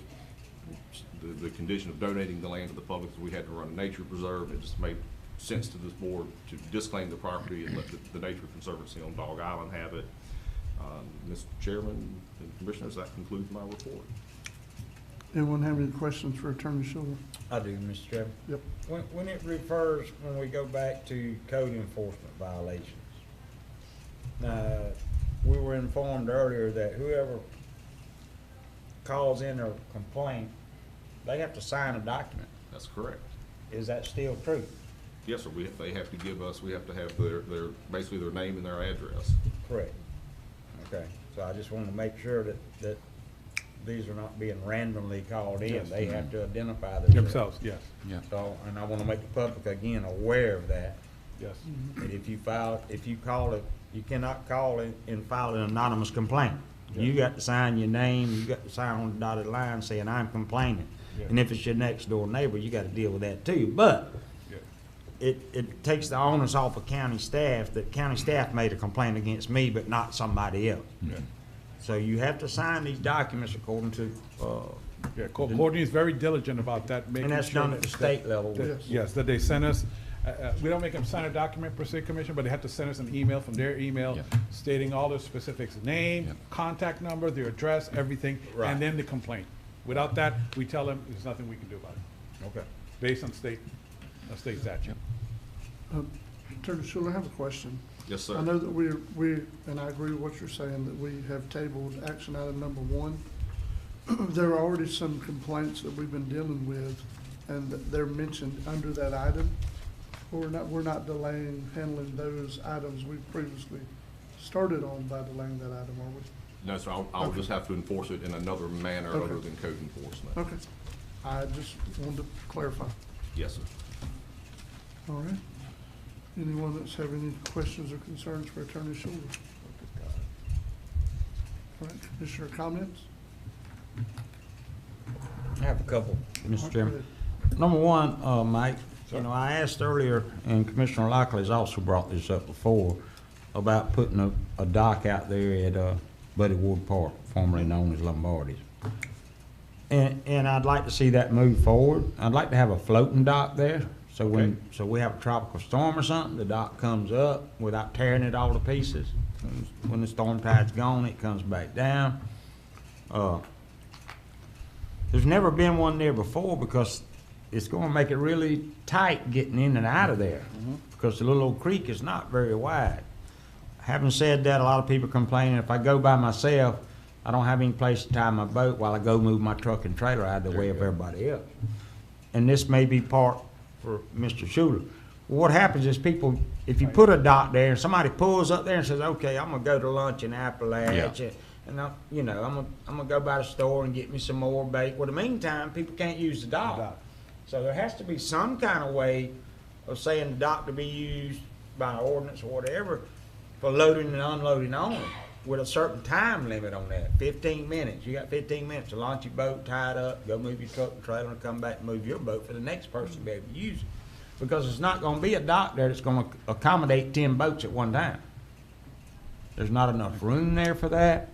[SPEAKER 7] The condition of donating the land to the public is we had to run a nature preserve. It just made sense to this board to disclaim the property and let the Nature Conservancy on Dog Island have it. Mr. Chairman and Commissioners, that concludes my report.
[SPEAKER 1] Anyone have any questions for Attorney Schuler?
[SPEAKER 10] I do, Mr. Chairman.
[SPEAKER 1] Yep.
[SPEAKER 10] When it refers, when we go back to code enforcement violations, we were informed earlier that whoever calls in a complaint, they have to sign a document.
[SPEAKER 7] That's correct.
[SPEAKER 10] Is that still true?
[SPEAKER 7] Yes, sir. They have to give us, we have to have their basically their name and their address.
[SPEAKER 10] Correct. Okay, so I just want to make sure that these are not being randomly called in.
[SPEAKER 5] Yes.
[SPEAKER 10] They have to identify
[SPEAKER 5] Themselves, yes.
[SPEAKER 4] Yeah.
[SPEAKER 10] So, and I want to make the public again aware of that.
[SPEAKER 5] Yes.
[SPEAKER 10] And if you call it, you cannot call it and file an anonymous complaint. You got to sign your name, you got to sign on the dotted line saying, I'm complaining.
[SPEAKER 5] Yeah.
[SPEAKER 10] And if it's your next door neighbor, you got to deal with that too. But
[SPEAKER 5] Yeah.
[SPEAKER 10] it takes the onus off of county staff, that county staff made a complaint against me, but not somebody else.
[SPEAKER 5] Yeah.
[SPEAKER 10] So you have to sign these documents according to,
[SPEAKER 5] Yeah, Courtney is very diligent about that, making
[SPEAKER 10] and that's
[SPEAKER 5] sure
[SPEAKER 10] done at the
[SPEAKER 5] that-
[SPEAKER 10] state level.
[SPEAKER 5] that- Yes, that they send us, we don't make them sign a document per se, Commissioner, but they have to send us an email from their email
[SPEAKER 4] Yeah.
[SPEAKER 5] stating all the specifics, name,
[SPEAKER 4] Yeah.
[SPEAKER 5] contact number, their address, everything,
[SPEAKER 10] Right.
[SPEAKER 5] and then the complaint. Without that, we tell them there's nothing we can do about it. Okay. Based on state statute.
[SPEAKER 1] Attorney Schuler, I have a question.
[SPEAKER 7] Yes, sir.
[SPEAKER 1] I know that and I agree with what you're saying, that we have tabled action item number 1. There are already some complaints that we've been dealing with, and that they're mentioned under that item. We're not delaying handling those items we previously started on by delaying that item, are we?
[SPEAKER 7] No, sir, I'll
[SPEAKER 1] Okay.
[SPEAKER 7] just have to enforce it in another manner
[SPEAKER 1] Okay.
[SPEAKER 7] other than code enforcement.
[SPEAKER 1] Okay. I just wanted to clarify.
[SPEAKER 7] Yes, sir.
[SPEAKER 1] All right. Anyone that's have any questions or concerns for Attorney Schuler? All right, Commissioner, comments?
[SPEAKER 10] I have a couple, Mr.
[SPEAKER 1] Okay.
[SPEAKER 10] Chairman. Number one, Mike, I asked earlier, and Commissioner Lockley has also brought this up before, about putting a dock out there at Buddy Ward Park, formerly known as Lombardi's. And I'd like to see that move forward. I'd like to have a floating dock there, so so we have a tropical storm or something, the dock comes up without tearing it all to pieces. When the storm tide's gone, it comes back down. There's never been one there before because it's going to make it really tight getting in and out of there because the little old creek is not very wide. Having said that, a lot of people complaining if I go by myself, I don't have any place to tie my boat while I go move my truck and trailer out of the way of everybody else. And this may be part for Mr. Schuler. What happens is people, if you put a dock there and somebody pulls up there and says, okay, I'm gonna go to lunch in Appalachia, and I'm gonna go by the store and get me some more bait. Well, in the meantime, people can't use the dock. So there has to be some kind of way of saying the dock to be used by an ordinance or whatever for loading and unloading only, with a certain time limit on that, 15 minutes. You got 15 minutes to launch your boat, tie it up, go move your truck and trailer, and come back and move your boat for the next person to be able to use it. Because it's not gonna be a dock there that's gonna accommodate 10 boats at one time. There's not enough room there for that.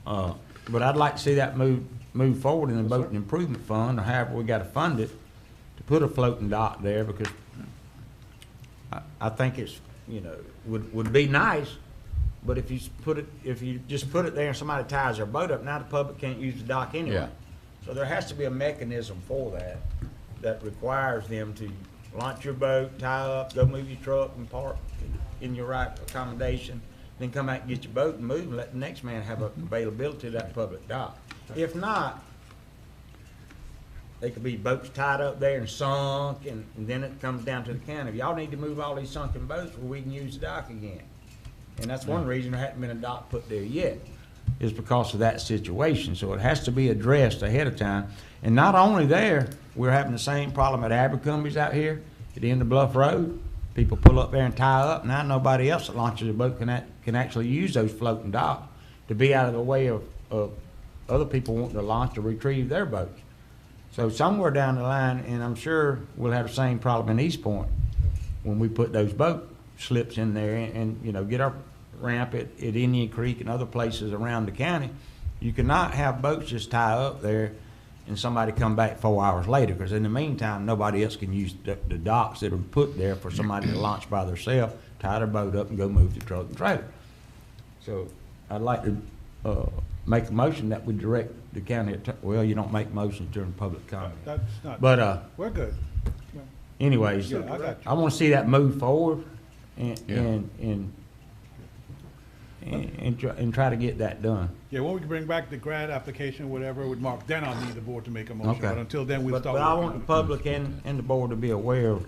[SPEAKER 10] But I'd like to see that move forward in the boat improvement fund, or however we gotta fund it, to put a floating dock there, because I think it's, would be nice. But if you just put it there and somebody ties their boat up, now the public can't use the dock anyway.
[SPEAKER 4] Yeah.
[SPEAKER 10] So there has to be a mechanism for that requires them to launch your boat, tie up, go move your truck and park in your right accommodation, then come out and get your boat and move and let the next man have availability to that public dock. If not, they could be boats tied up there and sunk, and then it comes down to the county. Y'all need to move all these sunken boats where we can use the dock again. And that's one reason there hasn't been a dock put there yet, is because of that situation. So it has to be addressed ahead of time. And not only there, we're having the same problem at Abercrombie's out here at the end of Bluff Road. People pull up there and tie up. Now nobody else that launches a boat can actually use those floating docks to be out of the way of other people wanting to launch or retrieve their boats. So somewhere down the line, and I'm sure we'll have the same problem in East Point when we put those boat slips in there and get our ramp at Indian Creek and other places around the county. You cannot have boats just tie up there and somebody come back 4 hours later, because in the meantime, nobody else can use the docks that are put there for somebody to launch by themselves, tie their boat up and go move the truck and trailer. So I'd like to make a motion that we direct the county, well, you don't make motions during public comment.
[SPEAKER 5] That's not,
[SPEAKER 10] But
[SPEAKER 5] we're good.
[SPEAKER 10] anyways,
[SPEAKER 5] Yeah, I got you.
[SPEAKER 10] I want to see that move forward and try to get that done.
[SPEAKER 5] Yeah, when we can bring back the grant application, whatever, with Mark, then I'll need the board to make a motion.
[SPEAKER 10] Okay.
[SPEAKER 5] But until then, we'll start.
[SPEAKER 10] But I
[SPEAKER 5] working
[SPEAKER 10] want
[SPEAKER 5] on
[SPEAKER 10] the
[SPEAKER 5] it.
[SPEAKER 10] public and the board to be aware of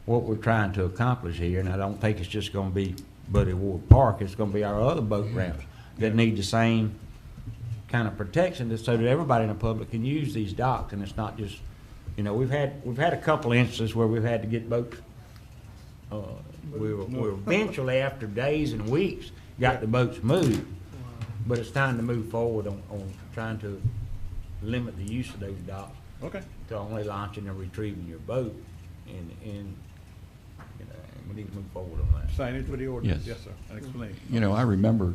[SPEAKER 10] what we're trying to accomplish here, and I don't think it's just gonna be Buddy Ward Park, it's gonna be our other boat ramps that need the same kind of protection, so that everybody in the public can use these docks, and it's not just, we've had a couple of instances where we've had to get boats, we were eventually, after days and weeks, got the boats moved. But it's time to move forward on trying to limit the use of those docks.
[SPEAKER 5] Okay.
[SPEAKER 10] To only launching and retrieving your boat, and we need to move forward on that.
[SPEAKER 5] Signage for the ordinance,
[SPEAKER 4] Yes.
[SPEAKER 5] yes, sir, and explain.
[SPEAKER 4] You know, I remember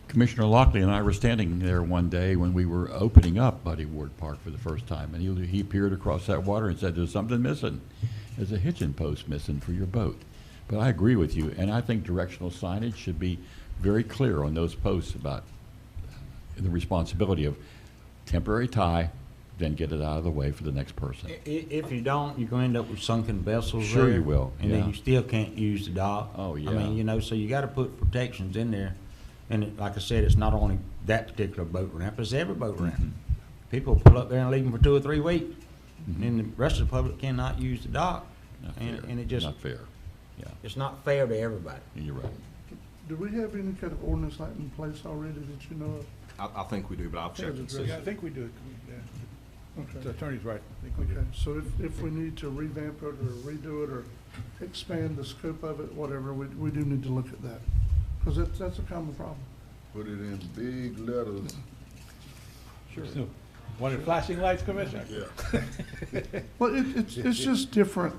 [SPEAKER 4] Commissioner Lockley and I were standing there one day when we were opening up Buddy Ward Park for the first time, and he peered across that water and said, "There's something missing. There's a hitching post missing for your boat." But I agree with you, and I think directional signage should be very clear on those posts about the responsibility of temporary tie, then get it out of the way for the next person.
[SPEAKER 10] If you don't, you're going to end up with sunken vessels
[SPEAKER 4] Sure
[SPEAKER 10] there,
[SPEAKER 4] you will,
[SPEAKER 10] and
[SPEAKER 4] yeah.
[SPEAKER 10] then you still can't use the dock.
[SPEAKER 4] Oh, yeah.
[SPEAKER 10] I mean, you know, so you got to put protections in there. And like I said, it's not only that particular boat ramp, it's every boat ramp.
[SPEAKER 4] Mhm.
[SPEAKER 10] People pull up there and leave them for 2 or 3 weeks,
[SPEAKER 4] Mhm.
[SPEAKER 10] and the rest of the public cannot use the dock.
[SPEAKER 4] Not
[SPEAKER 10] And
[SPEAKER 4] fair.
[SPEAKER 10] it just,
[SPEAKER 4] Not fair. Yeah,
[SPEAKER 10] it's not fair to everybody.
[SPEAKER 4] you're right.
[SPEAKER 1] Do we have any kind of ordinance like in place already that you know of?
[SPEAKER 7] I think we do, but I'll check and see.
[SPEAKER 5] Yeah, I think we do, yeah.
[SPEAKER 1] Okay.
[SPEAKER 5] The attorney's right, I think we do.
[SPEAKER 1] Okay, so if we need to revamp it or redo it or expand the scope of it, whatever, we do need to look at that. Because that's a common problem.
[SPEAKER 3] Put it in big letters.
[SPEAKER 5] Sure. One of the flashing lights, Commissioner?
[SPEAKER 3] Yeah.
[SPEAKER 1] Well, it's just different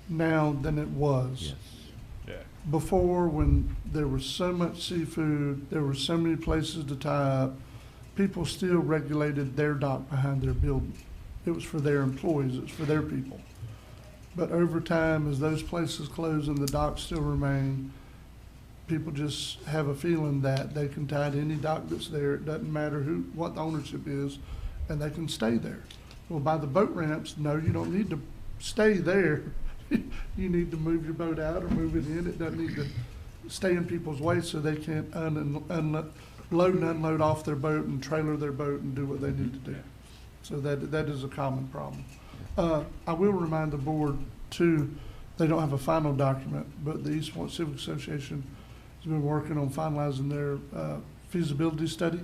[SPEAKER 1] now than it was.
[SPEAKER 4] Yes.
[SPEAKER 5] Yeah.
[SPEAKER 1] Before, when there was so much seafood, there were so many places to tie up, people still regulated their dock behind their building. It was for their employees, it was for their people. But over time, as those places close and the docks still remain, people just have a feeling that they can tie to any dock that's there. It doesn't matter what the ownership is, and they can stay there. Well, by the boat ramps, no, you don't need to stay there. You need to move your boat out or move it in. It doesn't need to stay in people's way so they can't load and unload off their boat and trailer their boat and do what they need to do. So that is a common problem. I will remind the board too, they don't have a final document, but the East Point Civic Association has been working on finalizing their feasibility study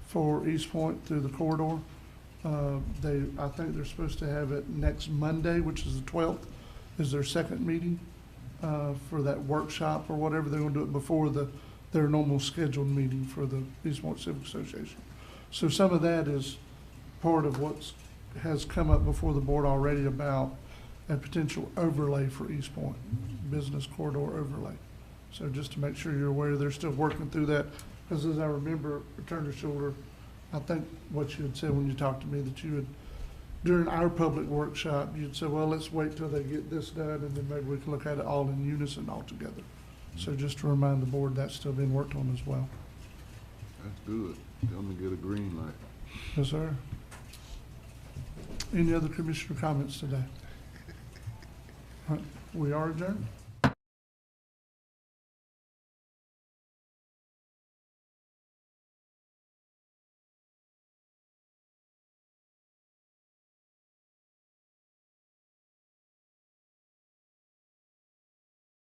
[SPEAKER 1] for East Point through the corridor. I think they're supposed to have it next Monday, which is the 12th, is their second meeting for that workshop or whatever. They're gonna do it before their normal scheduled meeting for the East Point Civic Association. So some of that is part of what has come up before the board already about a potential overlay for East Point, business corridor overlay. So just to make sure you're aware, they're still working through that. Because as I remember, Attorney Schuler, I think what you had said when you talked to me, that you would, during our public workshop, you'd say, well, let's wait till they get this done, and then maybe we can look at it all in unison all together. So just to remind the board, that's still being worked on as well.
[SPEAKER 3] That's good. Tell them to get a green light.
[SPEAKER 1] Yes, sir. Any other commissioner comments today? All right, we are adjourned.